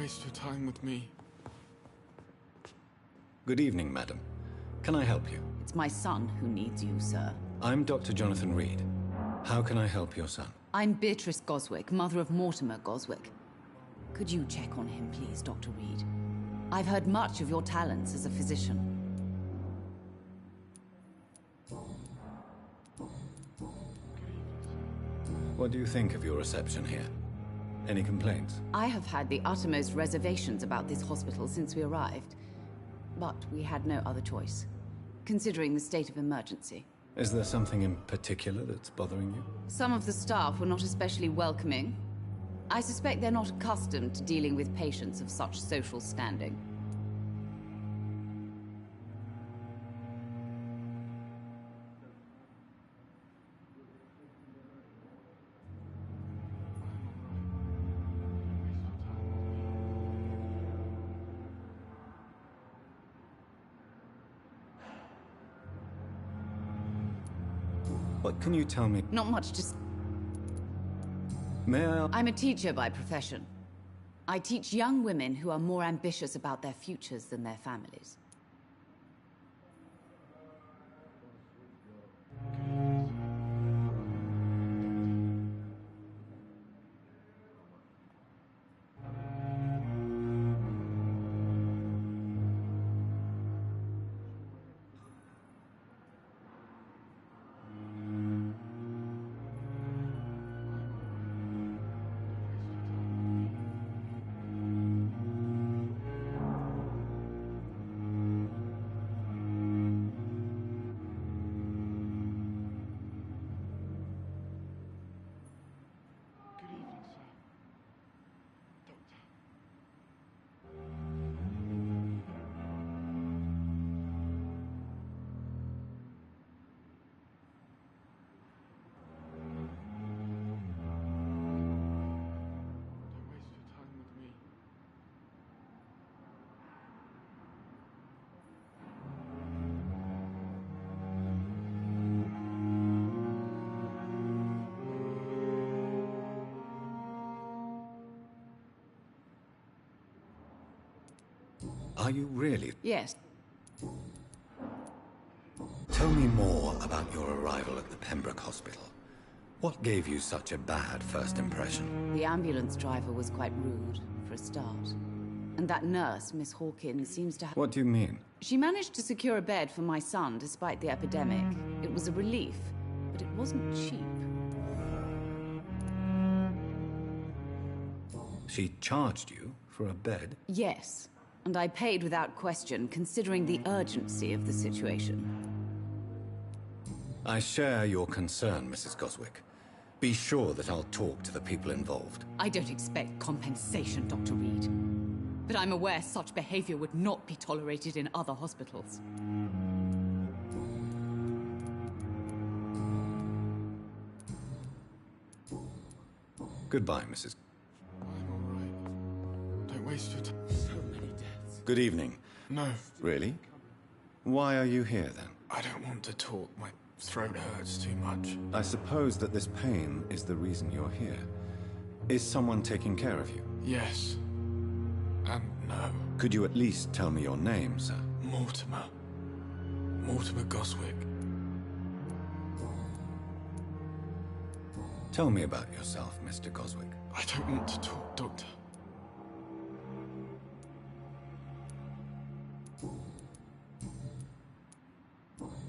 Waste your time with me. Good evening, madam. Can I help you? It's my son who needs you, sir. I'm Dr. Jonathan Reed. How can I help your son? I'm Beatrice Goswick, mother of Mortimer Goswick. Could you check on him, please, Dr. Reed? I've heard much of your talents as a physician. What do you think of your reception here? Any complaints? I have had the uttermost reservations about this hospital since we arrived. But we had no other choice, considering the state of emergency. Is there something in particular that's bothering you? Some of the staff were not especially welcoming. I suspect they're not accustomed to dealing with patients of such social standing. What can you tell me? Not much, just... May I... I'm a teacher by profession. I teach young women who are more ambitious about their futures than their families. Are you really? Yes. Tell me more about your arrival at the Pembroke Hospital. What gave you such a bad first impression? The ambulance driver was quite rude, for a start. And that nurse, Miss Hawkins, seems to have... What do you mean? She managed to secure a bed for my son despite the epidemic. It was a relief, but it wasn't cheap. She charged you for a bed? Yes, and I paid without question, considering the urgency of the situation. I share your concern, Mrs. Goswick. Be sure that I'll talk to the people involved. I don't expect compensation, Dr. Reed. But I'm aware such behavior would not be tolerated in other hospitals. Goodbye, Mrs. I'm all right. Don't waste your time. So many deaths. Good evening. No. Really? Why are you here, then? I don't want to talk. My throat hurts too much. I suppose that this pain is the reason you're here. Is someone taking care of you? Yes. And no. Could you at least tell me your name, sir? Mortimer. Mortimer Goswick. Tell me about yourself, Mr. Goswick. I don't want to talk, Doctor.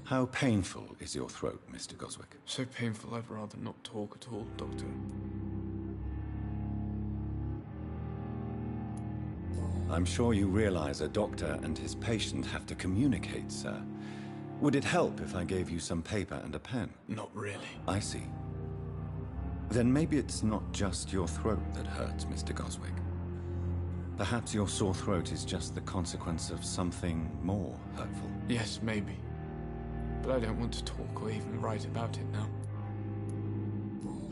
How painful is your throat, Mr. Goswick? So painful I'd rather not talk at all, Doctor. I'm sure you realize a doctor and his patient have to communicate, sir. Would it help if I gave you some paper and a pen? Not really. I see. Then maybe it's not just your throat that hurts, Mr. Goswick. Perhaps your sore throat is just the consequence of something more hurtful. Yes, maybe. But I don't want to talk or even write about it now.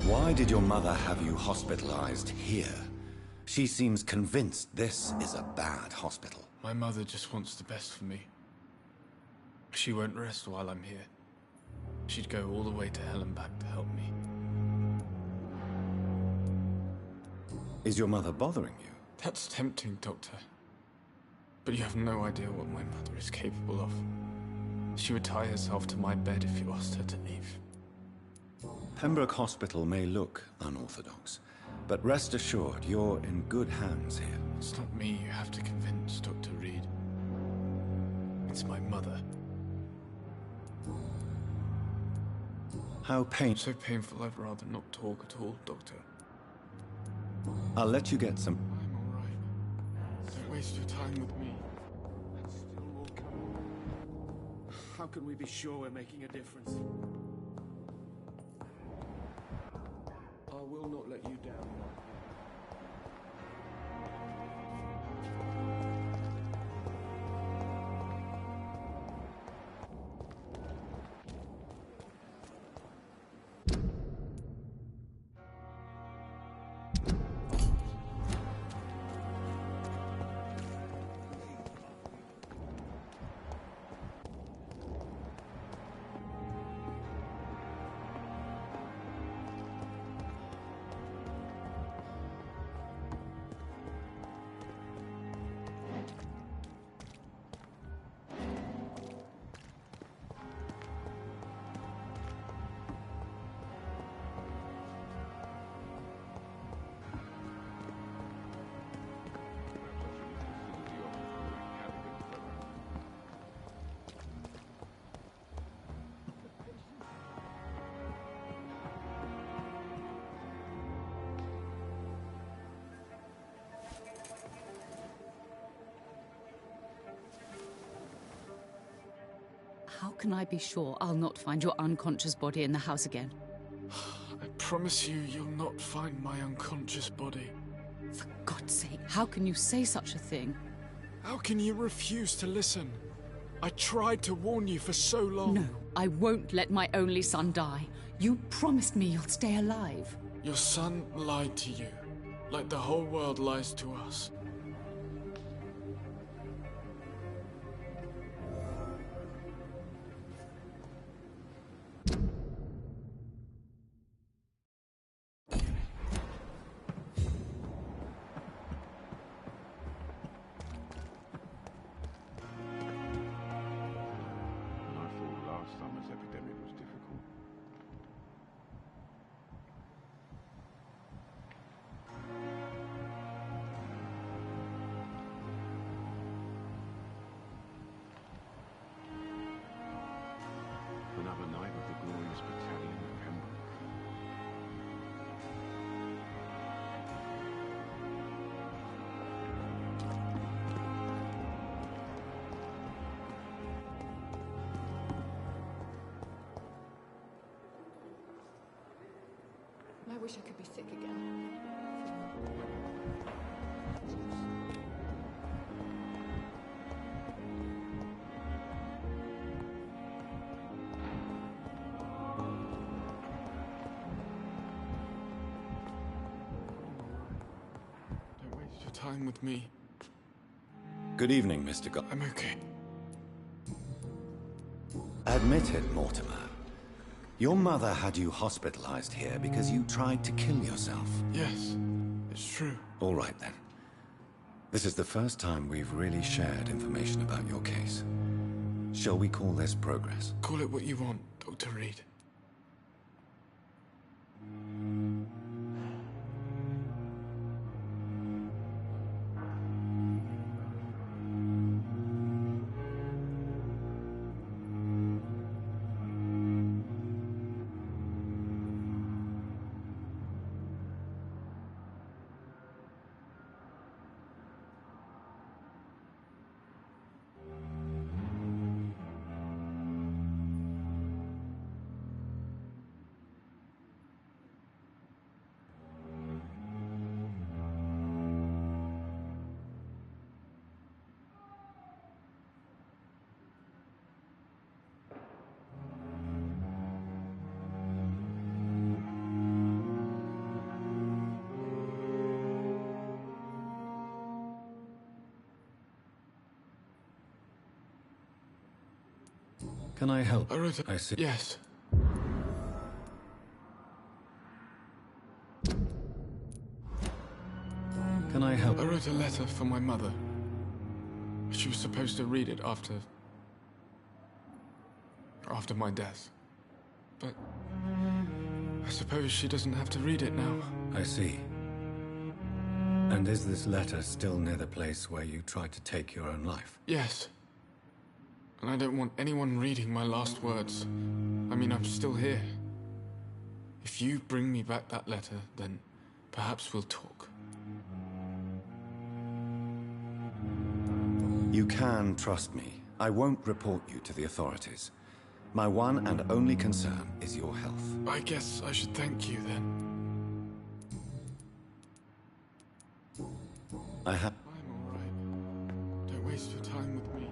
Why did your mother have you hospitalized here? She seems convinced this is a bad hospital. My mother just wants the best for me. She won't rest while I'm here. She'd go all the way to hell and back to help me. Is your mother bothering you? That's tempting, Doctor. But you have no idea what my mother is capable of. She would tie herself to my bed if you asked her to leave. Pembroke Hospital may look unorthodox, but rest assured you're in good hands here. It's not me you have to convince, Dr. Reed. It's my mother. How So painful I'd rather not talk at all, Doctor. I'll let you get some... I'm all right. Don't waste your time with me. And still more coming. How can we be sure we're making a difference? I will not let you down. How can I be sure I'll not find your unconscious body in the house again? I promise you, you'll not find my unconscious body. For God's sake, how can you say such a thing? How can you refuse to listen? I tried to warn you for so long. No, I won't let my only son die. You promised me you'll stay alive. Your son lied to you, like the whole world lies to us. another night with the glorious battalion of Pembroke. I wish I could be sick again. Don't waste your time with me. Good evening, Mr. I'm okay. Admit it, Mortimer. Your mother had you hospitalized here because you tried to kill yourself. Yes, it's true. All right, then. This is the first time we've really shared information about your case. Shall we call this progress? Call it what you want, Dr. Reed. Can I help? I see. Yes. Can I help? I wrote a letter for my mother. She was supposed to read it after my death. But I suppose she doesn't have to read it now. I see. And is this letter still near the place where you tried to take your own life? Yes. And I don't want anyone reading my last words. I mean, I'm still here. If you bring me back that letter, then perhaps we'll talk. You can trust me. I won't report you to the authorities. My one and only concern is your health. I guess I should thank you then. I have... I'm all right. Don't waste your time with me.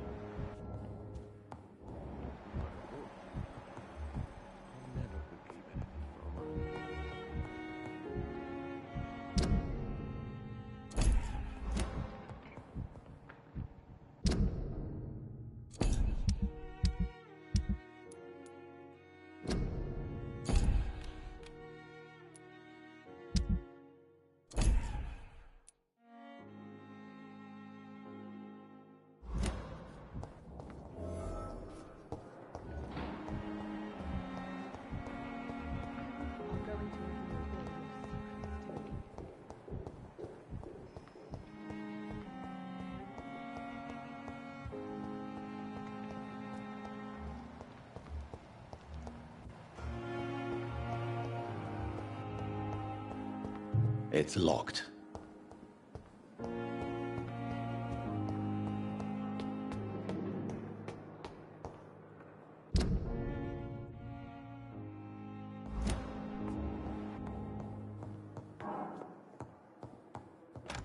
It's locked.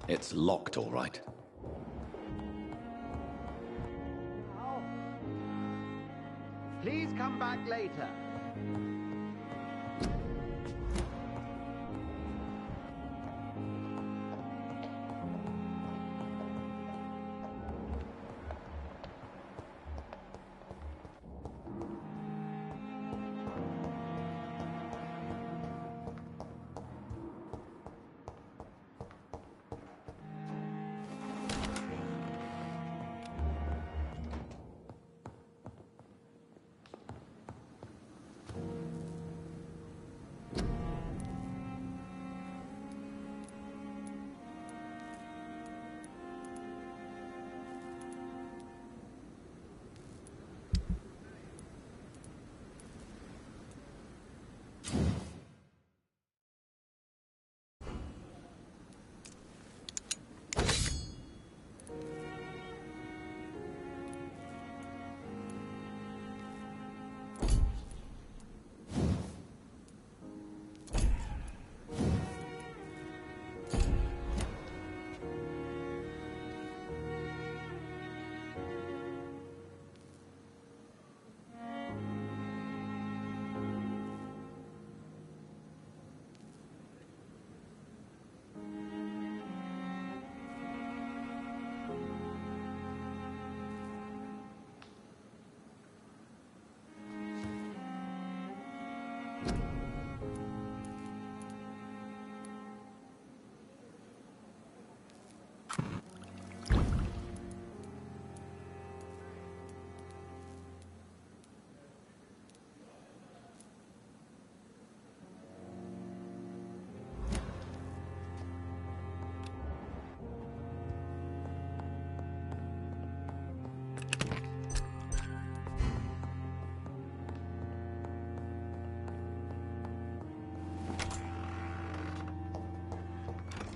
It's locked, all right. Please come back later.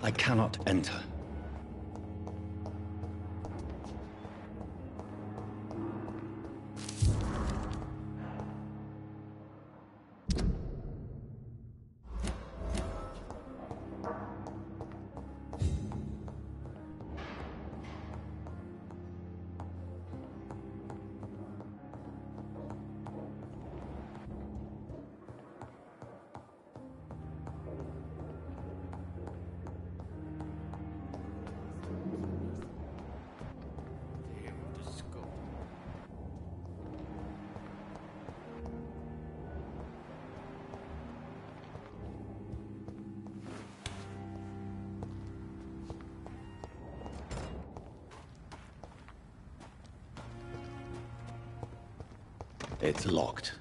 I cannot enter. It's locked.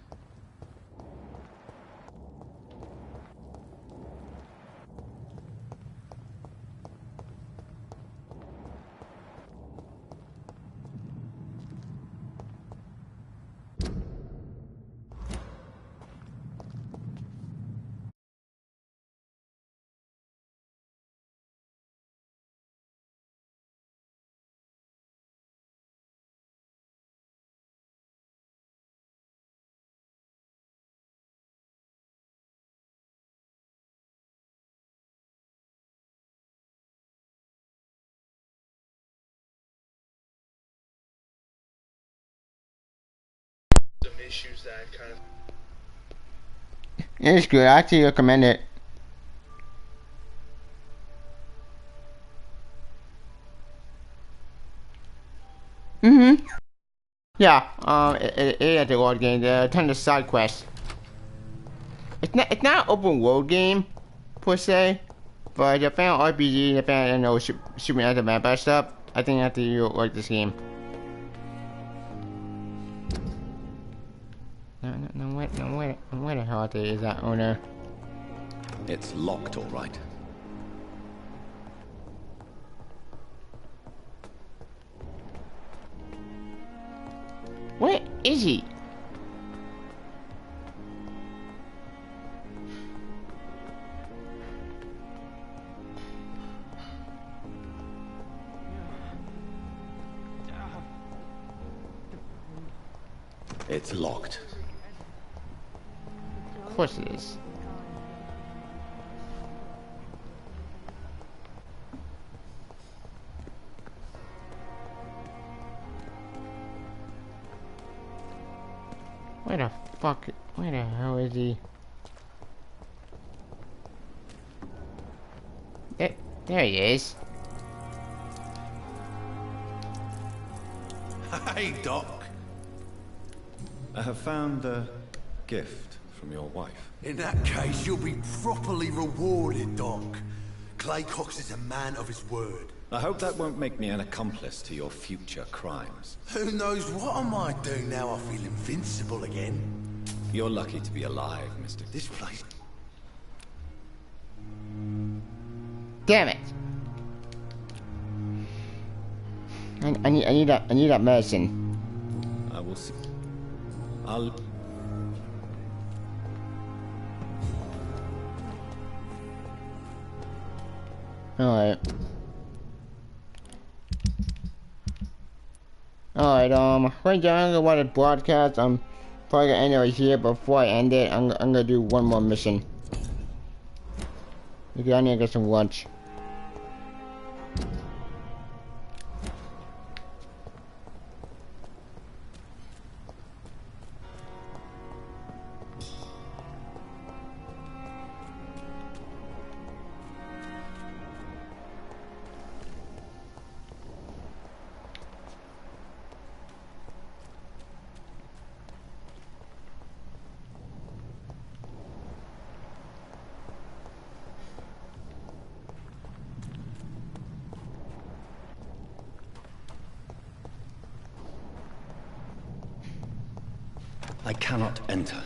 Some issues that kind of. It's good. I actually recommend it. Yeah. It is a world game. There are a ton of side quests. It's not an open world game per se, but if you're a fan of RPG, if you're a fan of, you know, supernatural vampire stuff, I think that you'll like this game. No, where the hell is that owner? It's locked, all right. Where is he? It's locked. Of course it is. Where the hell is he? There he is. Hey, Doc. I have found a gift from your wife. In that case, you'll be properly rewarded, Doc. Clay Cox is a man of his word. I hope that won't make me an accomplice to your future crimes. Who knows what I might do now I feel invincible again. You're lucky to be alive, Mr. This place. Damn it! I need that medicine. I will see. I'll... Alright. Right now I'm gonna watch a broadcast. I'm probably gonna end it right here. Before I end it, I'm gonna do one more mission. Okay, I need to get some lunch. I cannot enter.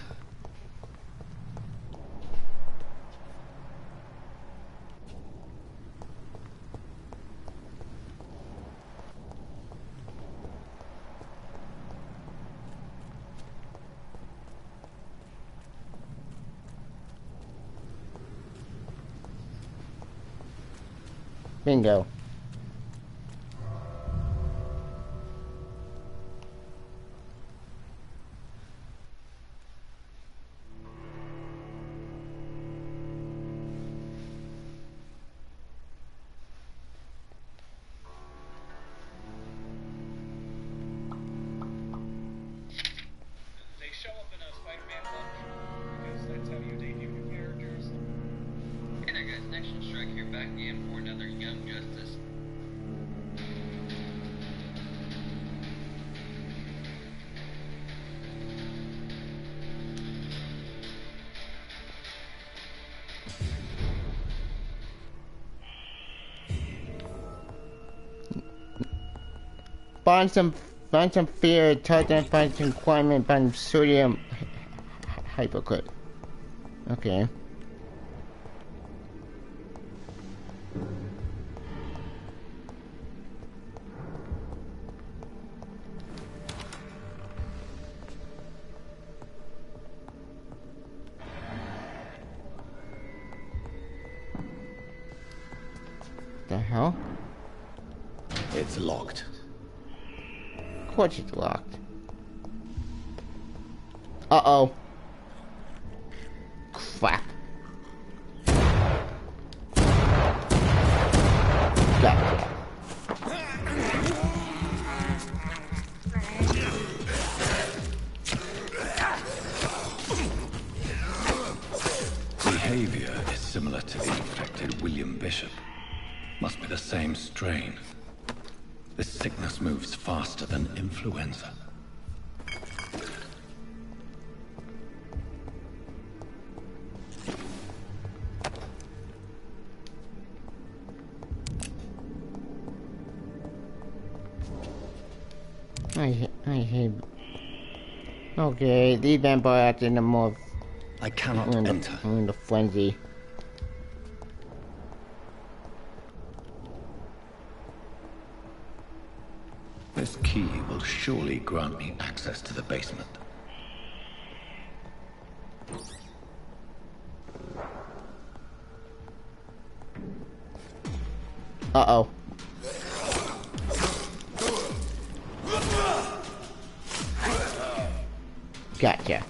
Bingo. Find some fear, tartan, find some requirement, find sodium hypocrit. Okay. The hell? It's locked. Of course it's locked. Uh-oh. Crap. Gotcha. Behavior is similar to the infected William Bishop. Must be the same strain. This sickness moves faster than influenza. I hate. Okay, the vampire acting more. I cannot enter. I'm in the frenzy. This key will surely grant me access to the basement. Uh-oh. Gotcha.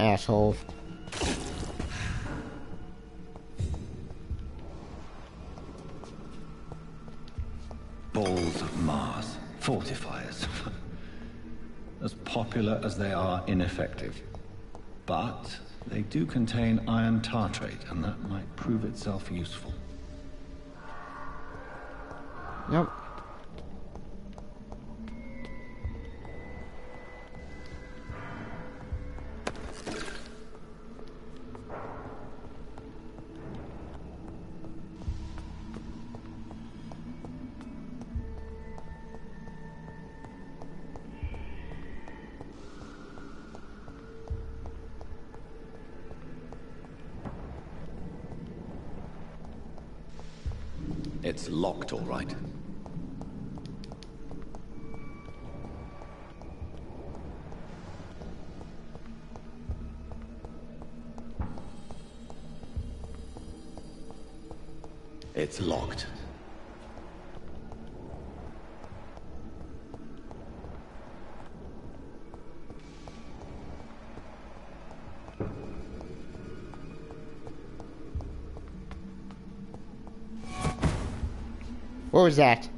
Asshole. Balls of Mars. Fortifiers. As popular as they are ineffective. But they do contain iron tartrate, and that might prove itself useful. Yep. It's locked, all right. It's locked. What was that?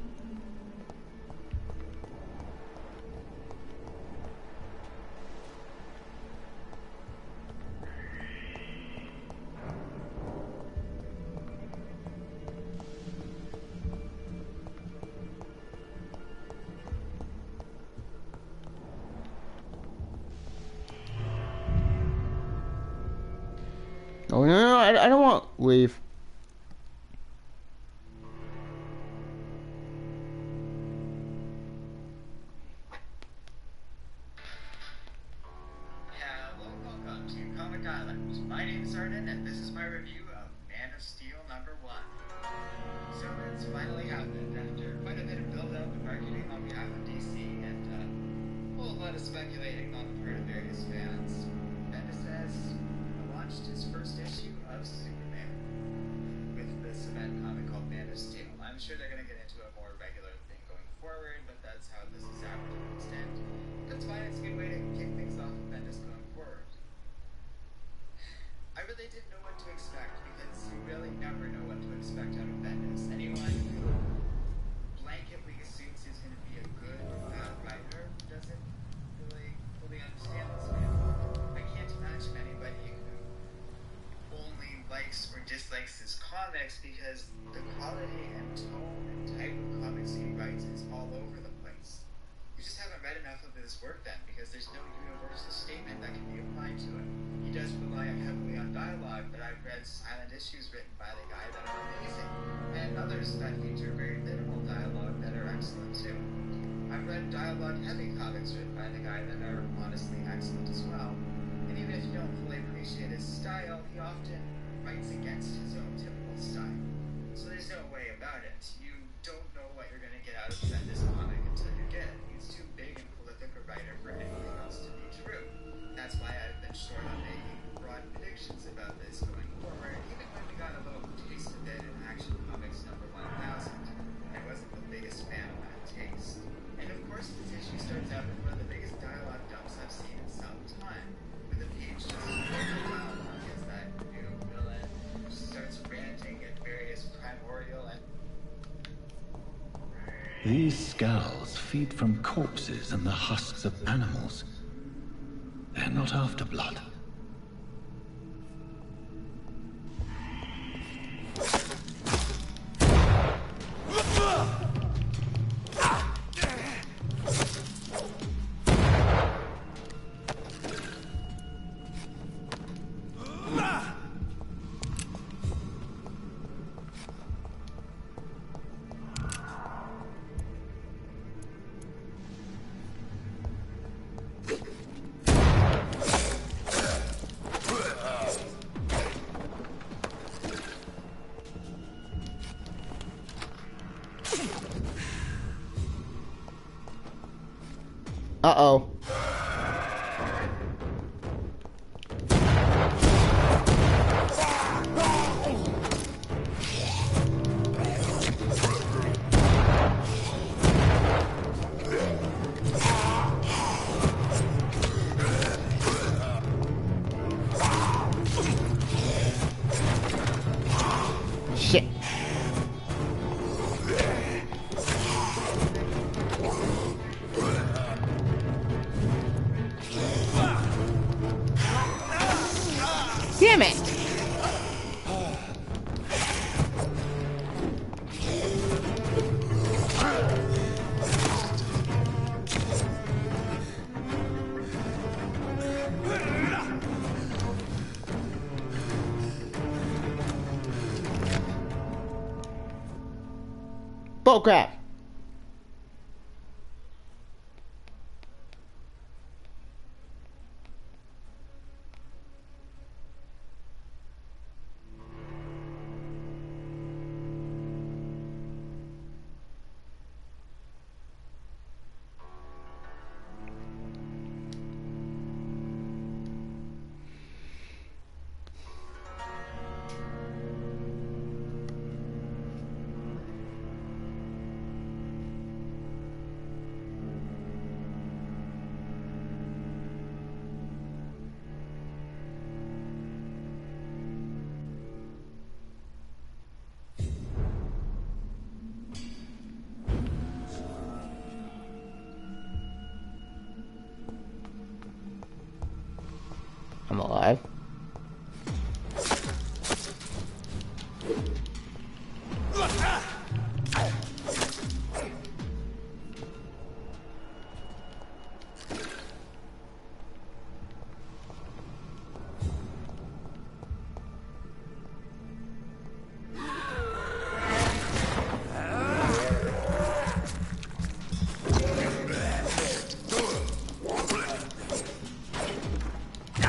Oh no, I don't want to leave. comics because the quality and tone and type of comics he writes is all over the place. You just haven't read enough of his work then, because there's no universal statement that can be applied to it. He does rely heavily on dialogue, but I've read silent issues written by the guy that are amazing, and others that feature very minimal dialogue that are excellent too. I've read dialogue-heavy comics written by the guy that are honestly excellent as well. And even if you don't fully appreciate his style, he often writes against his own typical style. So there's no way about it. You don't know what you're going to get out of Bendis comic until you get it. He's too big and prolific a writer for anything else to be true. That's why I've been short on making broad predictions about this going forward, even when we got a little taste of it in Action Comics number 1000. I wasn't the biggest fan of that taste. And of course, this issue starts out with one of the biggest dialogue dumps I've seen in some time, with a page just dialogue as that new villain starts ranting at various primordial and... These skulls feed from corpses and the husks of animals. They're not after blood. Uh-oh. Shit. Damn it! Bullcrap! I'm alive.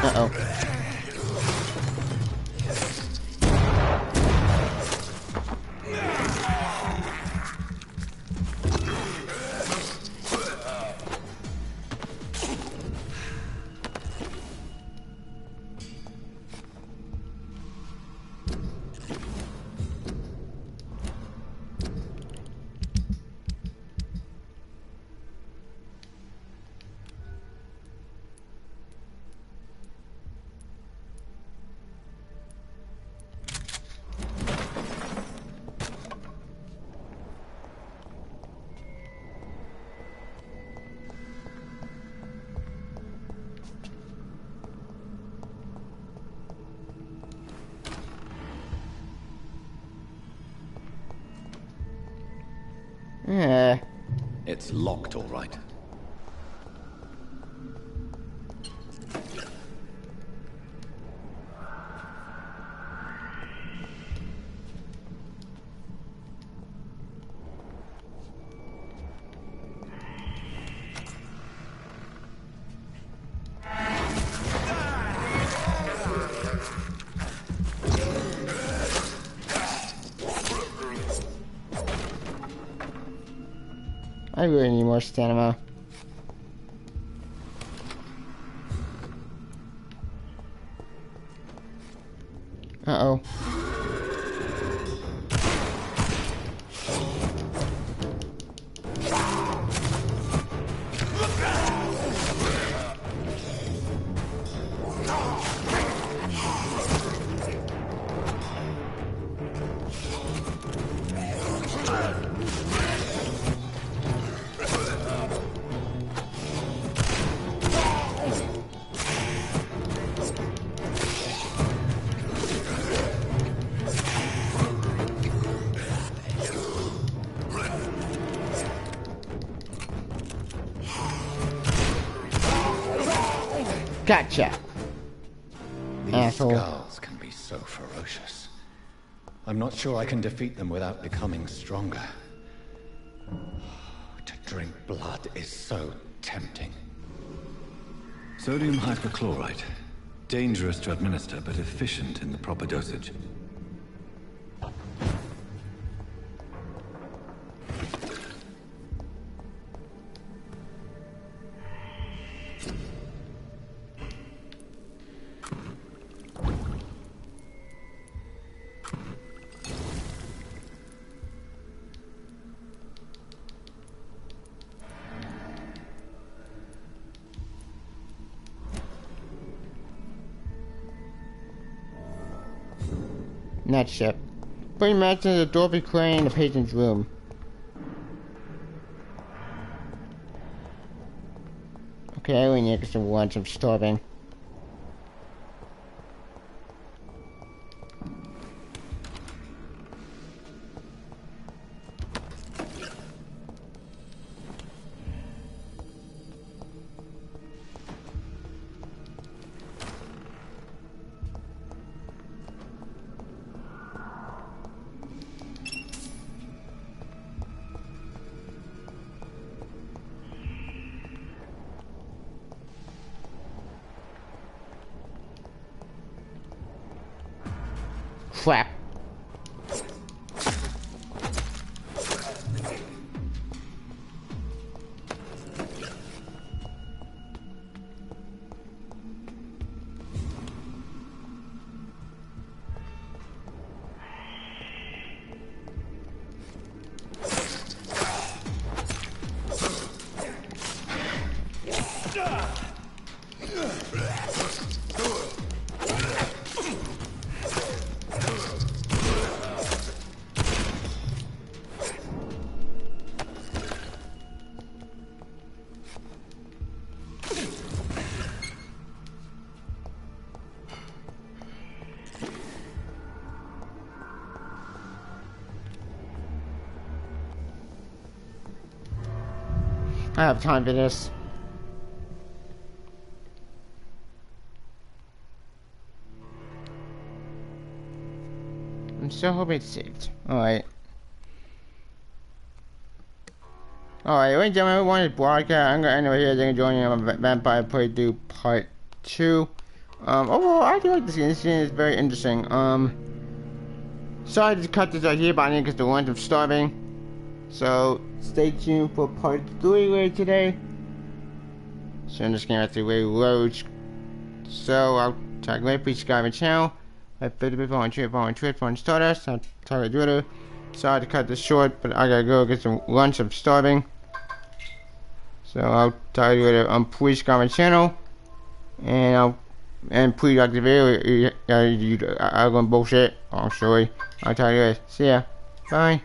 Uh-oh. It's locked, all right. I really need more stamina. Uh-oh. Gotcha. These asshole. skulls can be so ferocious. I'm not sure I can defeat them without becoming stronger. To drink blood is so tempting. Sodium hypochlorite. Dangerous to administer, but efficient in the proper dosage. Next step. Bring Max into the door clearing the patient's room. Okay, I really need some lunch. I'm starving. Crap. I have time for this. I'm so hoping it's saved. Alright. Alright, ladies and gentlemen, everyone, it's broadcast. I'm gonna end it right here. Thank you for joining me on Vampire Playthrough Part 2. Overall, I do like this game. This game is very interesting. Sorry to cut this right here, but I need to get the lunch. I'm starving. So, stay tuned for Part 3 later today. So, this game after way loads. So, I'll talk later. Please subscribe to my channel. My favorite people on Twitter, on Stardust. I'll talk to Twitter. Sorry to cut this short, but I gotta go get some lunch. I'm starving. So, I'll talk to you later. Please subscribe to my channel. And please like the video. I'm going bullshit. Oh, sorry. I'll talk to you later. See ya. Bye.